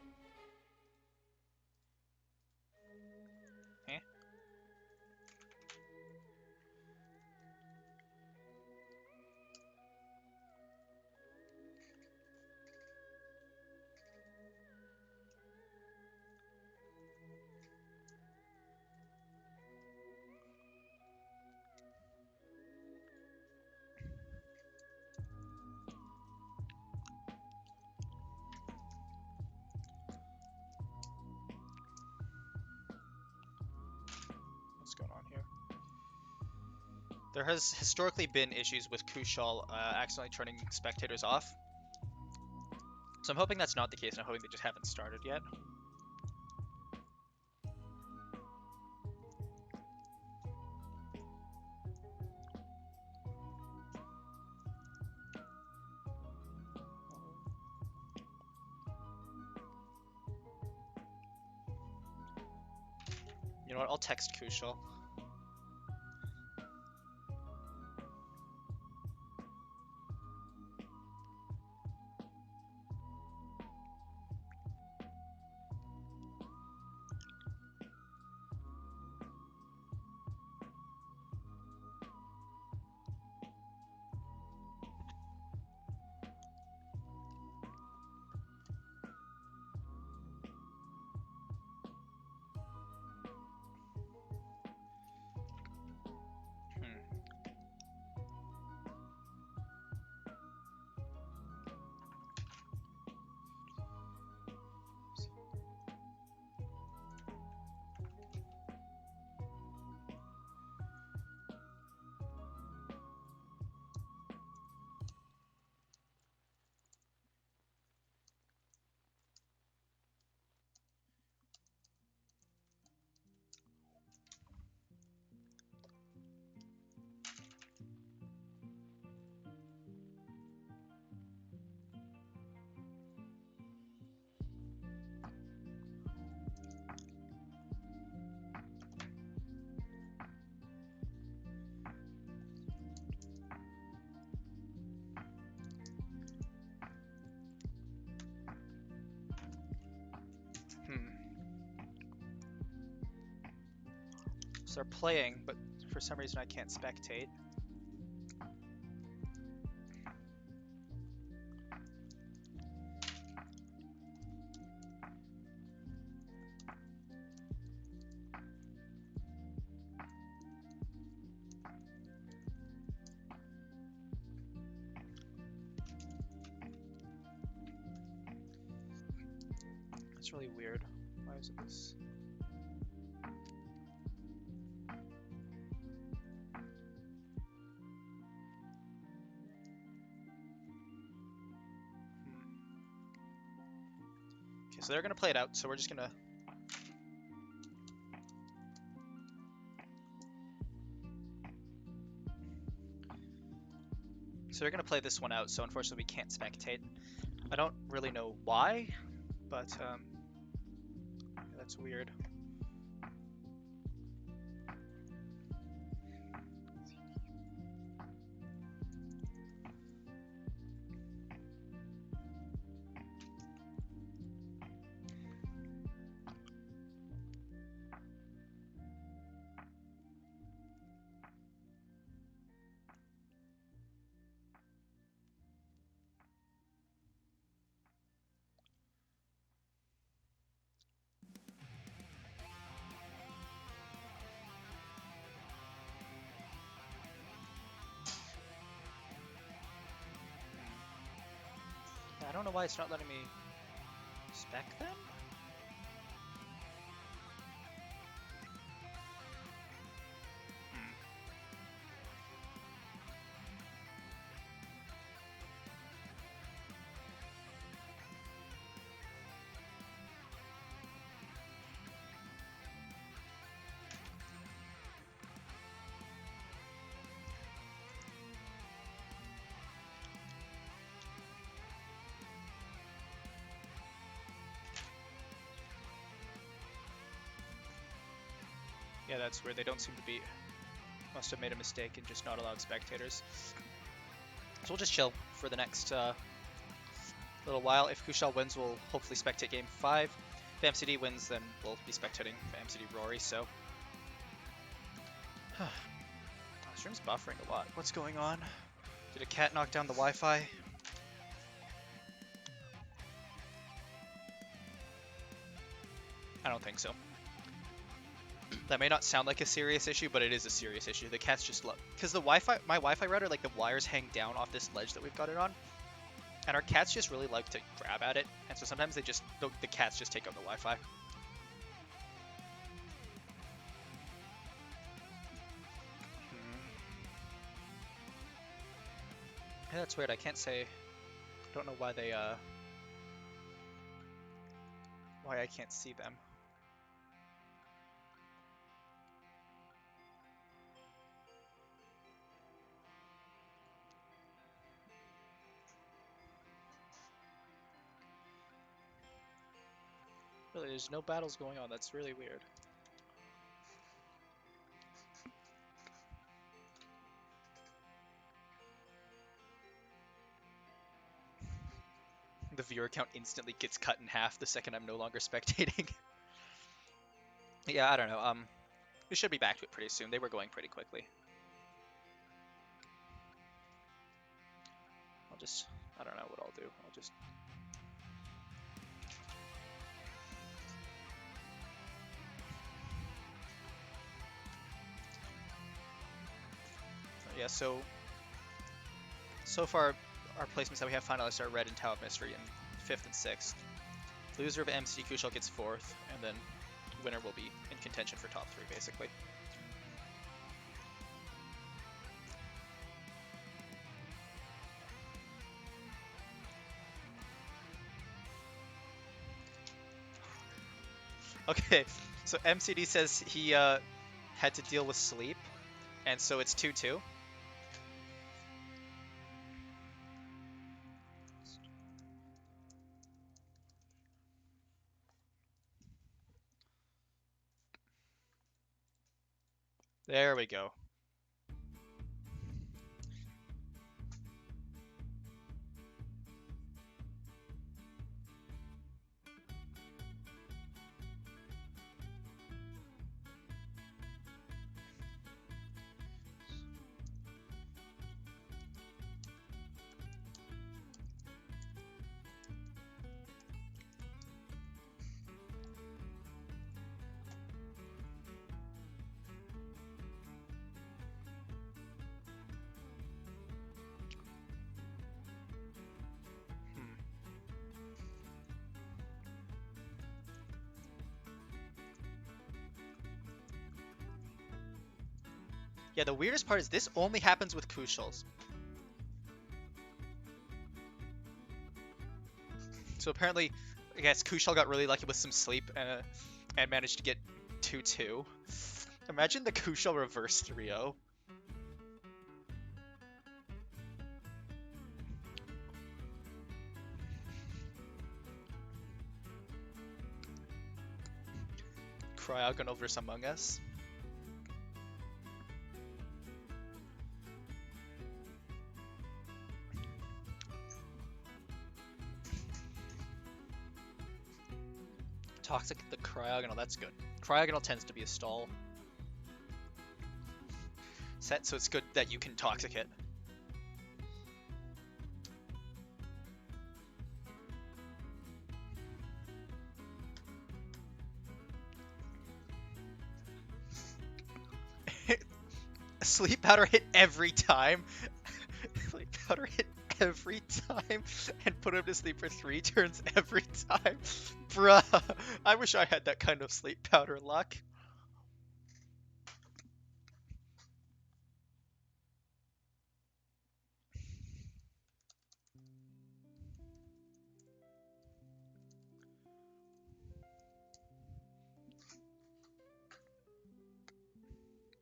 Eh? What's going on here? There has historically been issues with Kushal accidentally turning spectators off. So I'm hoping that's not the case, and I'm hoping they just haven't started yet. You know what, I'll text Kushal. So they're playing, but for some reason I can't spectate. It's really weird. Why is it this? Okay, so they're gonna play it out, so we're just gonna... So they're gonna play this one out, so unfortunately we can't spectate. I don't really know why, but yeah, that's weird. I don't know why it's not letting me spec them? Yeah, that's weird. They don't seem to be... Must have made a mistake and just not allowed spectators. So we'll just chill for the next little while. If Kushal wins, we'll hopefully spectate game 5. If MCD wins, then we'll be spectating MCD Rory, so... Stream's buffering a lot. What's going on? Did a cat knock down the Wi-Fi? I don't think so. That may not sound like a serious issue, but it is a serious issue. The cats just love... Because the Wi-Fi, my Wi-Fi router, like the wires hang down off this ledge that we've got it on. And our cats just really like to grab at it. And so sometimes they just... The cats just take on the Wi-Fi. Yeah, that's weird. I can't say... Don't know why they, why I can't see them. Really, there's no battles going on. That's really weird. The viewer count instantly gets cut in half the second I'm no longer spectating. Yeah, I don't know. We should be back to it pretty soon. They were going pretty quickly. I don't know what I'll do. I'll just... Yeah, so far our placements that we have finalists are Red and Tower of Mystery in 5th and 6th. Loser of MC Kushal gets 4th, and then winner will be in contention for top 3, basically. Okay, so MCD says he had to deal with sleep, and so it's 2-2. There we go. Yeah, the weirdest part is this only happens with Kushals. So apparently, I guess Kushal got really lucky with some sleep and managed to get 2-2. Imagine the Kushal reverse 3-0. Cryogonal versus Among Us. Toxic the Cryogonal, that's good. Cryogonal tends to be a stall set, so it's good that you can Toxic it. Sleep powder hit every time. Sleep powder hit every time and put him to sleep for 3 turns every time. Bruh, I wish I had that kind of sleep powder luck.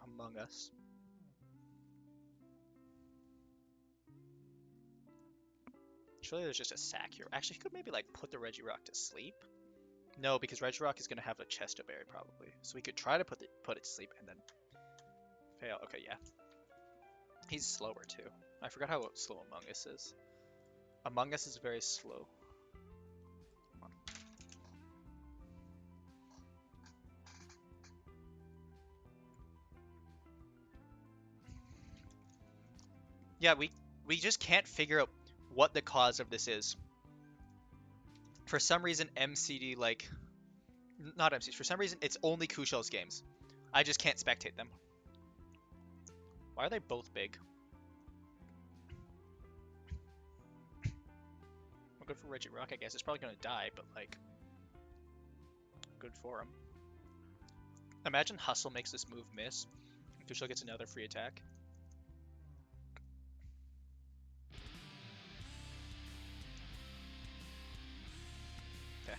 Among Us. Surely there's just a sack here. Actually, he could maybe like put the Regirock to sleep. No, because Regirock is gonna have a Chesto Berry probably. So we could try to put it to sleep and then fail. Okay, yeah. He's slower too. I forgot how slow Among Us is. Among Us is very slow. Yeah, we just can't figure out what the cause of this is. For some reason, MCD like not MCs. For some reason, it's only Kushal's games. I just can't spectate them. Why are they both big? Well, good for Regirock, I guess. It's probably gonna die, but like, good for him. Imagine Hustle makes this move miss. Kushal gets another free attack. Okay.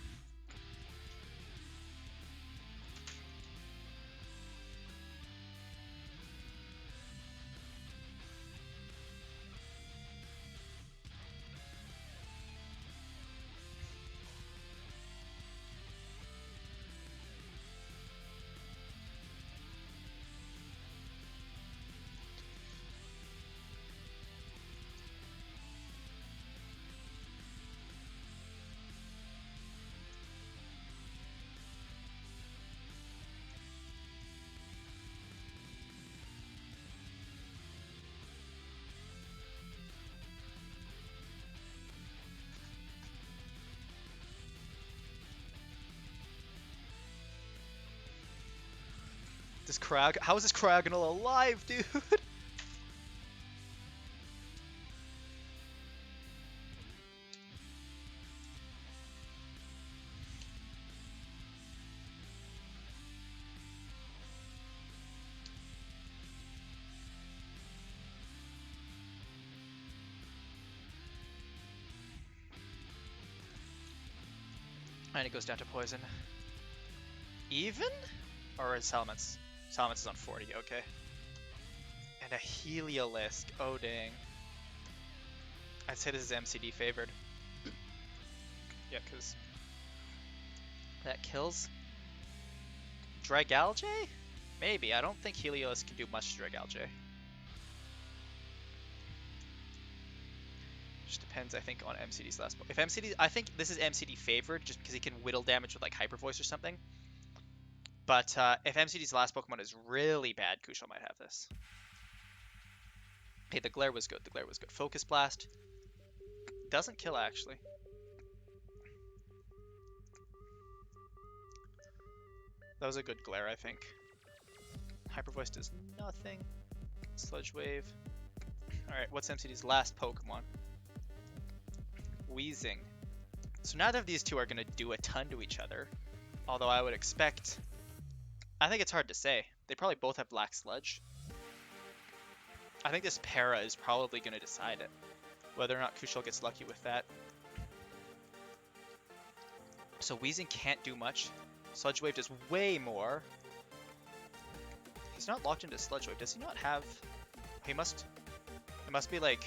How is this Cryogonal alive, dude? And it goes down to poison. Even? Or is Salamence? Salamence is on 40, okay. And a Heliolisk, oh dang. I'd say this is MCD favored. Yeah, because that kills Dragalge? Maybe. I don't think Heliolisk can do much to Dragalge. Just depends, I think, on MCD's last Pokemon. If MCD, I think this is MCD favored just because he can whittle damage with like Hyper Voice or something. But if MCD's last Pokemon is really bad, Kushal might have this. Hey, the Glare was good. The Glare was good. Focus Blast doesn't kill actually. That was a good Glare, I think. Hyper Voice does nothing. Sludge Wave. Alright, what's MCD's last Pokemon? Weezing. So neither of these two are going to do a ton to each other. Although I would expect... I think it's hard to say. They probably both have Black Sludge. I think this para is probably going to decide it. Whether or not Kushal gets lucky with that. So Weezing can't do much. Sludge Wave does way more. He's not locked into Sludge Wave. Does he not have... He must... It must be like...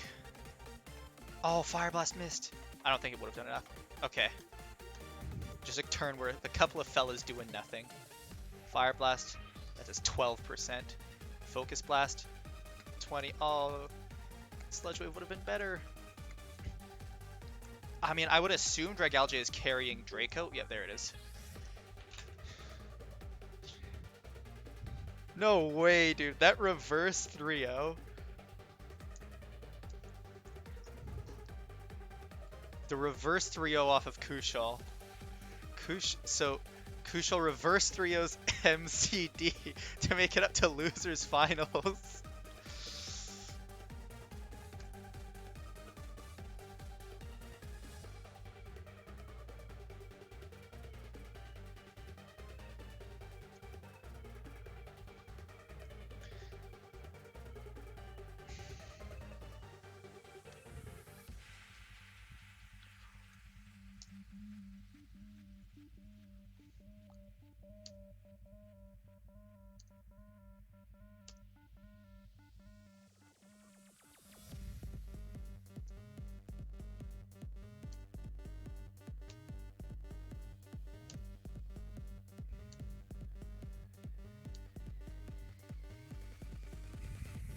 Oh, Fire Blast missed. I don't think it would have done enough. Okay. Just a turn where the couple of fellas doing nothing. Fire Blast, that does 12%. Focus Blast, 20. Oh, Sludge Wave would have been better. I mean, I would assume Dragalge is carrying Draco. Yeah, there it is. No way, dude. That reverse 3-0. The reverse 3-0 off of Kushal. So Kushal reverse 3-0's MCD to make it up to losers finals.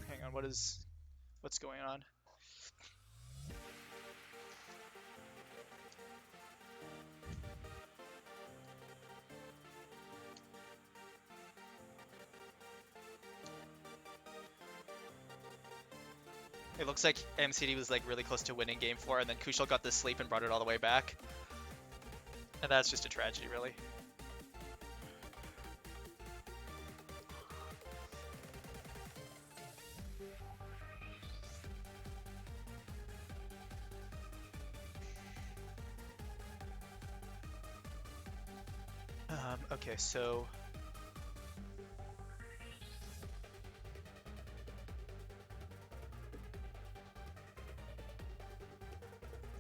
Hang on, what's going on? It looks like MCD was like really close to winning game 4, and then Kushal got the sleep and brought it all the way back. And that's just a tragedy, really. Okay, so...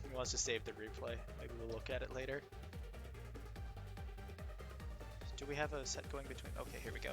He wants to save the replay. Maybe we'll look at it later. Do we have a set going between? Okay, here we go.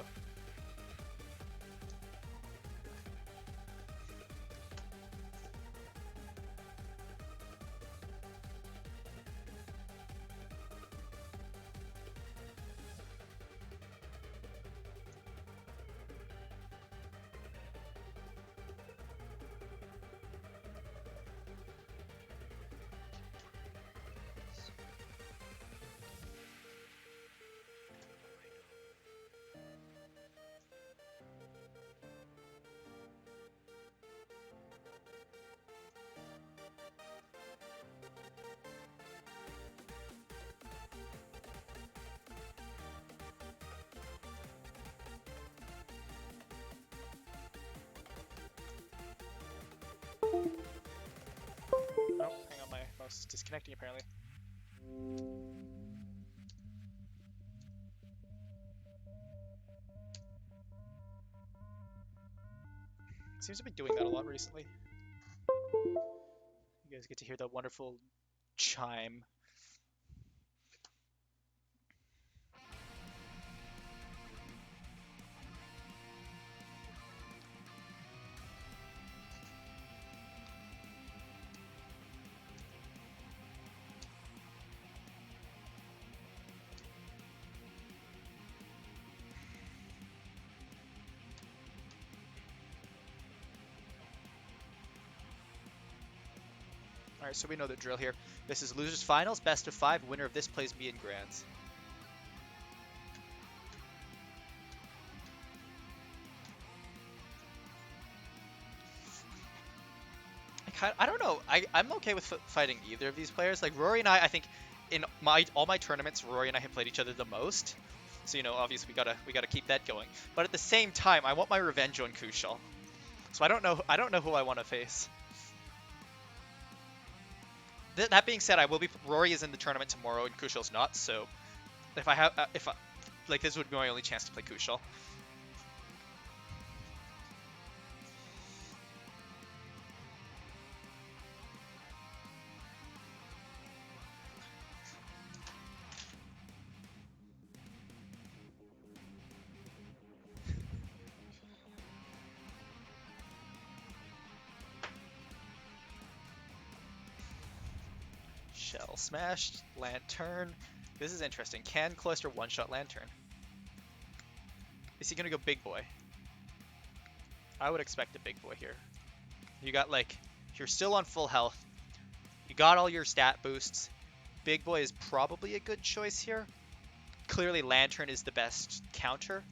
Oh, hang on, my mouse is disconnecting apparently. Seems to be doing that a lot recently. You guys get to hear that wonderful chime. Alright, so we know the drill here. This is losers finals, best of 5. Winner of this plays me in grands. I don't know. I'm okay with fighting either of these players. Like Rory and I think in all my tournaments, Rory and I have played each other the most. So you know, obviously we gotta keep that going. But at the same time, I want my revenge on Kushal. So I don't know who I want to face. That being said, Rory is in the tournament tomorrow and Kushal's not. So like this would be my only chance to play Kushal. Shell Smash, Lantern. This is interesting. Can Cloyster one-shot Lantern? Is he gonna go big boy? I would expect a big boy here. You got like, you're still on full health. You got all your stat boosts. Big boy is probably a good choice here. Clearly Lantern is the best counter.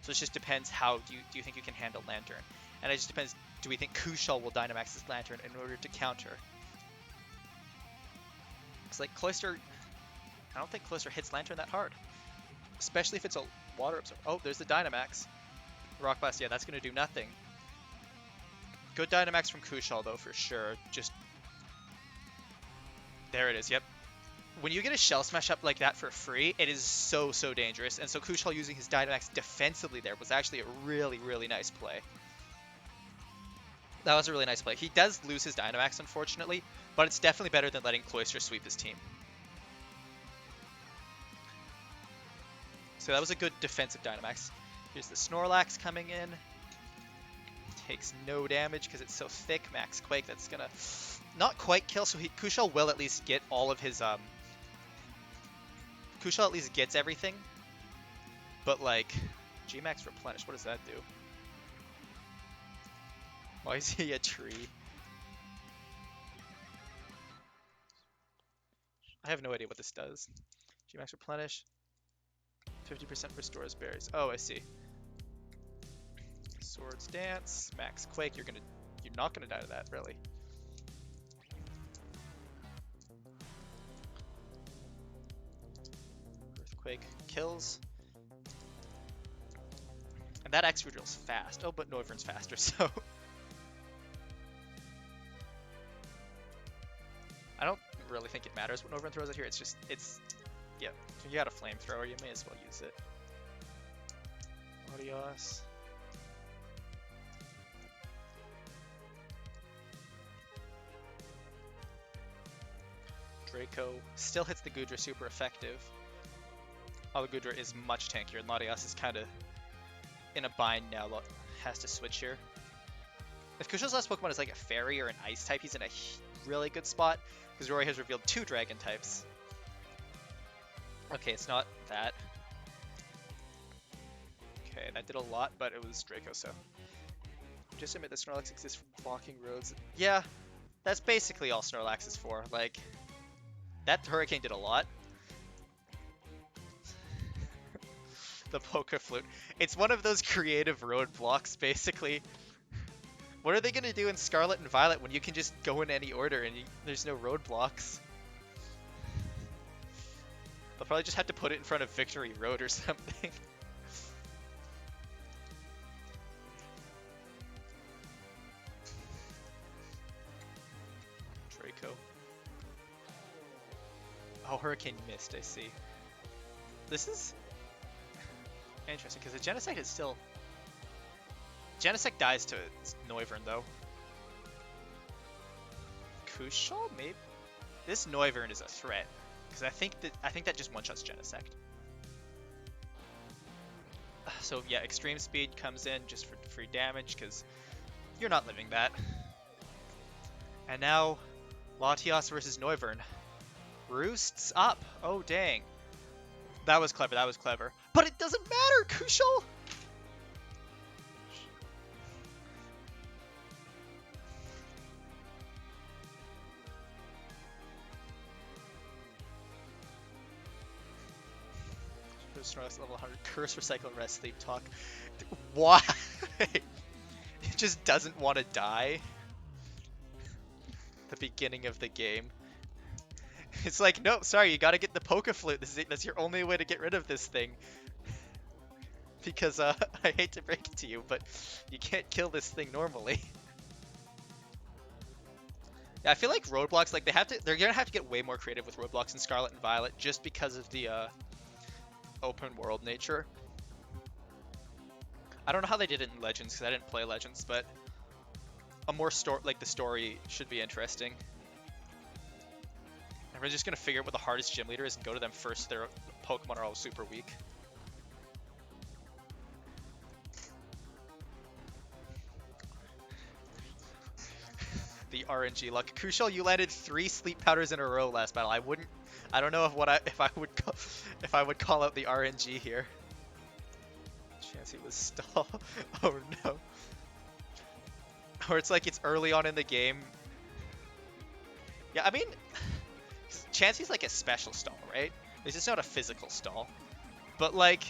So it just depends how do you think you can handle Lantern. And it just depends, do we think Kushal will Dynamax his Lantern in order to counter? It's like Cloyster, I don't think Cloyster hits Lantern that hard. Especially if it's a water absorber. Oh, there's the Dynamax. Rock Blast, yeah, that's going to do nothing. Good Dynamax from Kushal though, for sure. Just, there it is, yep. When you get a Shell Smash up like that for free, it is so dangerous. And so Kushal using his Dynamax defensively there was actually a really nice play. That was a really nice play. He does lose his Dynamax, unfortunately, but it's definitely better than letting Cloyster sweep his team. So that was a good defensive Dynamax. Here's the Snorlax coming in. Takes no damage because it's so thick. Max Quake, that's gonna not quite kill, so Kushal will at least get all of his Kushal at least gets everything. But like Gmax Replenish, what does that do? Why is he a tree? I have no idea what this does. Gmax Replenish. 50% restores berries. Oh, I see. Swords Dance, Max Quake. You're not gonna die to that, really. Earthquake kills. And that Excadrill's fast. Oh, but Noivern's faster, so. I don't really think it matters what Noivern throws out here. It's just, yeah. You got a flamethrower, you may as well use it. Latios. Draco still hits the Goodra super effective. Oh, the Goodra is much tankier, and Latios is kind of in a bind now. Has to switch here. If Kushal's last Pokemon is like a Fairy or an Ice type, he's in a really good spot, because Rory has revealed 2 Dragon types. Okay, it's not that. Okay, that did a lot, but it was Draco, so. Just admit that Snorlax exists for blocking roads. Yeah, that's basically all Snorlax is for. Like, that Hurricane did a lot. The Poker Flute. It's one of those creative roadblocks, basically. What are they going to do in Scarlet and Violet when you can just go in any order and there's no roadblocks? They'll probably just have to put it in front of Victory Road or something. Draco. Oh, Hurricane missed, I see. This is interesting, because the Genesect is still... Genesect dies to Noivern, though. Kushal, maybe? This Noivern is a threat, because I think that just one-shots Genesect. So yeah, Extreme Speed comes in just for free damage, because you're not living that. And now, Latios versus Noivern. Roosts up! Oh dang. That was clever, that was clever. But it doesn't matter, Kushal! Snorlax level 100. Curse, Recycle, Rest, Sleep, Talk. Why? It just doesn't want to die. The beginning of the game. It's like, no, sorry, you gotta get the Poké Flute. That's your only way to get rid of this thing. Because, I hate to break it to you, but you can't kill this thing normally. Yeah, I feel like roadblocks, like, they're gonna have to get way more creative with roadblocks in Scarlet and Violet just because of the, open world nature. I don't know how they did it in Legends, because I didn't play Legends, but a more the story should be interesting. And we're just gonna figure out what the hardest gym leader is and go to them first. Their Pokemon are all super weak. The RNG luck. Kushal, you landed 3 sleep powders in a row last battle. I don't know if I would call out the RNG here. Chansey was stall. Oh no. Or it's like it's early on in the game. Yeah, I mean, Chansey's like a special stall, right? This is not a physical stall. But like,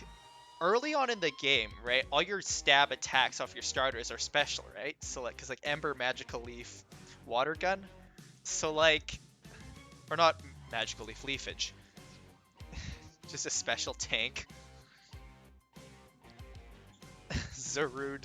early on in the game, right, all your stab attacks off your starters are special, right? So like, cause like Ember, Magical Leaf, Water Gun. So like, or not Magical Leaf, Leafage. Just a special tank. Zarude.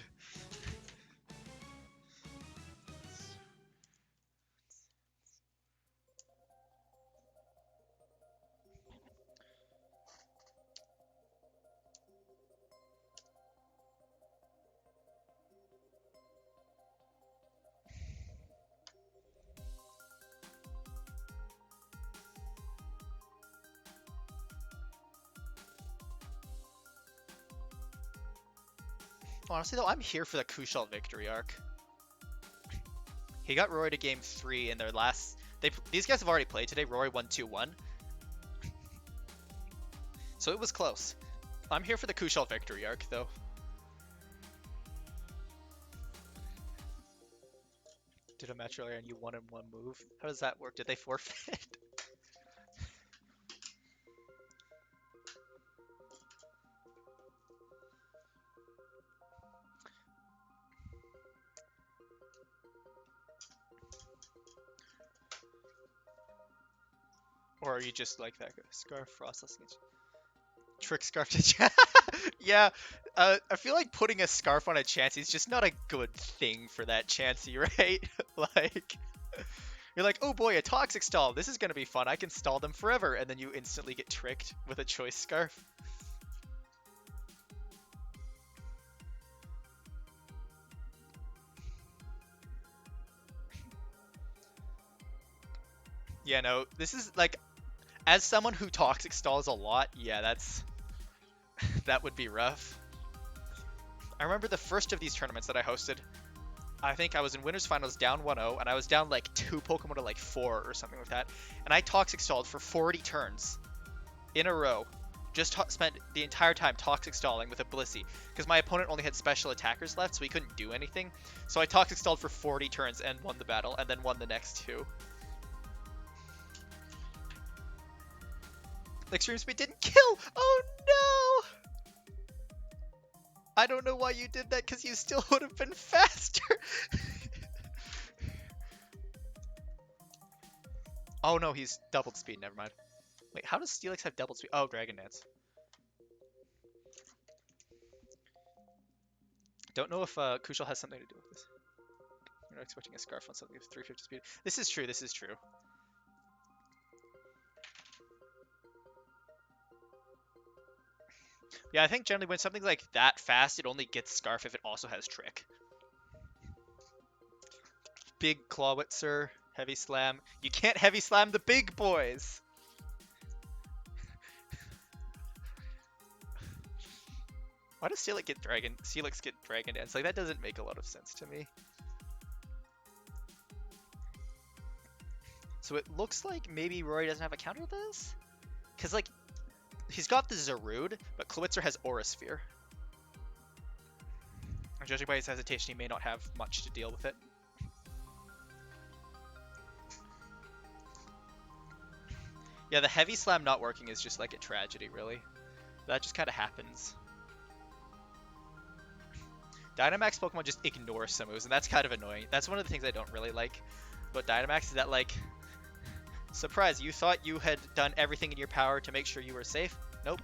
Honestly though, I'm here for the Kushal victory arc. He got Roy to game 3 in their last... These guys have already played today. Roy won 2-1. So it was close. I'm here for the Kushal victory arc though. Did a match earlier and you won in one move? How does that work? Did they forfeit? Or are you just like that guy? Scarf, Frostless, Trick Scarf to Yeah, I feel like putting a scarf on a Chansey is just not a good thing for that Chansey, right? Like, you're like, oh boy, a Toxic Stall. This is gonna be fun. I can stall them forever. And then you instantly get tricked with a Choice Scarf. Yeah, no, this is like, as someone who Toxic Stalls a lot, yeah, that would be rough. I remember the first of these tournaments that I hosted, I think I was in Winners Finals down 1-0, and I was down like 2 Pokemon to like 4 or something like that, and I Toxic Stalled for 40 turns in a row. Just spent the entire time Toxic Stalling with a Blissey, because my opponent only had special attackers left, so he couldn't do anything. So I Toxic Stalled for 40 turns and won the battle, and then won the next 2. Extreme Speed didn't kill! Oh no! I don't know why you did that, because you still would have been faster! Oh no, he's doubled speed, never mind. Wait, how does Steelix have doubled speed? Oh, Dragon Dance. Don't know if Kushal has something to do with this. You're not expecting a Scarf on something with 350 speed. This is true, this is true. Yeah, I think generally when something's like that fast, it only gets Scarf if it also has Trick. Big Clawitzer, Heavy Slam. You can't Heavy Slam the big boys! Why does Steelix get Dragon Dance? Like, that doesn't make a lot of sense to me. So it looks like maybe Rory doesn't have a counter to this? Because, like, he's got the Zarude, but Clawitzer has Aura Sphere. And judging by his hesitation, he may not have much to deal with it. Yeah, the Heavy Slam not working is just like a tragedy, really. That just kind of happens. Dynamax Pokemon just ignore some moves, and that's kind of annoying. That's one of the things I don't really like about Dynamax, is that, like, surprise, you thought you had done everything in your power to make sure you were safe? Nope.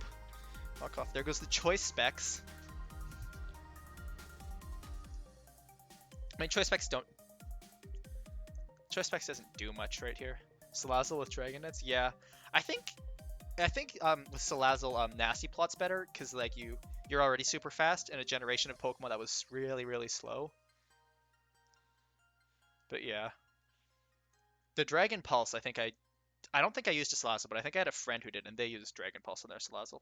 Fuck off. There goes the Choice Specs. I mean, Choice Specs doesn't do much right here. Salazzle with Dragon Dance? Yeah. I think with Salazzle, Nasty Plot's better, because, like, you're already super fast in a generation of Pokemon that was really, really slow. But yeah. The Dragon Pulse, I don't think I used a Salazzle, but I think I had a friend who did, and they used Dragon Pulse on their Salazzle.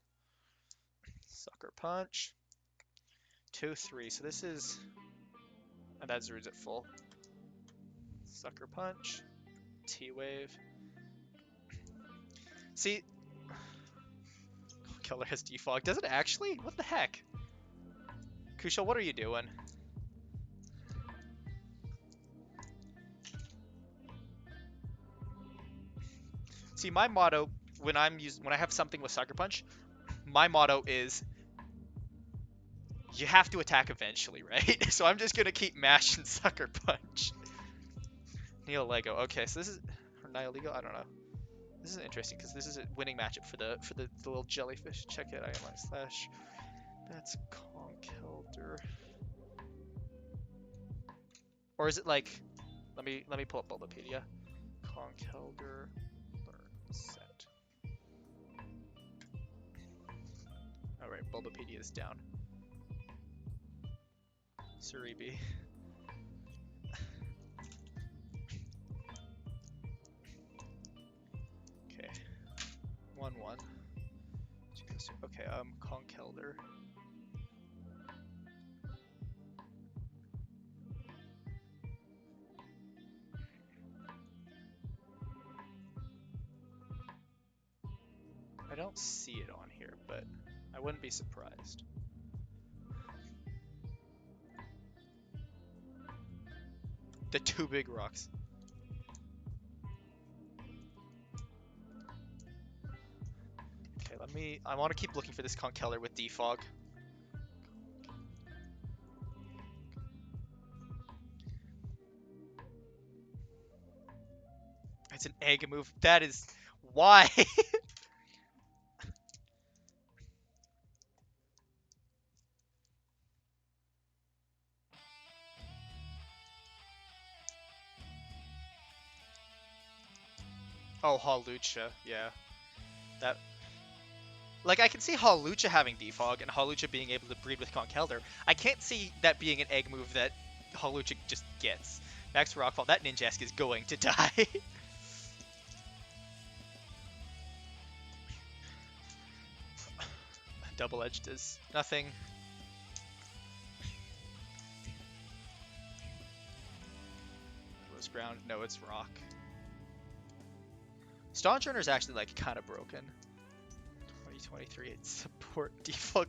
Sucker Punch. 2-3, so this is... And that Zarude's at full. Sucker Punch. T-Wave. See, Killer has defog. Does it actually? What the heck? Kushal, what are you doing? See, my motto when I have something with Sucker Punch, my motto is you have to attack eventually, right? So I'm just gonna keep mashing Sucker Punch. Neil Lego. Okay, so this is or Nile Lego. I don't know. This is interesting because this is a winning matchup for the little jellyfish. Check it out. // That's Conkeldurr. Or is it like? Let me pull up Bulbapedia. Conkeldurr learn set. All right, Bulbapedia is down. Suribi. Okay. 1-1. Okay, Conkeldurr. I don't see it on here, but I wouldn't be surprised. The two big rocks. Okay, I want to keep looking for this Conkeldurr with defog. It's an egg move. That is why. Oh, Hawlucha, yeah. That, like, I can see Hawlucha having defog and Hawlucha being able to breed with Conkeldurr. I can't see that being an egg move that Hawlucha just gets. Max Rockfall, that Ninjask is going to die. Double-edged is nothing. Was ground? No, it's rock. Staunch is actually like kind of broken. 2023, it's support defog,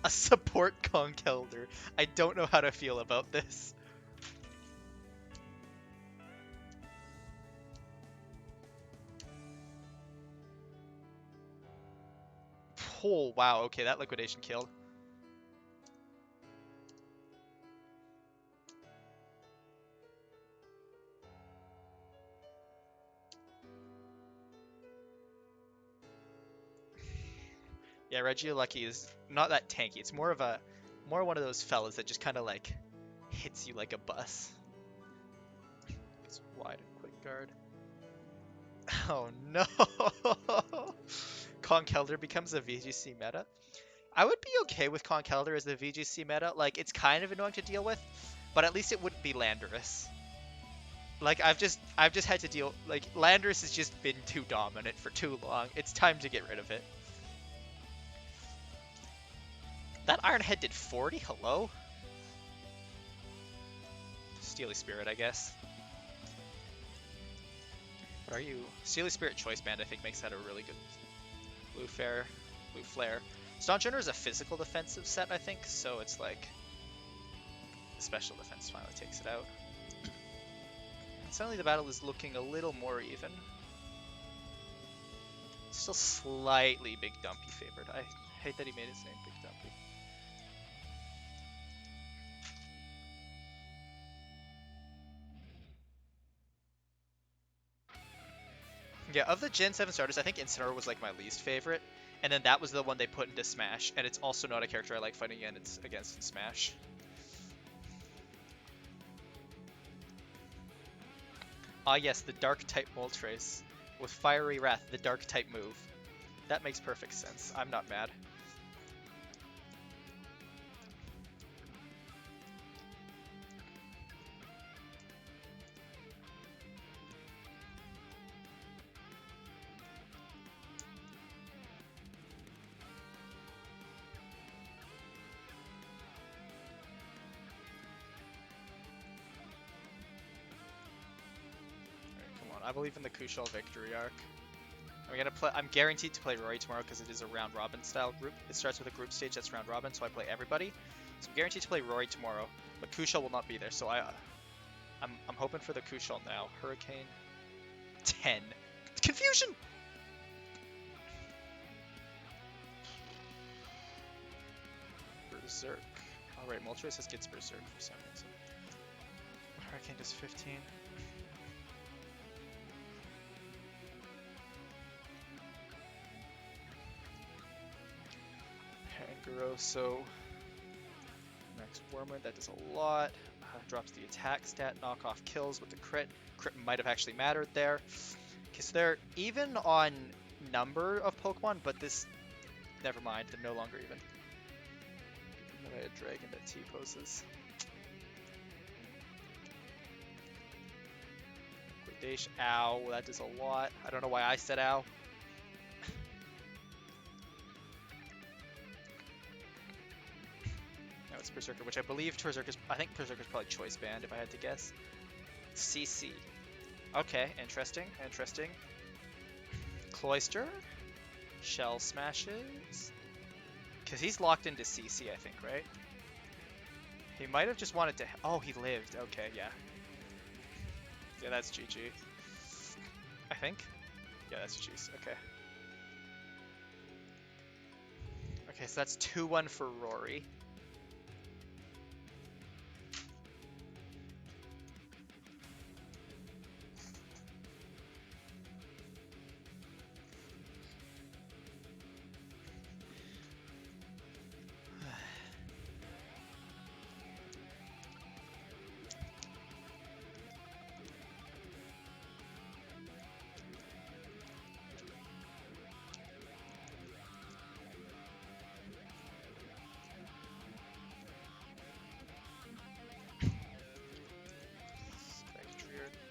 a support Conkeldurr. I don't know how to feel about this. Oh wow, okay, that liquidation killed. Yeah, Regieleki is not that tanky. It's more one of those fellas that just kind of like hits you like a bus. It's wide and quick guard. Oh no! Conkeldurr becomes a VGC meta. I would be okay with Conkeldurr as the VGC meta. Like, it's kind of annoying to deal with, but at least it wouldn't be Landorus. Like, I've just had to deal. Like, Landorus has just been too dominant for too long. It's time to get rid of it. That Iron Head did 40? Hello? Steely Spirit, I guess. What are you? Steely Spirit Choice Band, I think, makes that a really good Blue Flare. Staunch Owner is a physical defensive set, I think, so it's like special defense finally takes it out. Suddenly the battle is looking a little more even. Still slightly Big Dumpy favored. I hate that he made his name Big Dumpy. Yeah, of the Gen 7 starters, I think Incineroar was like my least favorite. And then that was the one they put into Smash, and it's also not a character I like fighting against in Smash. Ah yes, the Dark type Moltres. With Fiery Wrath, the Dark type move. That makes perfect sense. I'm not mad. I believe in the Kushal victory arc. I'm guaranteed to play Rory tomorrow because it is a round robin style group. It starts with a group stage that's round robin, so I play everybody. So I'm guaranteed to play Rory tomorrow, but Kushal will not be there. So I'm hoping for the Kushal now. Hurricane 10. Confusion! Berserk. Alright, Moltres gets Berserk for some reason. Hurricane does 15. Pangoroso. Max Wormwood, that does a lot. Drops the attack stat, knock off kills with the crit. Crit might have actually mattered there. Because they're even on number of Pokemon, but this... Never mind, they're no longer even. And then I had Dragon that T-poses. Liquidation, ow, that does a lot. I don't know why I said ow. No, it's Berserker, which I believe I think Berserker's probably choice banned if I had to guess. CC. Okay, interesting, interesting. Cloyster. Shell Smashes. Because he's locked into CC, I think, right? He might have just wanted to... Oh, he lived. Okay, yeah. Yeah, that's GG. I think. Yeah, that's GG's. Okay. Okay, so that's 2-1 for Rory.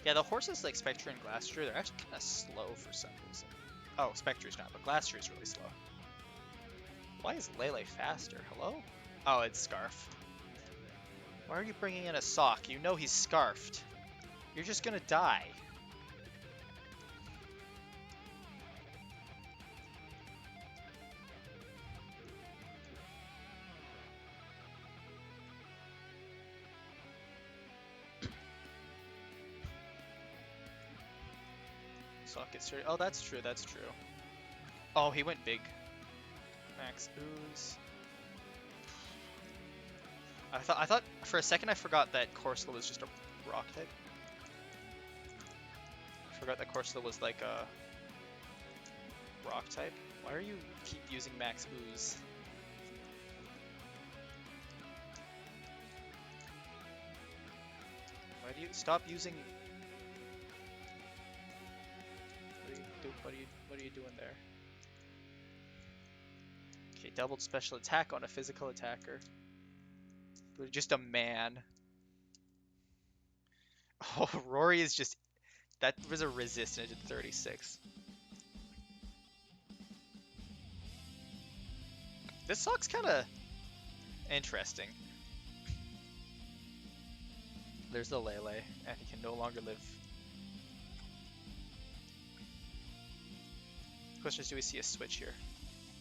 Yeah, the horses like Spectre and Glastrier, they're actually kind of slow for some reason. Oh, Spectre's not, but Glastrier's really slow. Why is Lele faster? Hello? Oh, it's Scarf. Why are you bringing in a Sock? You know he's Scarfed. You're just gonna die. Sock gets dirty. Oh, that's true, that's true. Oh, he went big. Max Ooze. I thought for a second I forgot that Corsola was just a rock type. I forgot that Corsola was like a rock type. Why are you keep using Max Ooze? Why do you stop using? What are you doing there? Okay, doubled special attack on a physical attacker. You're just a man. Oh, Rory is just... That was a resist and it did 36. This Sock's kind of interesting. There's the Lele, and he can no longer live. Question is, do we see a switch here?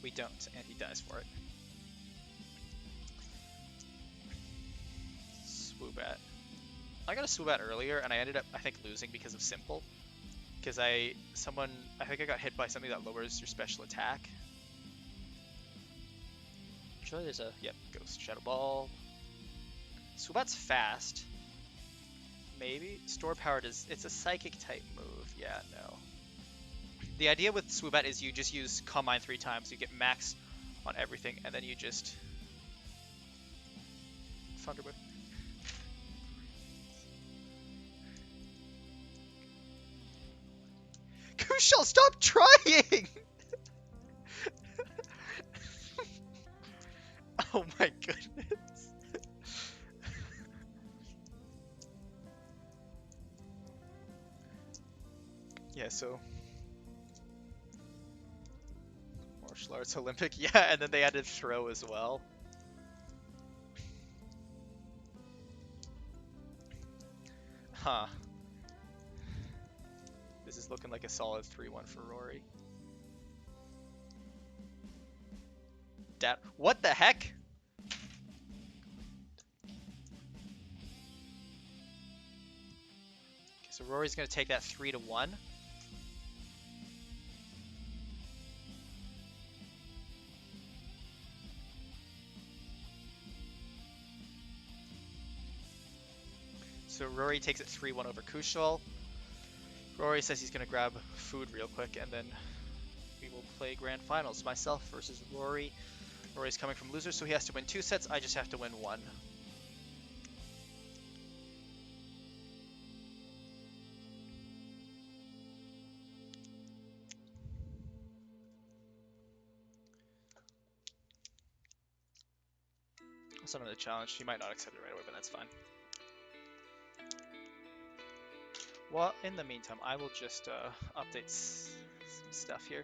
We don't, and he dies for it. Swoobat. I got a Swoobat earlier, and I ended up, I think, losing because of Simple. Because I think I got hit by something that lowers your special attack. Sure, there's a, yep, Ghost Shadow Ball. Swoobat's fast. Maybe? Store Power does, it's a Psychic type move. Yeah, no. The idea with Swoobat is you just use Calm Mind 3 times, you get max on everything, and then you just... Thunderbolt. Kushal, stop trying! Oh my goodness. Yeah, so... Martial Arts Olympic, yeah, and then they added Throw as well. Huh. This is looking like a solid 3-1 for Rory. What the heck? Okay, so Rory's gonna take that 3-1. So Rory takes it 3-1 over Kushal. Rory says he's gonna grab food real quick, and then we will play grand finals. Myself versus Rory. Rory's coming from loser, so he has to win 2 sets. I just have to win 1. That's another challenge. He might not accept it right away, but that's fine. Well, in the meantime, I will just update some stuff here.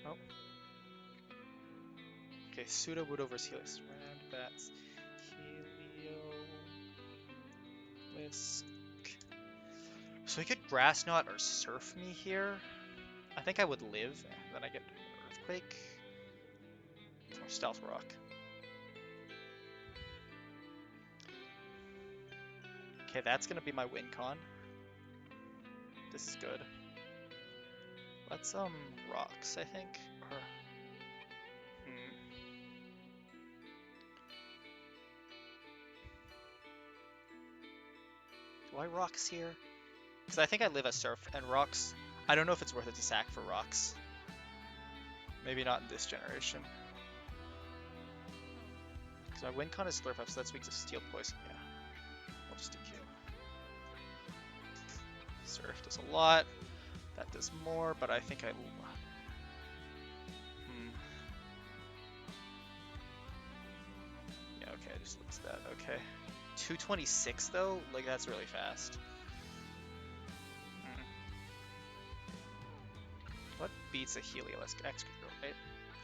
Oh. Okay, Suda Wood over Helios. Rand, Bats, Heliolisk. So he could Grass Knot or Surf me here. I think I would live, then I get Earthquake or Stealth Rock. Okay, that's gonna be my win con. This is good. Let's Rocks, I think. Or, Do I Rocks here? Because I think I live a Surf and Rocks. I don't know if it's worth it to sack for Rocks. Maybe not in this generation. Because my win con is Slurp up, so that's weak to Steel Poison. Yeah, I'll just do Q. Surf does a lot. That does more, but I think I. Yeah, okay, I just lose that. Okay. 226 though? Like, that's really fast. What beats a Heliolisk Excadrill, right?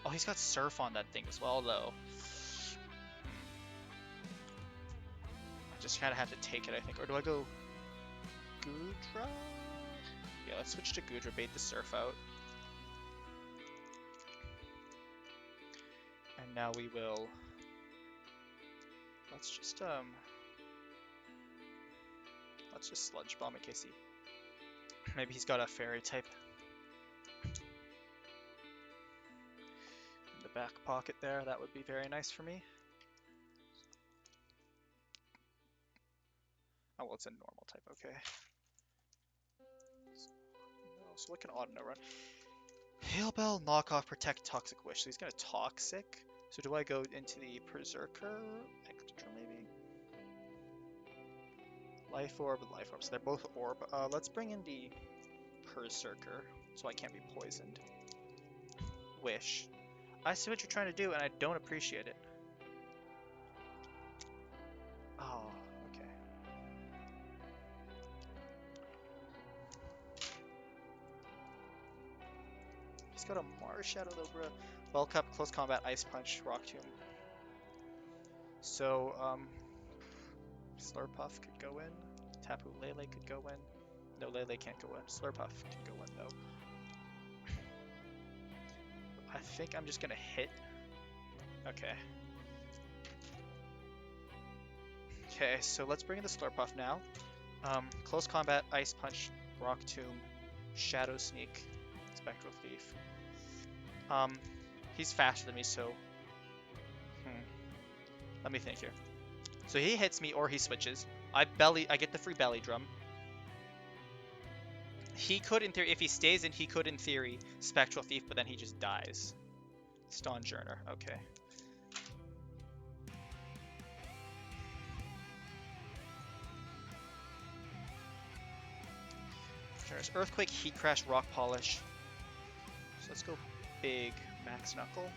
Oh, he's got Surf on that thing as well, though. I just kind of have to take it, I think. Or do I go Goodra? Yeah, let's switch to Goodra, bait the Surf out. And now we will... Let's just Sludge Bomb in case he... Maybe he's got a Fairy type. In the back pocket there, that would be very nice for me. Oh, well, it's a normal type, okay. So what can Audino run? Hail Bell, Knock Off, Protect, Toxic Wish. So he's gonna Toxic. So do I go into the Berserker? Extra maybe? Life Orb and Life Orb. So they're both Orb. Let's bring in the Berserker so I can't be poisoned. Wish. I see what you're trying to do and I don't appreciate it. Oh, okay. He's got a Mars Shadow though, bro. Well Cup, Close Combat, Ice Punch, Rock Tomb. So, Slurpuff could go in. Tapu Lele could go in. No, Lele can't go in. Slurpuff can go in though. I think I'm just gonna hit. Okay. Okay, so let's bring in the Slurpuff now. Close Combat, Ice Punch, Rock Tomb, Shadow Sneak, Spectral Thief. He's faster than me, so... Let me think here. So he hits me or he switches. I get the free Belly Drum. He could, in theory, if he stays in, he could, in theory, Spectral Thief, but then he just dies. Stonjourner, okay. There's Earthquake, Heat Crash, Rock Polish. So let's go big Max Knuckle.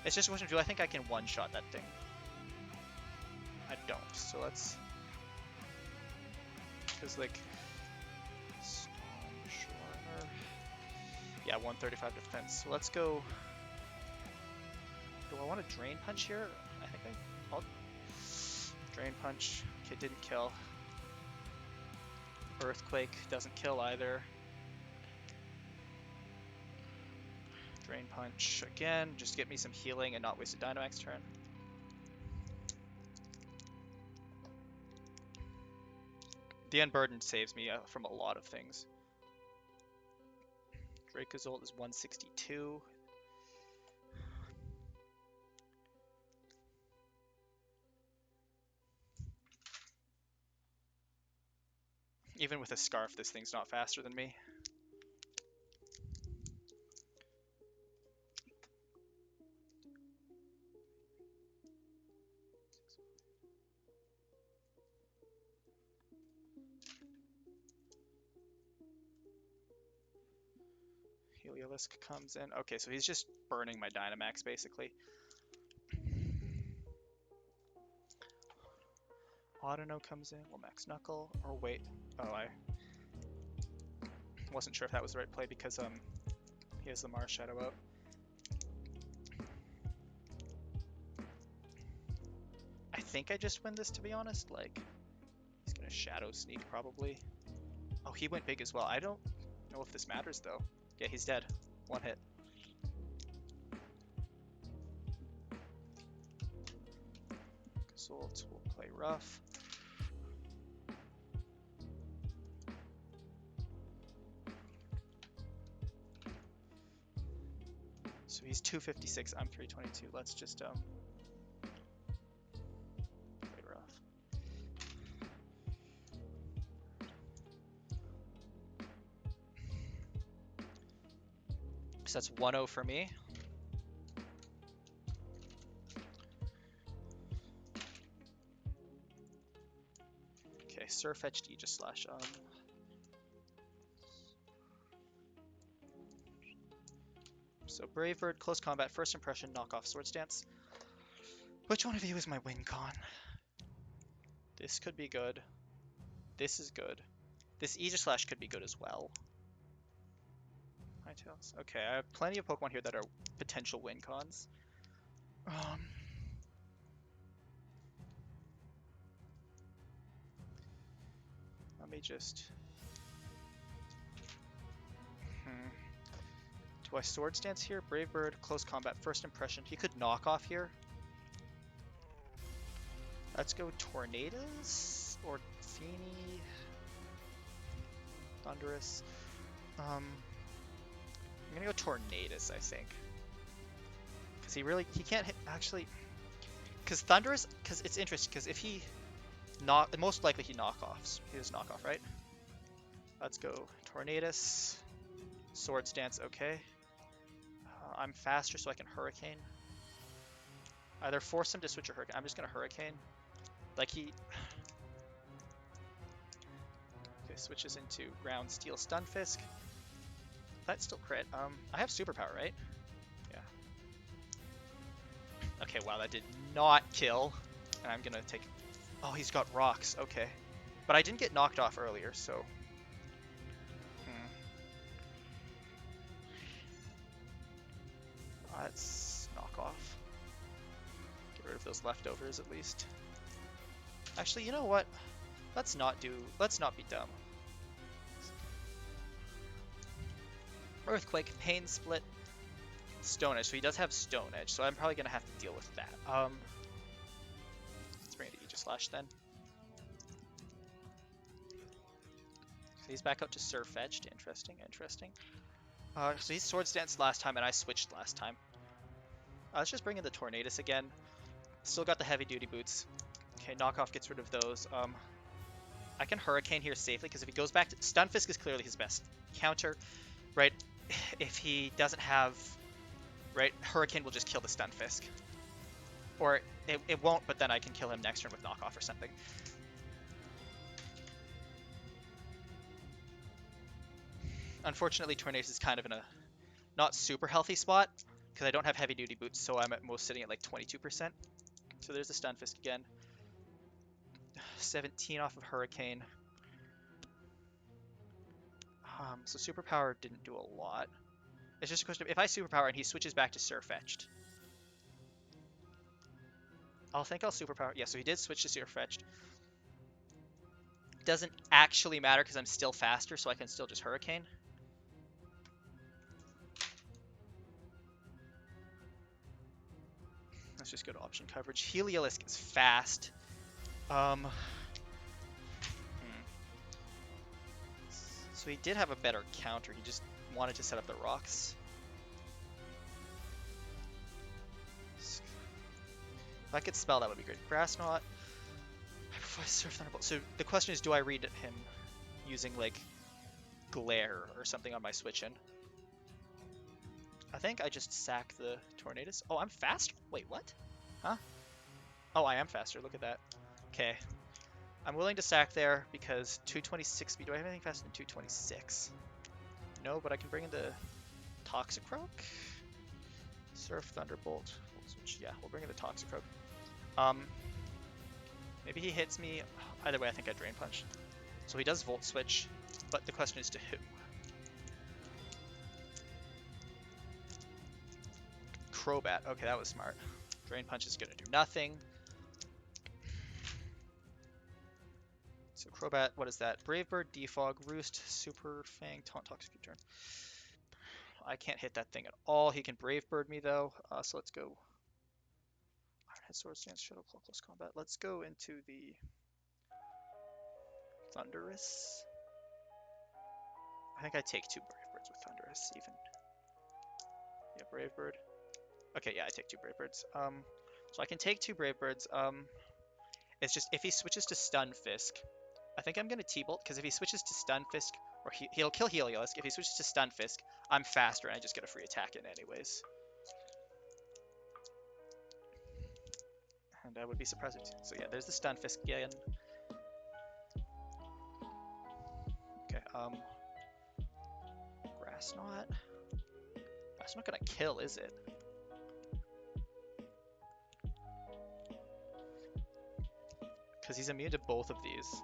It's just a question of, do I think I can one-shot that thing? I don't, so let's... Because, like... Yeah, 135 defense. So let's go. Do I want to Drain Punch here? I think I'll Drain Punch. Okay, didn't kill. Earthquake doesn't kill either. Drain Punch again, just get me some healing and not waste a Dynamax turn. The Unburdened saves me from a lot of things. Dracozolt is 162. Even with a Scarf, this thing's not faster than me. Heliolisk comes in. Okay, so he's just burning my Dynamax, basically. Audino comes in. Will Max Knuckle. Or wait. Oh, I wasn't sure if that was the right play because he has the Mars Shadow out. I think I just win this, to be honest. Like, he's gonna Shadow Sneak probably. Oh, he went big as well. I don't know if this matters though. Yeah, he's dead. One hit. Zolt will play rough. So he's 256, I'm 322. Let's just play rough. So that's 1-0 for me. Okay, Surfetched Aegislash. So Brave Bird, Close Combat, First Impression, Knock Off Swords Dance. Which one of you is my win con? This could be good. This is good. This Aegislash could be good as well. Hytails. Okay, I have plenty of Pokemon here that are potential win cons. Let me just... Do I Swords Dance here? Brave Bird, Close Combat, First Impression. He could Knock Off here. Let's go Tornadus or Feeny. Thundurus. I'm gonna go Tornadus, I think. Because he can't hit, actually. Because Thundurus, because it's interesting, because if he most likely he Knock-Offs. He does Knock-Off, right? Let's go Tornadus. Swords Dance, okay. I'm faster, so I can Hurricane. Either force him to switch or Hurricane. I'm just gonna Hurricane. Like he... Okay, switches into Ground Steel Stunfisk. That's still crit. I have Superpower, right? Yeah. Okay, wow, that did not kill. And I'm gonna take... Oh, he's got Rocks, okay. But I didn't get knocked off earlier, so... Let's knock off. Get rid of those leftovers at least. Actually, you know what? Let's not be dumb. Earthquake, Pain Split, Stone Edge. So he does have Stone Edge, so I'm probably gonna have to deal with that. Let's bring it to Aegislash then. So he's back up to Surfetched. Interesting, interesting. So he Swords Danced last time, and I switched last time. Let's just bring in the Tornadus again. Still got the Heavy Duty Boots. Okay, Knockoff gets rid of those. I can Hurricane here safely, because if he goes back to... Stunfisk is clearly his best counter, right? If he doesn't have... Right, Hurricane will just kill the Stunfisk. Or it won't, but then I can kill him next turn with Knockoff or something. Unfortunately, Tornadus is kind of in a not super healthy spot, because I don't have Heavy Duty Boots, so I'm at most sitting at like 22%. So there's the Stunfisk again. 17 off of Hurricane. So Superpower didn't do a lot. It's just a question of if I superpower and he switches back to Surfetched. I'll superpower. Yeah, so he did switch to Surfetched. Doesn't actually matter because I'm still faster, so I can still just Hurricane. Let's just go to option coverage. Heliolisk is fast. So he did have a better counter. He just wanted to set up the rocks. If I could spell, that would be great. Grass Knot. Surf Thunderbolt. So the question is, do I read him using like Glare or something on my switch in? I think I just sack the Tornadus. Oh, I'm faster? Wait, what? Huh? Oh, I am faster. Look at that. Okay. I'm willing to sack there because 226 speed. Do I have anything faster than 226? No, but I can bring in the Toxicroak. Surf Thunderbolt. Yeah, we'll bring in the Toxicroak. Maybe he hits me. Either way, I think I Drain Punch. So he does Volt Switch, but the question is to who? Crobat. Okay, that was smart. Drain Punch is going to do nothing. So Crobat, what is that? Brave Bird, Defog, Roost, Super Fang, Taunt, Toxic Return. I can't hit that thing at all. He can Brave Bird me though. So let's go. Ironhead, Sword Stance, Shadow Claw, Close Combat. Let's go into the Thundurus. I think I take 2 Brave Birds with Thundurus even. Yeah, Brave Bird. Okay, yeah, I take 2 Brave Birds. So I can take 2 Brave Birds. It's just if he switches to Stun Fisk, I think I'm gonna T-Bolt because if he switches to Stun Fisk, or he'll kill Heliolisk. If he switches to Stun Fisk, I'm faster and I just get a free attack in anyways. And I would be surprised. So yeah, there's the Stun Fisk again. Okay, Grass Knot. That's not gonna kill, is it? Because he's immune to both of these.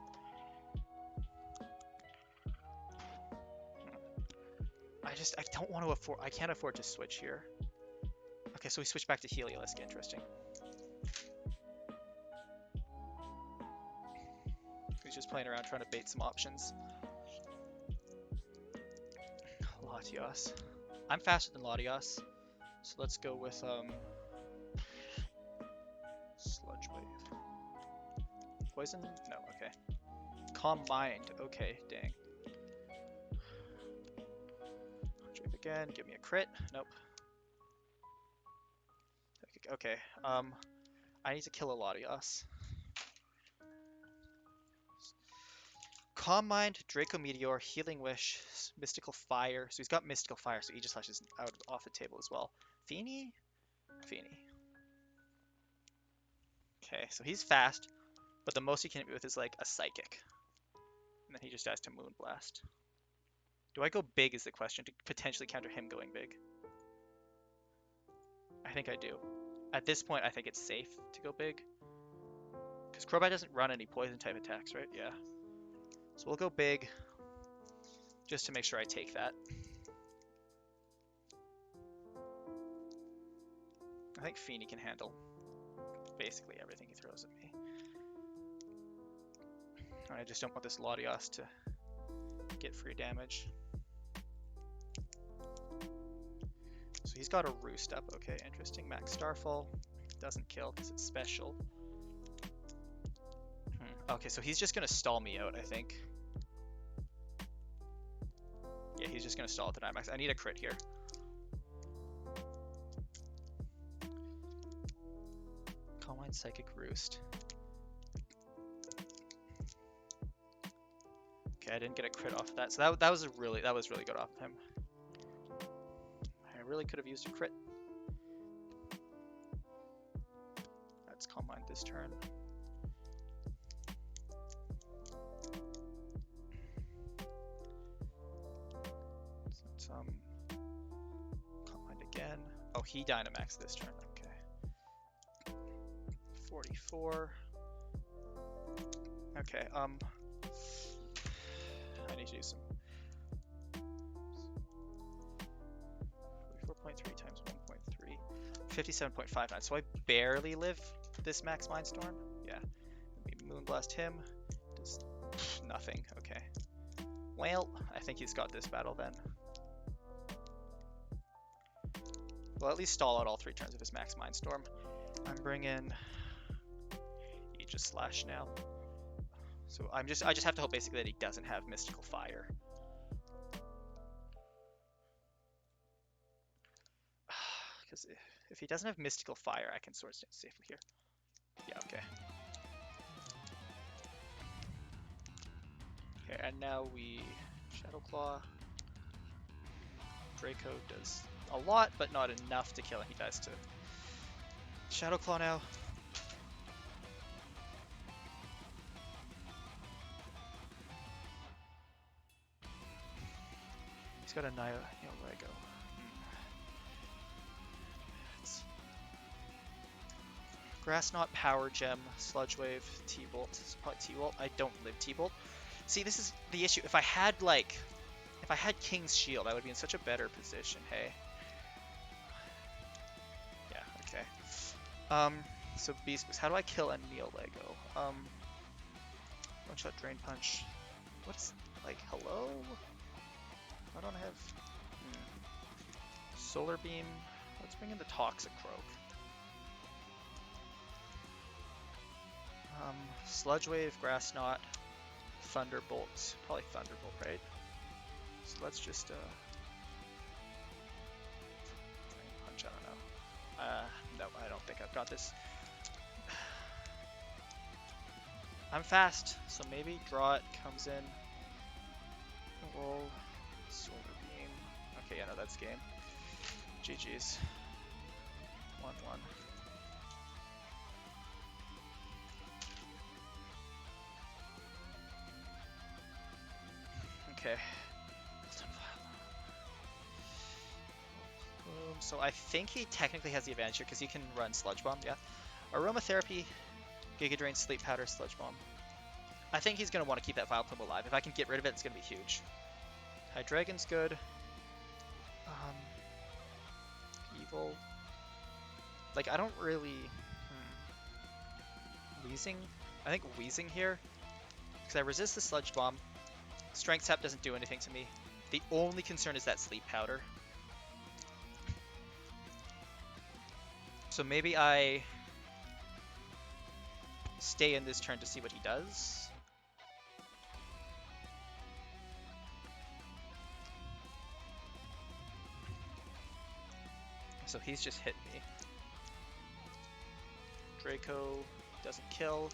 I don't want to afford, I can't afford to switch here. Okay, so we switch back to Heliolisk, interesting. He's just playing around trying to bait some options. Latios. I'm faster than Latios, so let's go with Sludge Wave. Poison? No, okay. Calm Mind, okay, dang. Drape again, give me a crit. Nope. Okay, I need to kill a Latios. Calm Mind, Draco Meteor, Healing Wish, Mystical Fire. So he's got Mystical Fire, so Aegis Slash is out off the table as well. Feeny? Feeny. Okay, so he's fast, but the most he can hit me with is like a Psychic. And then he just dies to Moonblast. Do I go big is the question to potentially counter him going big. I think I do. At this point, I think it's safe to go big. Because Crobat doesn't run any poison type attacks, right? Yeah. So we'll go big, just to make sure I take that. I think Feeny can handle basically everything he throws at me. I just don't want this Latios to get free damage. So he's got a Roost up. Okay, interesting. Max Starfall. Doesn't kill because it's special. Okay, so he's just going to stall me out, I think. Yeah, he's just going to stall at the Dynamax. I need a crit here. Calm Mind, Psychic, Roost. Okay, I didn't get a crit off of that. So that was really good off of him. I really could have used a crit. Let's Calm Mind this turn. Calm Mind again. Oh, he Dynamax this turn. Okay. 44. Okay. I need to do some. 1.3 times 1.3. 57.59. So I barely live this Max Mindstorm. Yeah. We Moonblast him. Does nothing. Okay. Well, I think he's got this battle then. Well, at least stall out all 3 turns of his Max Mindstorm. I'm bringing Aegis Slash now. So I just have to hope basically that he doesn't have Mystical Fire. Because if he doesn't have Mystical Fire, I can Sword Stance safely here. Yeah, okay. Okay, and now we Shadow Claw. Draco does a lot, but not enough to kill him. He dies to Shadow Claw now. He's got a Nihilego. Grass Knot, Power Gem, Sludge Wave, T-Bolt. It's probably T-Bolt. I don't live T-Bolt. See, this is the issue. If I had King's Shield, I would be in such a better position, hey? Yeah, okay. So Beast Boost. How do I kill a Nihilego? One-shot Drain Punch. What's, like, hello? Why don't I have... Solar Beam. Let's bring in the Toxic Croak. Sludge Wave, Grass Knot, Thunderbolt. Probably Thunderbolt, right? So let's just punch. I don't know. No, I don't think I've got this. I'm fast, so maybe Draw It comes in. Roll Solar Beam. Okay, yeah, no, that's game. GG's. 1-1. Okay. So I think he technically has the advantage here because he can run Sludge Bomb, yeah. Aromatherapy, Giga Drain, Sleep Powder, Sludge Bomb. I think he's going to want to keep that Vileplume alive. If I can get rid of it, it's going to be huge. Hydreigon's good. Evil. Like, I don't really... Wheezing? I think Wheezing here. Because I resist the Sludge Bomb. Strength Sap doesn't do anything to me. The only concern is that Sleep Powder. So maybe I stay in this turn to see what he does. So he's just hit me. Draco doesn't kill.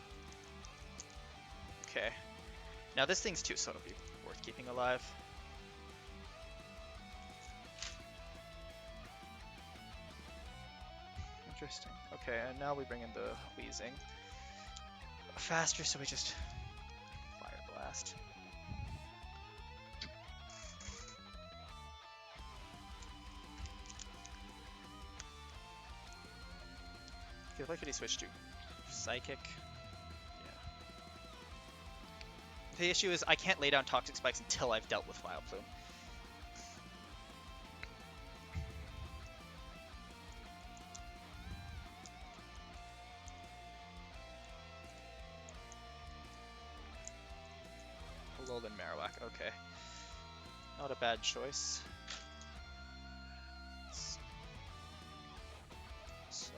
Okay. Now this thing's too, so it'll be worth keeping alive. Interesting. Okay, and now we bring in the Wheezing. Faster, so we just Fire Blast. I feel like he switched to Psychic. Yeah. The issue is I can't lay down Toxic Spikes until I've dealt with Vileplume. Alolan Marowak, okay. Not a bad choice. So,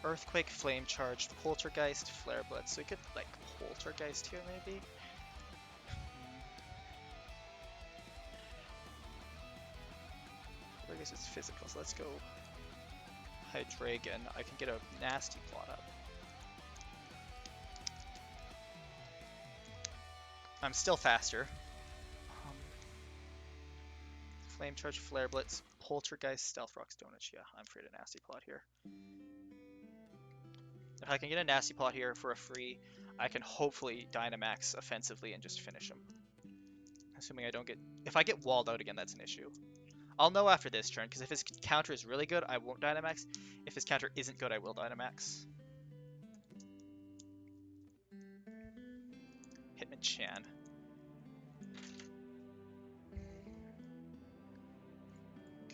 Earthquake, Flame Charge, Poltergeist, Flare Blitz. So we could, like, Poltergeist here, maybe? Poltergeist is physical, so let's go Hydreigon. I can get a nasty plot up. I'm still faster. Flame Charge, Flare Blitz, Poltergeist, Stealth Rock, Stone Edge. Yeah, I'm free to nasty plot here. If I can get a nasty plot here for a free, I can hopefully Dynamax offensively and just finish him. Assuming I don't get... If I get walled out again, that's an issue. I'll know after this turn, because if his counter is really good, I won't Dynamax. If his counter isn't good, I will Dynamax. Hitmonchan.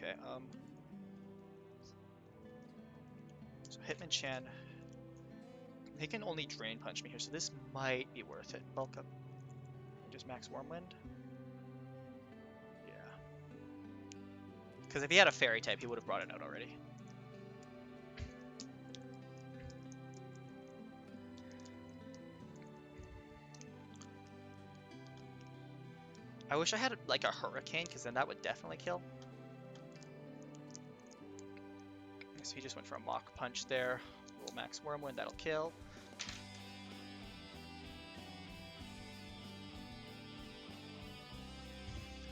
Okay, so Hitmonchan, he can only Drain Punch me here, so this might be worth it. Bulk up. Just max Wormwind. Yeah. Because if he had a Fairy type, he would have brought it out already. I wish I had like a Hurricane, because then that would definitely kill. So he just went for a Mach Punch there. Little max Wormwind, that'll kill.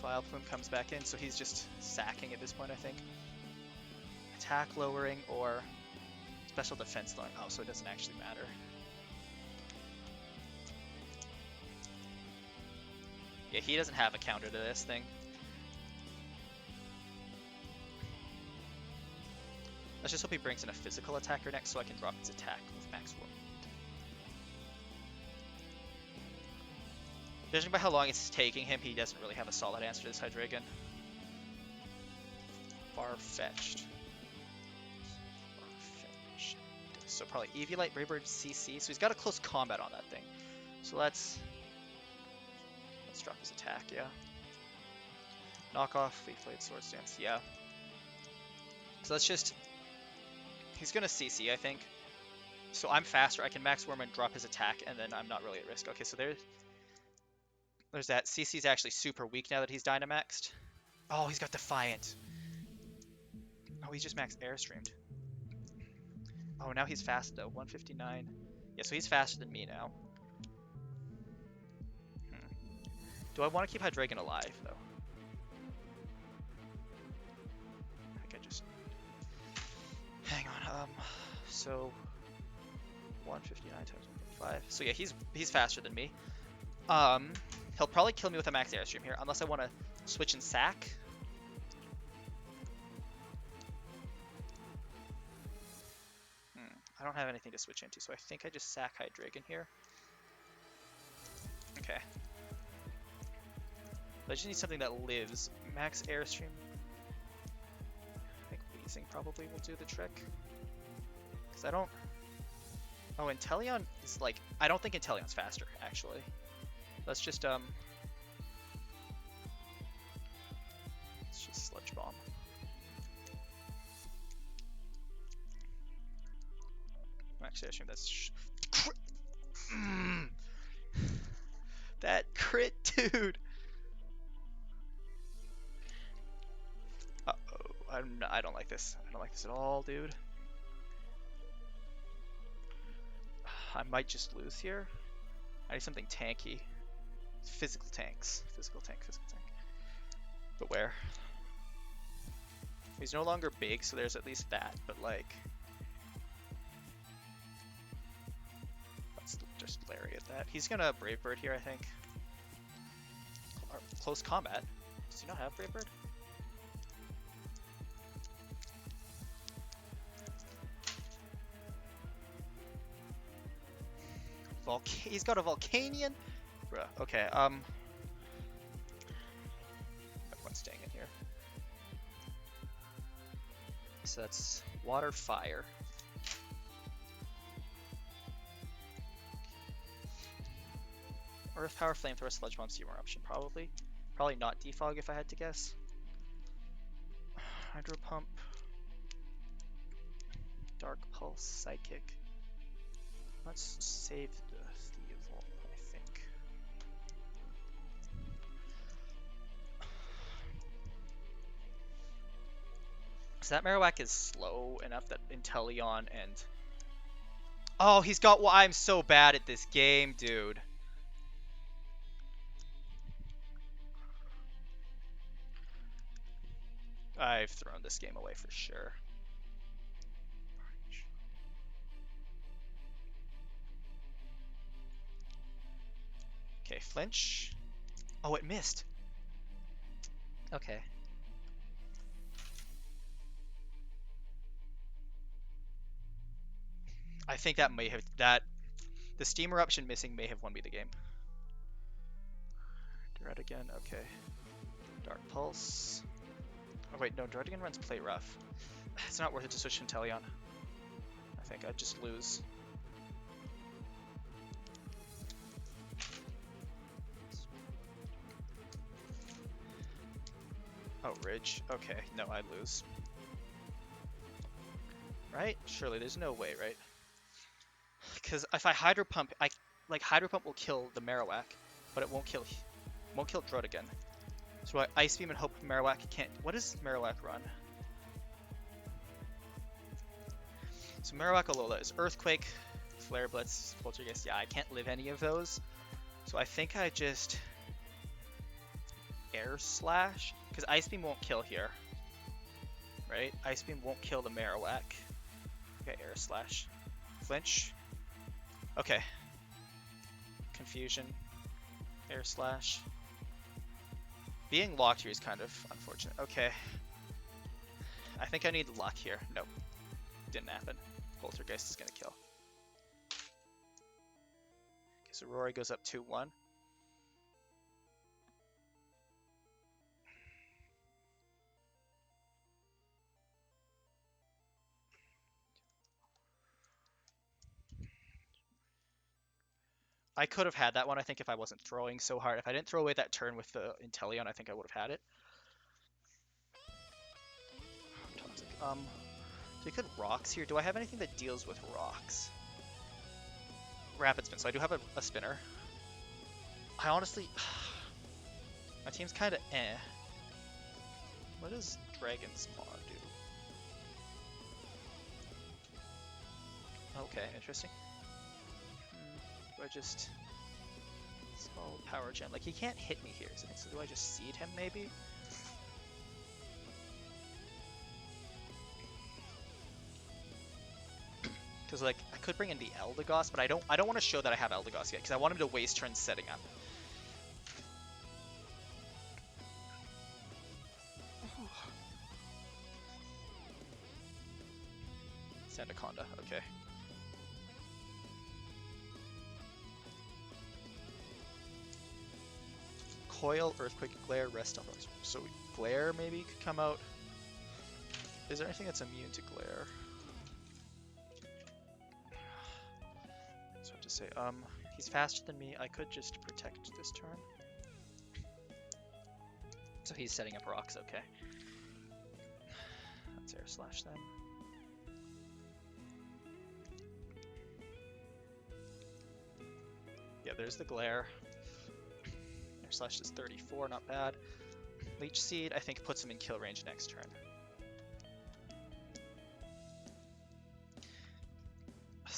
Vileplume comes back in, so he's just sacking at this point, I think. Attack lowering or special defense lowering. Oh, so it doesn't actually matter. Yeah, he doesn't have a counter to this thing. Let's just hope he brings in a physical attacker next so I can drop his attack with max Worm. Judging by how long it's taking him, he doesn't really have a solid answer to this Hydreigon. Far-fetched. So probably Eviolite, Brave Bird, CC. So he's got a close combat on that thing. So let's drop his attack, yeah. Knock off, Leaf Blade, Swords Dance, yeah. So let's just... He's gonna CC, I think. So I'm faster, I can max Worm and drop his attack, and then I'm not really at risk. Okay, so there's that. CC's actually super weak now that he's Dynamaxed. Oh, he's got Defiant. Oh, he's just max Airstreamed. Oh, now he's fast though, 159. Yeah, so he's faster than me now. Do I want to keep Hydreigon alive, though? I think I just... Hang on, so... 159 times 1.5. So yeah, he's faster than me. He'll probably kill me with a max Airstream here, unless I want to switch and sack. I don't have anything to switch into, so I think I just sack Hydreigon here. Okay. I just need something that lives. Max Airstream. I think Weezing probably will do the trick. Because I don't... Oh, Inteleon is like... I don't think Inteleon's faster, actually. Let's just, Let's just Sludge Bomb. Max Airstream, that's... That crit, dude! Uh-oh. I don't like this. I don't like this at all, dude. I might just lose here. I need something tanky. Physical tanks. Physical tank, physical tank. But where? He's no longer big, so there's at least that, but like... Let's just Lariat that. He's gonna Brave Bird here, I think. Close combat. Does he not have Brave Bird? He's got a Volcanion? Bruh, okay, everyone's staying in here. So that's Water, Fire. Earth Power, Flamethrower, Sludge Bomb, Steam Eruption, probably. Probably not Defog if I had to guess. Hydro Pump. Dark Pulse, Psychic. Let's save the Evolve, I think. So that Marowak is slow enough that Inteleon and... Oh, he's got... Well, I'm so bad at this game, dude. I've thrown this game away for sure. Okay, flinch. Oh, it missed. Okay. I think that may have... The Steam Eruption missing may have won me the game. Dread again, okay. Dark Pulse. Oh wait, no, Druddigan runs Play Rough. It's not worth it to switch Inteleon. I think I'd just lose. Oh, Ridge. Okay, no, I'd lose. Right? Surely, there's no way, right? Because if I Hydro Pump, Hydro Pump will kill the Marowak, but it won't kill Druddigan. So I Ice Beam and hope Marowak can't. What does Marowak run? So Marowak Alola is Earthquake, Flare Blitz, Poltergeist. Yeah, I can't live any of those. So I think I just Air Slash, because Ice Beam won't kill here, right? Ice Beam won't kill the Marowak. Okay, Air Slash. Flinch. Okay. Confusion. Air Slash. Being locked here is kind of unfortunate. Okay. I think I need luck here. Nope. Didn't happen. Poltergeist is gonna kill. Okay, so Rory goes up 2-1. I could have had that one, I think, if I wasn't throwing so hard. If I didn't throw away that turn with the Inteleon, I think I would have had it. Toxic. So you could Rocks here. Do I have anything that deals with Rocks? Rapid Spin. So I do have a spinner. I honestly... my team's kind of eh. What does Dragon's Maw do? Okay, interesting. Do I just... Small Power Gem. Like, he can't hit me here, so do I just Seed him, maybe? Because, like, I could bring in the Eldegoss, but I don't want to show that I have Eldegoss yet, because I want him to waste turns setting up. Sandaconda, okay. Coil, Earthquake, Glare, Rest on those. So Glare maybe could come out. Is there anything that's immune to Glare? So I have to say, he's faster than me. I could just protect this turn. So he's setting up rocks, okay. Let's Air Slash then. Yeah, there's the Glare. Air Slash is 34, not bad. Leech Seed, I think, puts him in kill range next turn.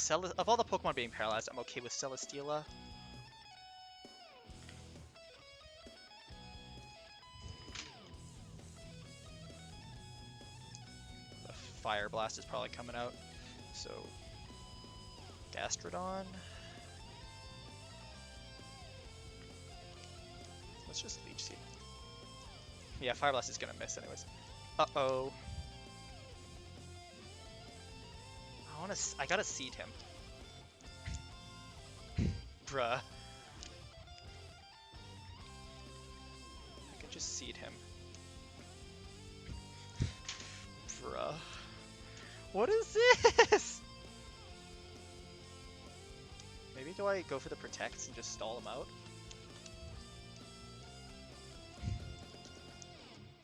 Of all the Pokemon being paralyzed, I'm okay with Celesteela. The Fire Blast is probably coming out, so Gastrodon. Let's just Leech Seed. Yeah, Fire Blast is gonna miss anyways. Uh-oh. I gotta Seed him. Bruh. I can just Seed him. Bruh. What is this? Maybe do I go for the Protects and just stall him out?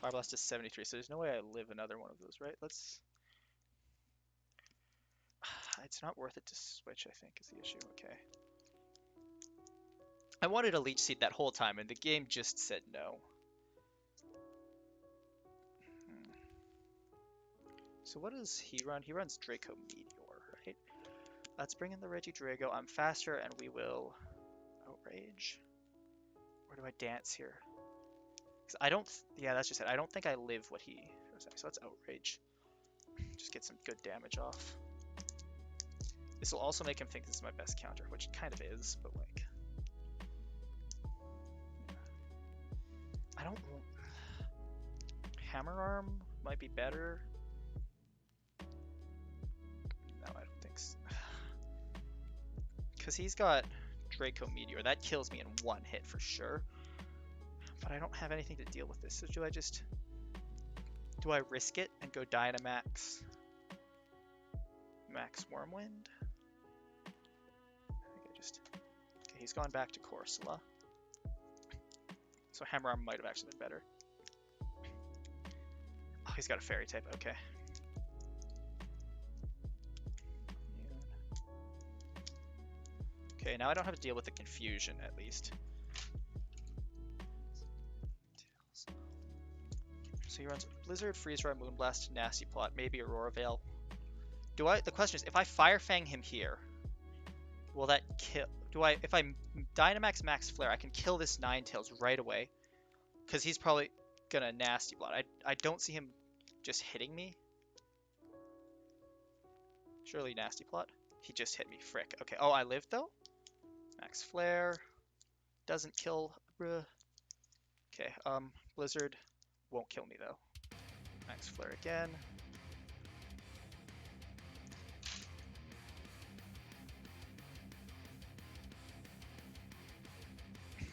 Fire Blast is 73, so there's no way I live another one of those, right? Let's... It's not worth it to switch, I think, is the issue. Okay. I wanted a Leech Seed that whole time, and the game just said no. So what does he run? He runs Draco Meteor, right? Let's bring in the Regidrago. I'm faster, and we will Outrage. Where do I dance here? Because I don't... Yeah, that's just it. I don't think I live what he... So let's Outrage. Just get some good damage off. This will also make him think this is my best counter, which it kind of is, but like... I don't... Hammer Arm might be better. No, I don't think so. Because he's got Draco Meteor. That kills me in one hit for sure. But I don't have anything to deal with this, so do I just... Do I risk it and go Dynamax? Max Wormwind? I think I just... Okay, he's gone back to Corsola. So Hammer Arm might have actually been better. Oh, he's got a Fairy type, okay. Okay, now I don't have to deal with the confusion, at least. So he runs Blizzard, Freeze Dry, Moonblast, Nasty Plot, maybe Aurora Veil. The question is, if I Fire Fang him here, will that kill? If I Dynamax Max Flare, I can kill this Ninetales right away. Because he's probably gonna Nasty Plot. I don't see him just hitting me. Surely Nasty Plot. He just hit me, frick. Okay, oh, I lived though? Max Flare. Doesn't kill. Okay, Blizzard won't kill me though. Max Flare again.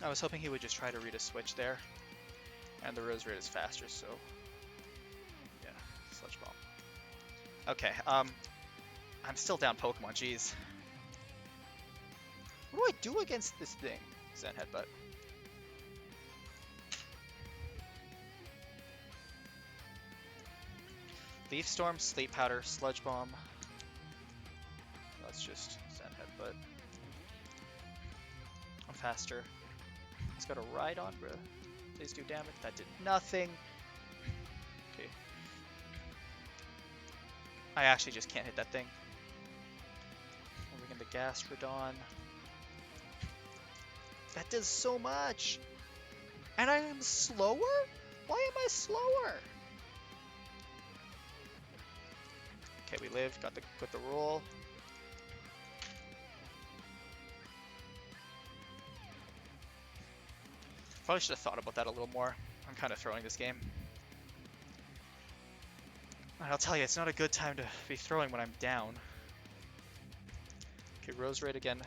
I was hoping he would just try to read a switch there. And the Roserade is faster, so... Yeah, Sludge Bomb. Okay, I'm still down Pokemon, jeez. What do I do against this thing? Zen Headbutt. Leaf Storm, Sleep Powder, Sludge Bomb. That's just Zen Headbutt. I'm faster. He's got a Rhydon, bruh. Please do damage. That did nothing. Okay. I actually just can't hit that thing. Moving into Gastrodon. That does so much! And I am slower? Why am I slower? Okay, we lived. Got the roll. Probably should have thought about that a little more. I'm kind of throwing this game. And I'll tell you, it's not a good time to be throwing when I'm down. Okay, Roserade again.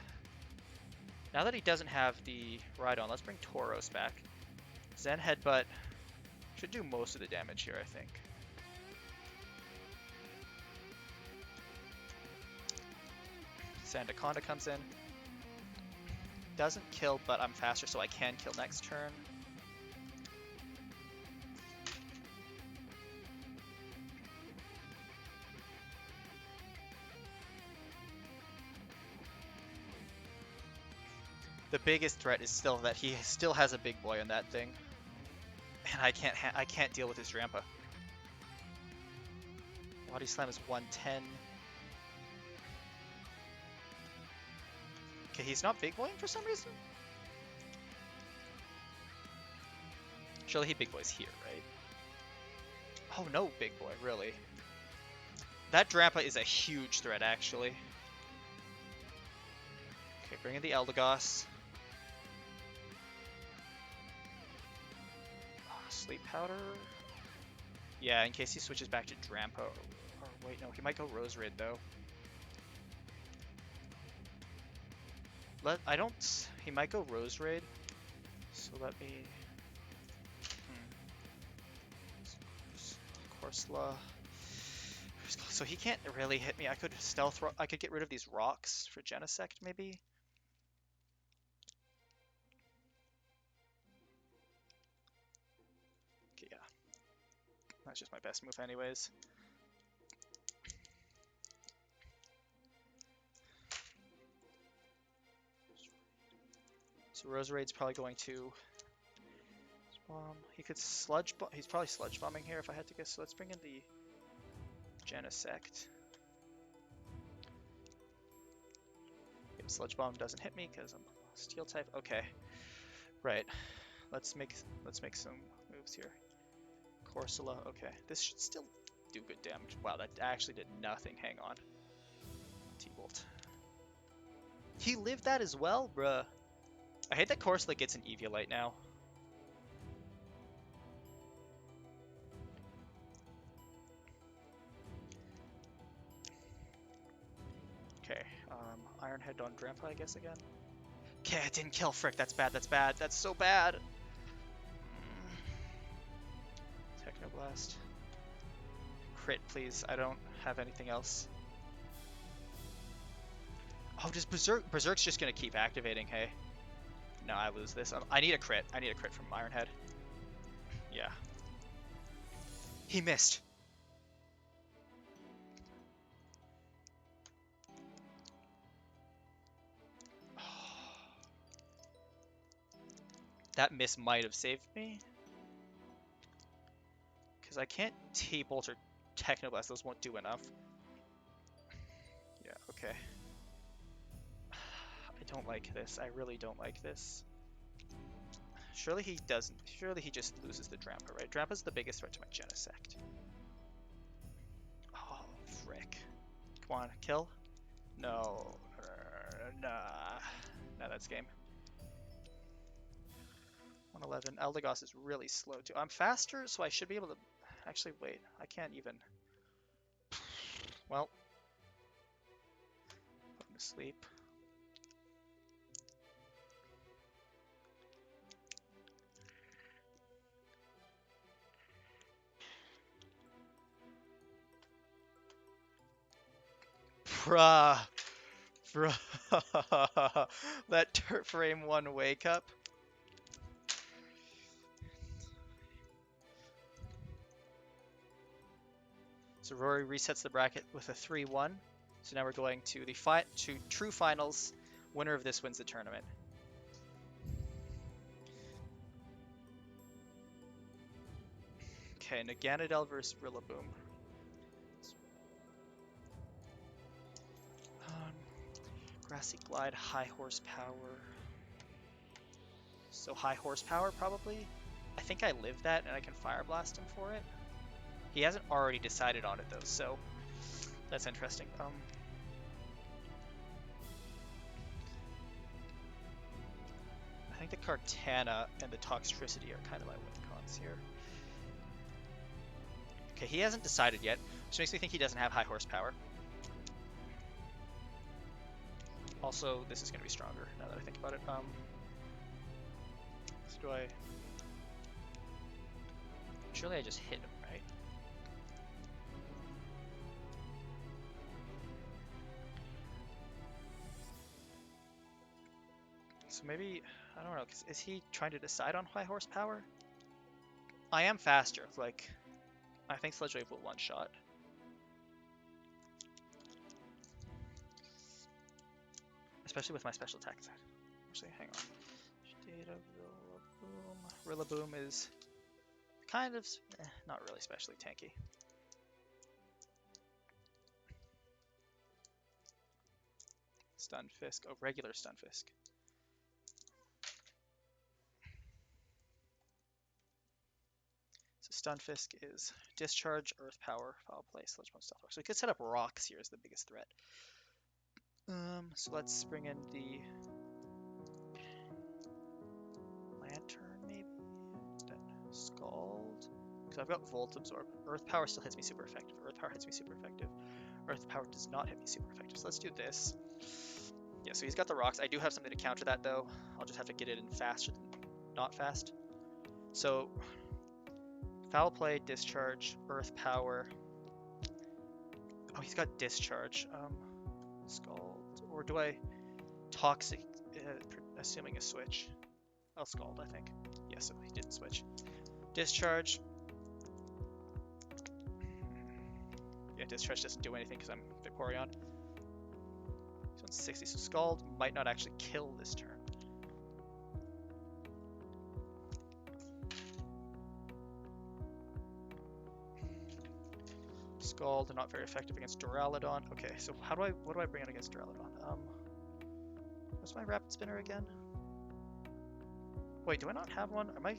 Now that he doesn't have the Rhydon, let's bring Tauros back. Zen Headbutt should do most of the damage here, I think. Sandaconda comes in. Doesn't kill, but I'm faster, so I can kill next turn. The biggest threat is still that he still has a big boy on that thing, and I can't deal with his Drampa. Body Slam is 110. Okay, he's not big boying for some reason. Surely he big boys here, right? Oh no, big boy, really. That Drampa is a huge threat, actually. Okay, bring in the Eldegoss. Sleep Powder. Yeah, in case he switches back to Drampa. Or wait, no, he might go Roserade though. He might go Roserade. So let me. Corsola. So he can't really hit me. I could I could get rid of these rocks for Genesect maybe. Okay, yeah. That's just my best move anyways. So Roserade's probably going to he could Sludge Bomb. He's probably Sludge Bombing here if I had to guess. So let's bring in the Genesect. Yep, Sludge Bomb doesn't hit me because I'm Steel type. Okay, right. Let's make some moves here. Corsola. Okay, this should still do good damage. Wow, that actually did nothing. Hang on. T-Bolt. He lived that as well, bruh. I hate that Corsola gets an Eviolite now. Okay, Iron Head on Drampa, I guess, again. Okay, it didn't kill. Frick, that's bad, that's bad. That's so bad. Technoblast. crit, please. I don't have anything else. Oh, does Berserk's just gonna keep activating, hey? No, I lose this. I need a crit. I need a crit from Ironhead. Yeah. He missed. That miss might have saved me. Because I can't T-Bolt or Technoblast. Those won't do enough. Yeah, okay. I don't like this. I really don't like this. Surely he doesn't. Surely he just loses the Drampa, right? Drampa's the biggest threat to my Genesect. Oh, frick. Come on, kill? No. Nah. Nah, that's game. 111. Eldegoss is really slow too. I'm faster, so I should be able to... Actually, wait. I can't even... Well. Put him to sleep. Bruh. Bruh. That Dirt Frame 1 wake up. So Rory resets the bracket with a 3-1. So now we're going to the true finals. Winner of this wins the tournament. Okay, Naganadel versus Rillaboom. Grassy Glide, high horsepower. So high horsepower, probably. I think I live that, and I can Fire Blast him for it. He hasn't already decided on it, though, so that's interesting. I think the Kartana and the Toxtricity are kind of my win cons here. Okay, he hasn't decided yet, which makes me think he doesn't have high horsepower. Also, this is going to be stronger, now that I think about it. So do I... Surely I just hit him, right? So maybe, I don't know, is he trying to decide on high horsepower? I am faster, like, I think Sledge Wave will one-shot. Especially with my special attack. Actually, hang on. Data Rillaboom. Rillaboom is kind of, not really especially tanky. Stunfisk. Oh, regular Stunfisk. So Stunfisk is Discharge, Earth Power, Foul Play, Sludge Bomb, Stealth Rock. So we could set up rocks here as the biggest threat. So let's bring in the Lantern, maybe? Then Scald. Because I've got Volt Absorb. Earth Power still hits me super effective. Earth Power hits me super effective. Earth Power does not hit me super effective. So let's do this. Yeah, so he's got the rocks. I do have something to counter that, though. I'll just have to get it in faster than not fast. So, Foul Play, Discharge, Earth Power. Oh, he's got Discharge. Scald. Or do I Toxic, assuming a switch? I'll Scald, I think. Yeah, so he didn't switch. Discharge. Yeah, Discharge doesn't do anything because I'm Vaporeon. This one's 60, so Scald might not actually kill this turn. Scald, not very effective against Duraludon. Okay, so what do I bring in against Duraludon? What's my Rapid Spinner again? Wait, do I not have one? Am I...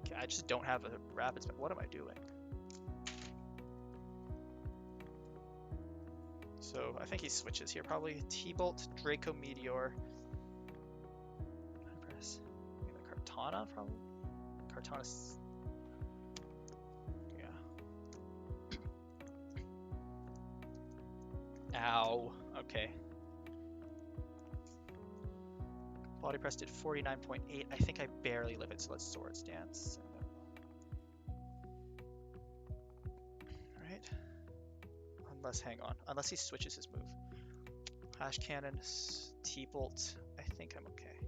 Okay, I just don't have a Rapid Spinner. What am I doing? So I think he switches here, probably. T-Bolt, Draco Meteor. Press. Maybe the Kartana, probably. Kartana's... Yeah. Ow. Okay. Body press did 49.8. I think I barely live it, so let's Swords Dance. Alright. Unless, hang on. Unless he switches his move. Flash Cannon, T-Bolt. I think I'm okay.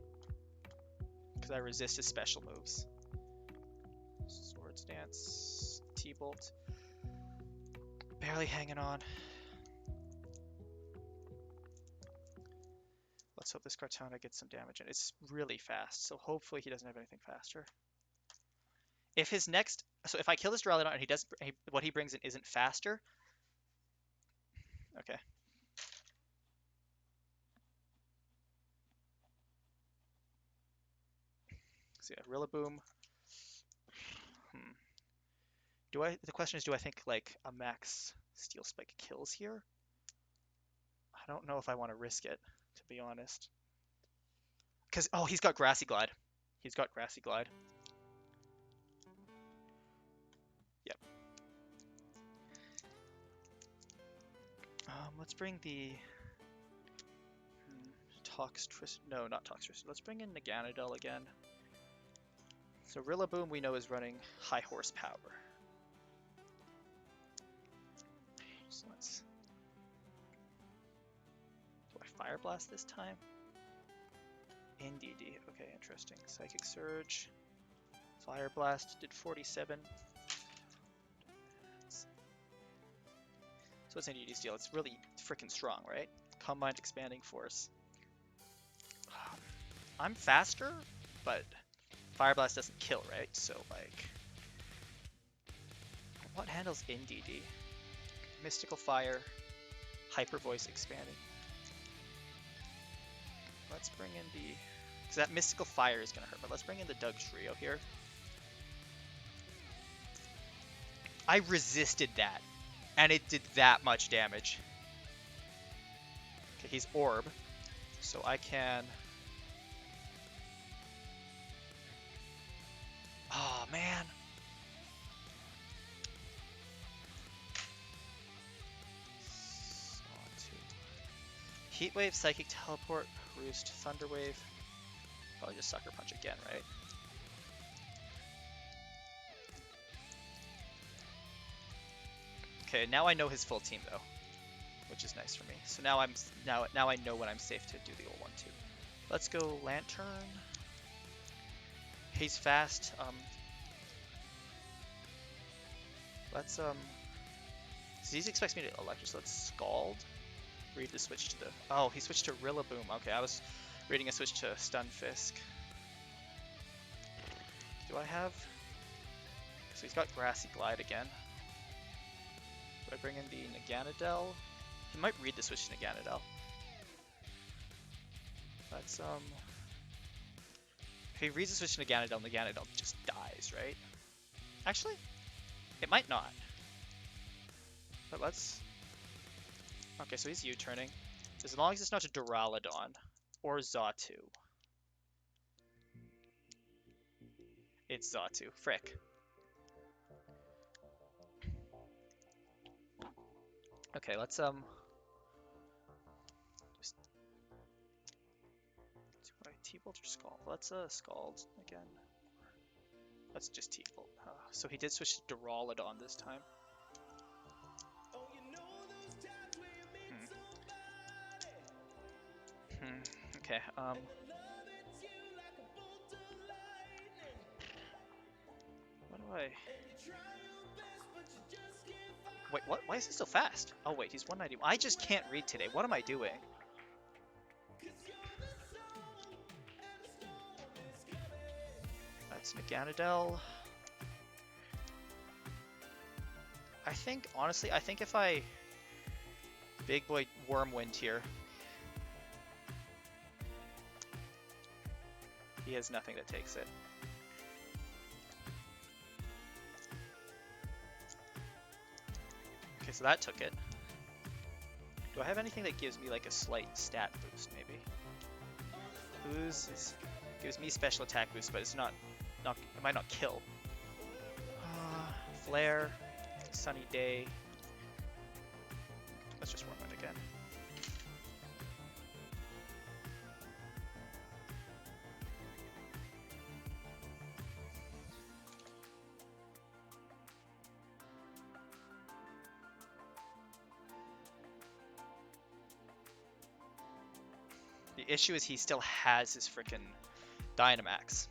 Because I resist his special moves. Swords Dance, T-Bolt. Barely hanging on. Let's hope this Kartana gets some damage in. It's really fast, so hopefully he doesn't have anything faster. If his next... So if I kill this Duraludon and he doesn't... what he brings in isn't faster... Okay. So yeah, Rillaboom. The question is, do I think like a max Steel Spike kills here? I don't know if I want to risk it, to be honest. Because, oh, he's got Grassy Glide. He's got Grassy Glide. Yep. Let's bring the... Toxtricity. No, not Toxtricity. Let's bring in Naganadel again. So Rillaboom we know is running high horsepower. So let's... Do I Fire Blast this time? NDD. Okay, interesting. Psychic Surge. Fire Blast did 47. So it's NDD's deal. It's really freaking strong, right? Combined Expanding Force. I'm faster, but Fire Blast doesn't kill, right? So, like... What handles NDD? Mystical Fire. Hyper Voice Expanding. Let's bring in the... Because that Mystical Fire is going to hurt, but let's bring in the Dugtrio here. I resisted that, and it did that much damage. Okay, he's Orb, so I can... Oh, man. Heat Wave, Psychic Teleport, Roost, Thunder Wave. Probably just Sucker Punch again, right? Okay, now I know his full team though, which is nice for me. So now now I know when I'm safe to do the old one too. Let's go Lantern. He's fast. Let's Z's expects me to Electric, so let's Scald. Read the switch to the... Oh, he switched to Rillaboom. Okay, I was reading a switch to Stunfisk. Do I have... So he's got Grassy Glide again. Do I bring in the Naganadel? He might read the switch to Naganadel. Let's, If he reads the switch to Naganadel, Naganadel just dies, right? Actually, it might not. But let's... Okay, so he's U-turning. As long as it's not a Duraludon or Xatu. It's Xatu. Frick. Okay, let's just... Do I T-Bolt or Scald? Let's Scald again. Let's just T-Bolt. So he did switch to Duraludon this time. Okay, what do I... Wait, what? Why is he so fast? Oh wait, he's 190. I just can't read today. What am I doing? That's Naganadel. I think, honestly, I think if I... Big boy Wormwind here. He has nothing that takes it. Okay, so that took it. Do I have anything that gives me like a slight stat boost, maybe? Ooze gives me special attack boost, but it's not it might not kill. Flare, Sunny Day. Let's just Wormwind again. The issue is he still has his freaking Dynamax.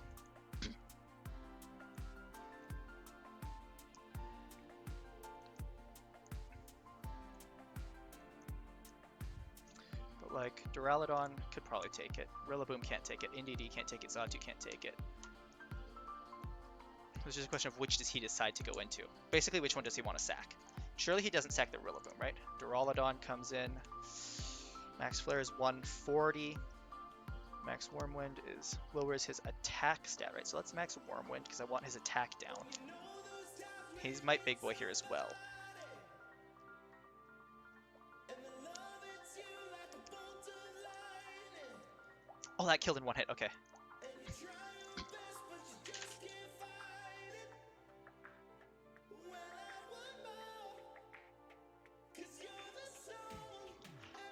But like, Duraludon could probably take it. Rillaboom can't take it. Indeedee can't take it. Xatu can't take it. It's just a question of which does he decide to go into. Basically, which one does he want to sack? Surely he doesn't sack the Rillaboom, right? Duraludon comes in. Max Flare is 140. Max Wormwind lowers his attack stat, right? So let's max Wormwind because I want his attack down. He's might Big Boy here as well. Oh, that killed in one hit. Okay.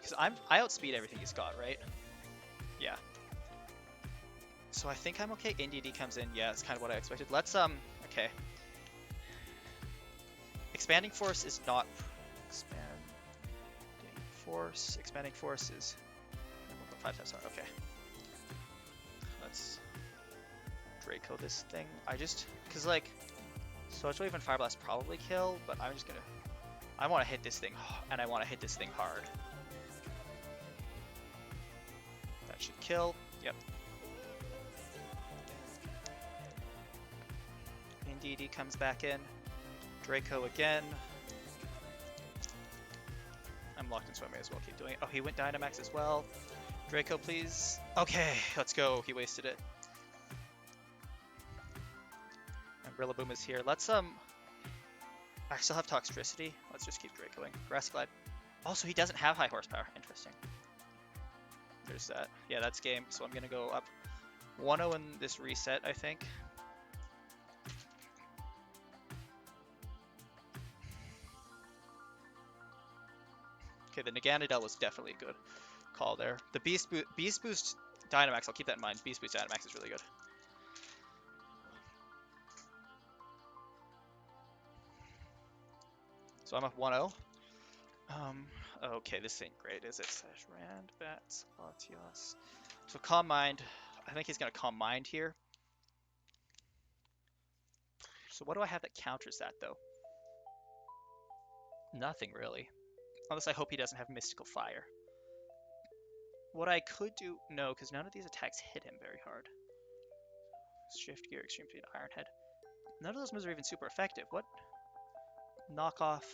Because I outspeed everything he's got, right? Yeah. So I think I'm okay. Indeedee comes in. Yeah, it's kind of what I expected. Let's okay. Expanding Force is not Expanding Force is 5 times hard. Okay. Let's Draco this thing. Cause like, Switch Wave and Fire Blast probably kill, but I'm just gonna. I want to hit this thing, and I want to hit this thing hard. That should kill. Yep. Indeedee comes back in. Draco again. I'm locked in, so I may as well keep doing it. Oh, he went Dynamax as well. Draco, please. Okay, let's go. He wasted it. And Rillaboom is here. Let's I still have Toxtricity. Let's just keep Dracoing. Grass Glide. Also, he doesn't have high horsepower. Interesting. There's that. Yeah, that's game. So I'm gonna go up 1-0 in this reset, I think. Okay, the Naganadel was definitely a good call there. The Beast Boost Dynamax, I'll keep that in mind. Beast Boost Dynamax is really good. So I'm up 1-0. Okay, this ain't great, is it? Rand, Bats, Latios. So Calm Mind. I think he's going to Calm Mind here. So what do I have that counters that, though? Nothing, really. Unless I hope he doesn't have Mystical Fire. What I could do... No, because none of these attacks hit him very hard. Shift Gear, Extreme Speed, Iron Head. None of those moves are even super effective. What? Knock off.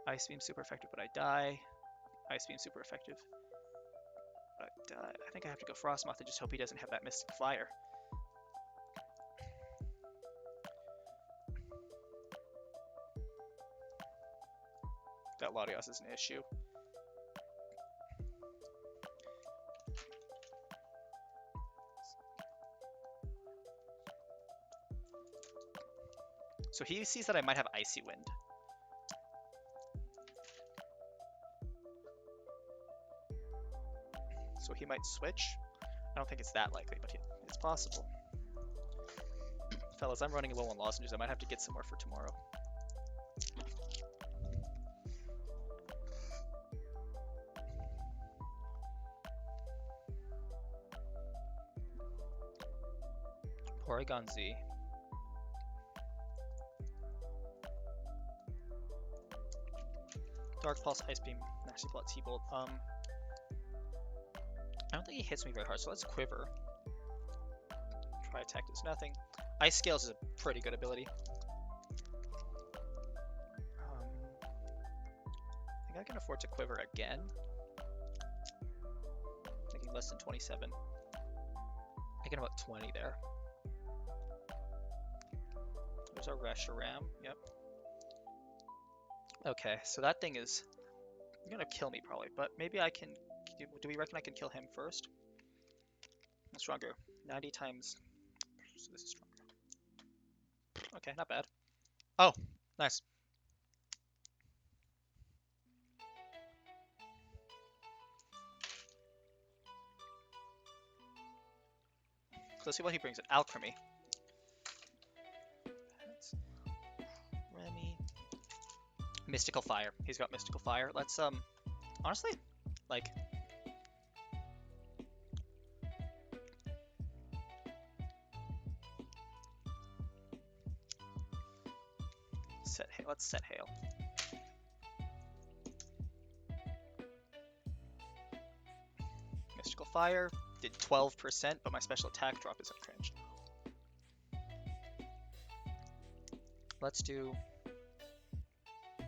Ice Beam super effective, but I die. Ice Beam super effective. But I die. I think I have to go Frostmoth and just hope he doesn't have that Mystic Fire. That Latios is an issue. So he sees that I might have Icy Wind. So he might switch. I don't think it's that likely, but it's possible. Fellas, I'm running low on lozenges. I might have to get some more for tomorrow. Porygon Z. Dark Pulse, Ice Beam, Maxi Plot, T-Bolt. I don't think he hits me very hard, so let's Quiver. Try Attack does nothing. Ice Scales is a pretty good ability. I think I can afford to Quiver again. Thinking less than 27. I get about 20 there. There's our Reshiram, yep. Okay, so that thing is gonna kill me probably, but maybe I can. Do we reckon I can kill him first? Stronger. 90 times. So this is stronger. Okay, not bad. Oh, nice. So let's see what he brings in. Alchemy. Remy. Mystical Fire. He's got Mystical Fire. Let's honestly, Like, let's set hail. Mystical Fire did 12%, but my special attack drop is uncringed. Let's do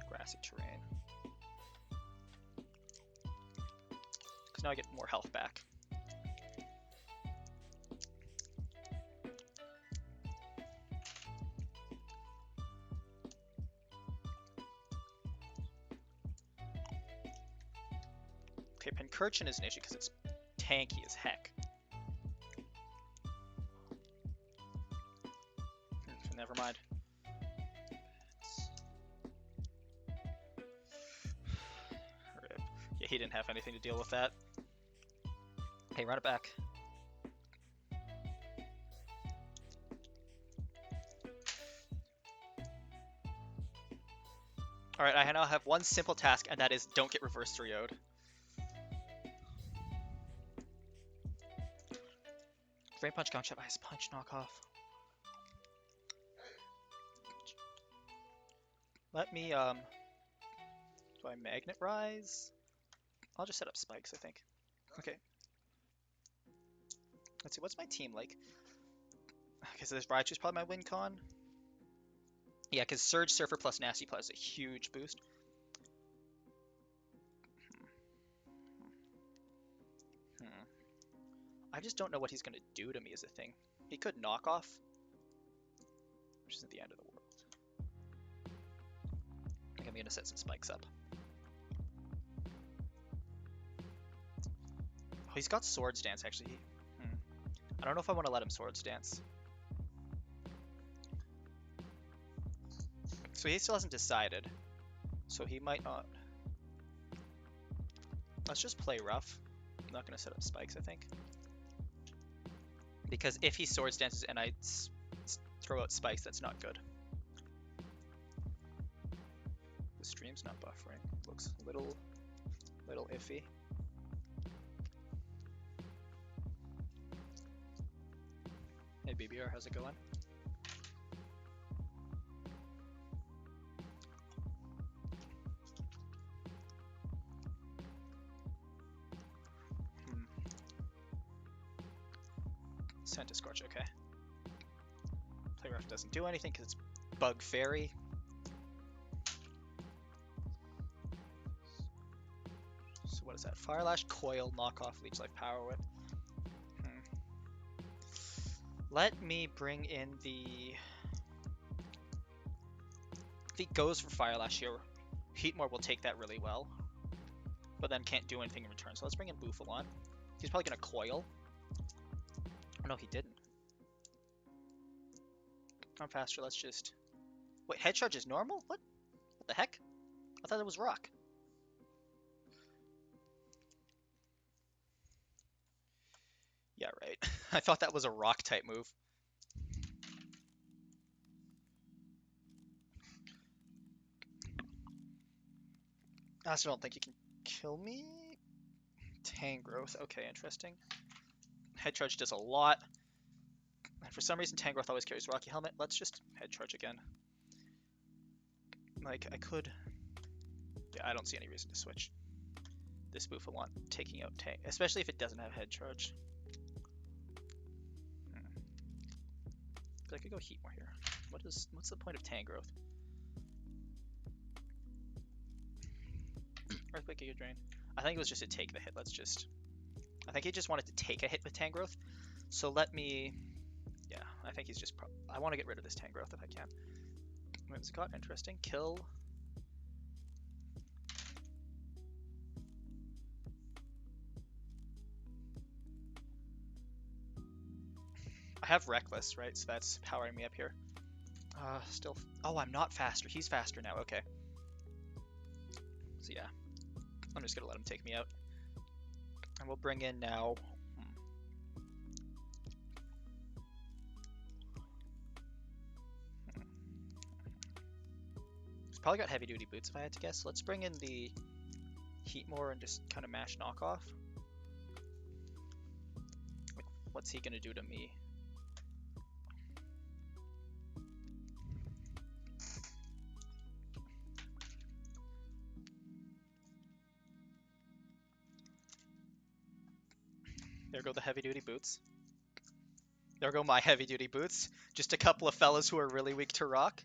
grassy terrain. Because now I get more health back. Okay, Pincurchin is an issue because it's tanky as heck. Never mind. Yeah, he didn't have anything to deal with that. Hey, run it back. Alright, I now have one simple task, and that is don't get reverse 3-0'd. Drain Punch, Gong Shot, Ice Punch, knockoff. Let me, do I Magnet Rise? I'll just set up spikes, I think. Okay. Let's see, what's my team like? Okay, so this Raichu's probably my win con. Yeah, because Surge, Surfer plus Nasty plus a huge boost. I just don't know what he's going to do to me as a thing. He could knock off, which isn't the end of the world. I think I'm going to set some spikes up. Oh, he's got Swords Dance, actually. I don't know if I want to let him Swords Dance. So he still hasn't decided. So he might not. Let's just play rough. I'm not going to set up spikes, I think. Because if he Swords Dances and I throw out spikes, that's not good. The stream's not buffering. Looks a little iffy. Hey BBR, how's it going? Centiskorch, okay. Play rough doesn't do anything because it's Bug Fairy. So what is that? Firelash, Coil, Knockoff, Leech Life, Power Whip. Let me bring in the... If he goes for Firelash here, Heatmore will take that really well. But then can't do anything in return. So let's bring in Bouffalant. He's probably going to Coil. Oh, no, he didn't. I'm faster, let's just... Wait, Head Charge is normal? What the heck? I thought it was Rock. Yeah, right. I thought that was a Rock type move. I also don't think you can kill me. Tangrowth, okay, interesting. Head Charge does a lot. And for some reason, Tangrowth always carries Rocky Helmet. Let's just Head Charge again. Like, I could... Yeah, I don't see any reason to switch. This Bouffalant taking out Tang, especially if it doesn't have Head Charge. I could go Heatmore here. What's the point of Tangrowth? Earthquake, Giga Drain. I think it was just to take the hit. I think he just wanted to take a hit with Tangrowth. So let me... Yeah, I think he's just... I want to get rid of this Tangrowth if I can. Whimsicott, interesting. Kill. I have Reckless, right? So that's powering me up here. Still... Oh, I'm not faster. He's faster now. Okay. So yeah. I'm just going to let him take me out. And we'll bring in now... He's probably got heavy duty boots if I had to guess. Let's bring in the Heat more and just kind of mash knockoff. Like, what's he gonna do to me? There go the heavy duty boots. There go my heavy duty boots. Just a couple of fellas who are really weak to rock.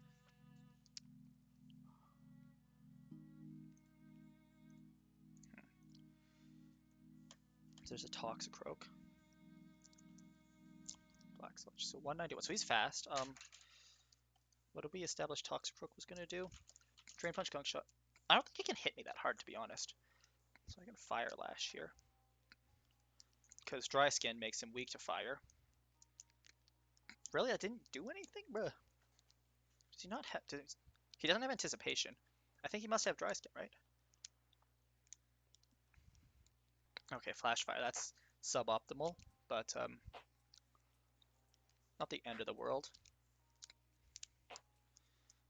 There's a Toxicroak. Black Sludge. So 191. So he's fast. What did we establish Toxicroak was gonna do? Drain Punch, Gunk Shot. I don't think he can hit me that hard, to be honest. So I can Fire Lash here. Because Dry Skin makes him weak to fire. Really? I didn't do anything? Bruh. Does he not have... He doesn't have Anticipation. I think he must have Dry Skin, right? Okay, Flash Fire. That's suboptimal, but not the end of the world.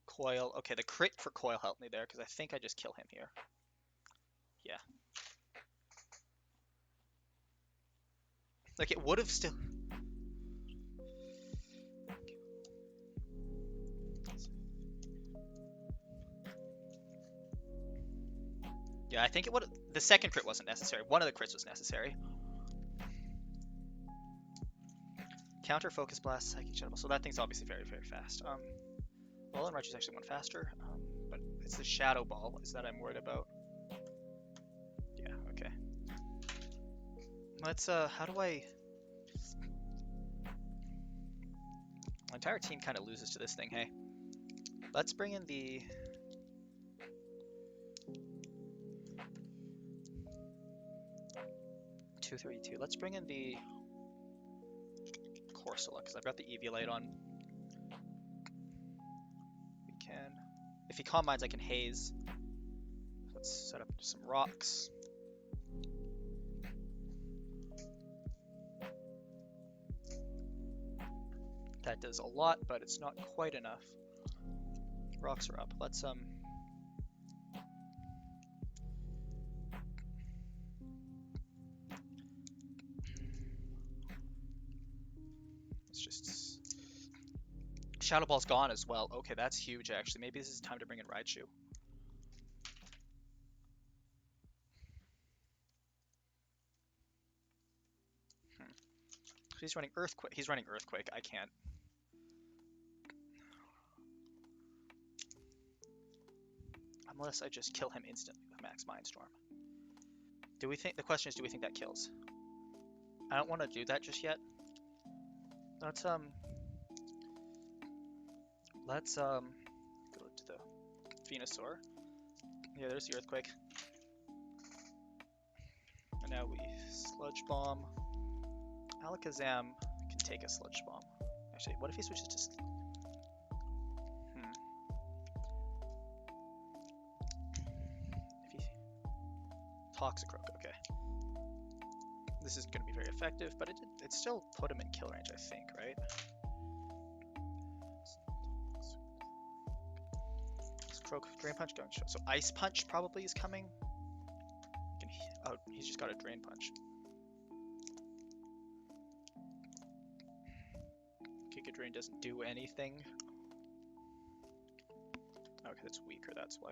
Coil. Okay, the crit for Coil helped me there, because I think I just kill him here. Yeah. Like, it would have still... Yeah, I think it would. The second crit wasn't necessary. One of the crits was necessary. Counter Focus Blast, Psychic Shadow Ball. So that thing's obviously very, very fast. Well, and Raichu's actually one faster, but it's the Shadow Ball is that I'm worried about. Yeah, okay. Let's, how do I... My entire team kind of loses to this thing, hey? Let's bring in the... 232. Let's bring in the Corsola, because I've got the Eviolite on. We can... If he Calm Minds, I can Haze. Let's set up some rocks. That does a lot, but it's not quite enough. Rocks are up. Let's just... Shadow Ball's gone as well. Okay, that's huge, actually. Maybe this is time to bring in Raichu. He's running Earthquake. He's running Earthquake. I can't. Unless I just kill him instantly with Max Mindstorm. Do we think... The question is, do we think that kills? I don't want to do that just yet. Let's go to the Venusaur. Yeah, there's the Earthquake. And now we Sludge Bomb. Alakazam can take a Sludge Bomb. Actually, what if he switches to... If he... Toxicroak, okay. This is going to be very effective, but it still put him in kill range, I think, right? Croak, Drain Punch, Gunk Shot. So Ice Punch probably is coming. Oh, he's just got a Drain Punch. Giga Drain doesn't do anything. Okay, it's weaker, that's why.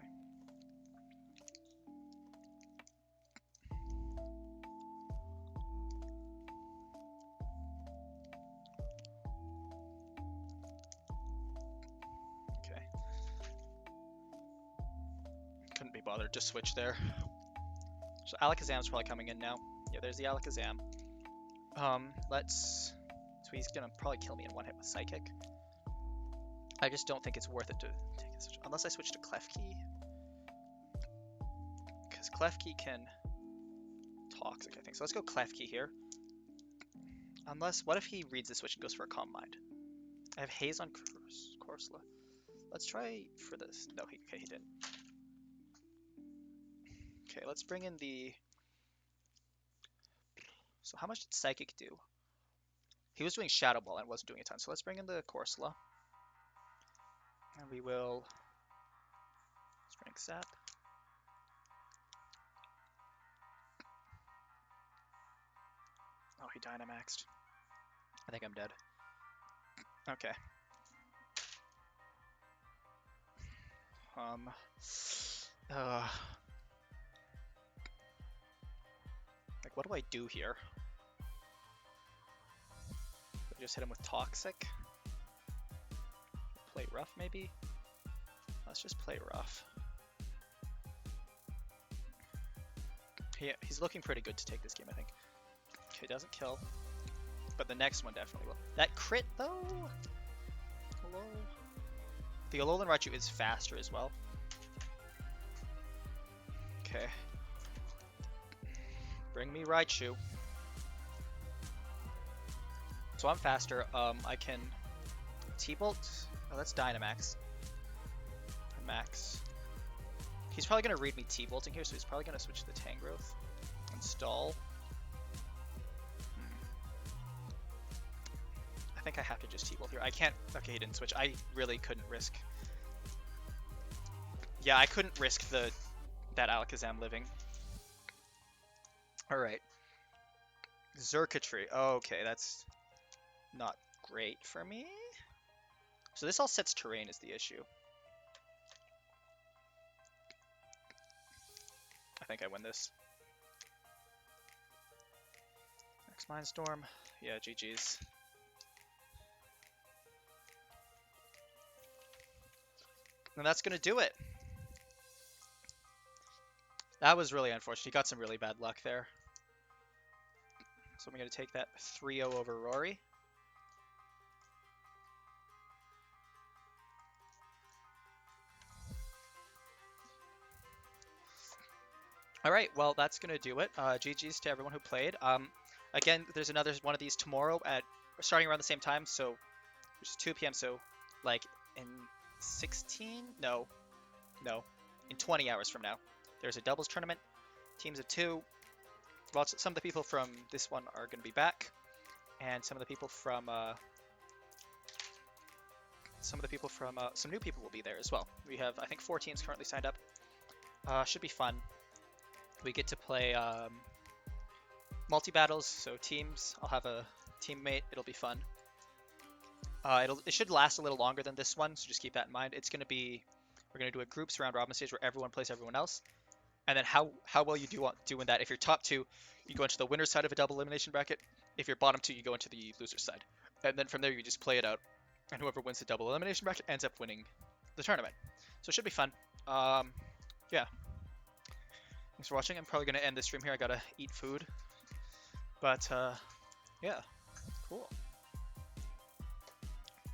Bothered to switch there. So Alakazam's probably coming in now. Yeah, there's the Alakazam. So he's gonna probably kill me in one hit with Psychic. I just don't think it's worth it to take a switch. Unless I switch to Klefki. Because Klefki can Toxic, I think. So let's go Klefki here. Unless, what if he reads the switch and goes for a Calm Mind? I have Haze on Corsola. Let's try for this. No, okay, he didn't. Okay, let's bring in the... So how much did Psychic do? He was doing Shadow Ball and wasn't doing a ton. So let's bring in the Corsola. And we will... Strength Zap. Oh, he Dynamaxed. I think I'm dead. Okay. Like, what do I do here? I just hit him with Toxic. Play rough, maybe? Let's just play rough. He's looking pretty good to take this game, I think. Okay, doesn't kill. But the next one definitely will. That crit, though? Hello? The Alolan Raichu is faster as well. Okay. Bring me Raichu. So I'm faster. I can T-Bolt. Oh, that's Dynamax. Max. He's probably going to read me T-Bolting here, so he's probably going to switch to the Tangrowth. Install. I think I have to just T-Bolt here. I can't... Okay, he didn't switch. I really couldn't risk... Yeah, I couldn't risk that Alakazam living. Alright. Xurkitree. Okay, that's not great for me. So this all sets terrain is the issue. I think I win this. Next Mindstorm. Yeah, GG's. And that's going to do it. That was really unfortunate. He got some really bad luck there. So I'm going to take that 3-0 over Rory. Alright, well, that's going to do it. GG's to everyone who played. Again, there's another one of these tomorrow at starting around the same time, so which is 2 p.m. So, like, in 16? No, in 20 hours from now. There's a doubles tournament, teams of 2. Well, some of the people from this one are going to be back, and some of the people from some new people will be there as well. We have, I think, 4 teams currently signed up. Should be fun. We get to play multi-battles, so teams. I'll have a teammate. It'll be fun. It should last a little longer than this one, so just keep that in mind. It's going to be, we're going to do a groups round robin stage where everyone plays everyone else. And then how well you do in that. If you're top 2, you go into the winner's side of a double elimination bracket. If you're bottom 2, you go into the loser's side. And then from there, you just play it out. And whoever wins the double elimination bracket ends up winning the tournament. So it should be fun. Yeah. Thanks for watching. I'm probably going to end this stream here. I got to eat food. But, yeah. Cool.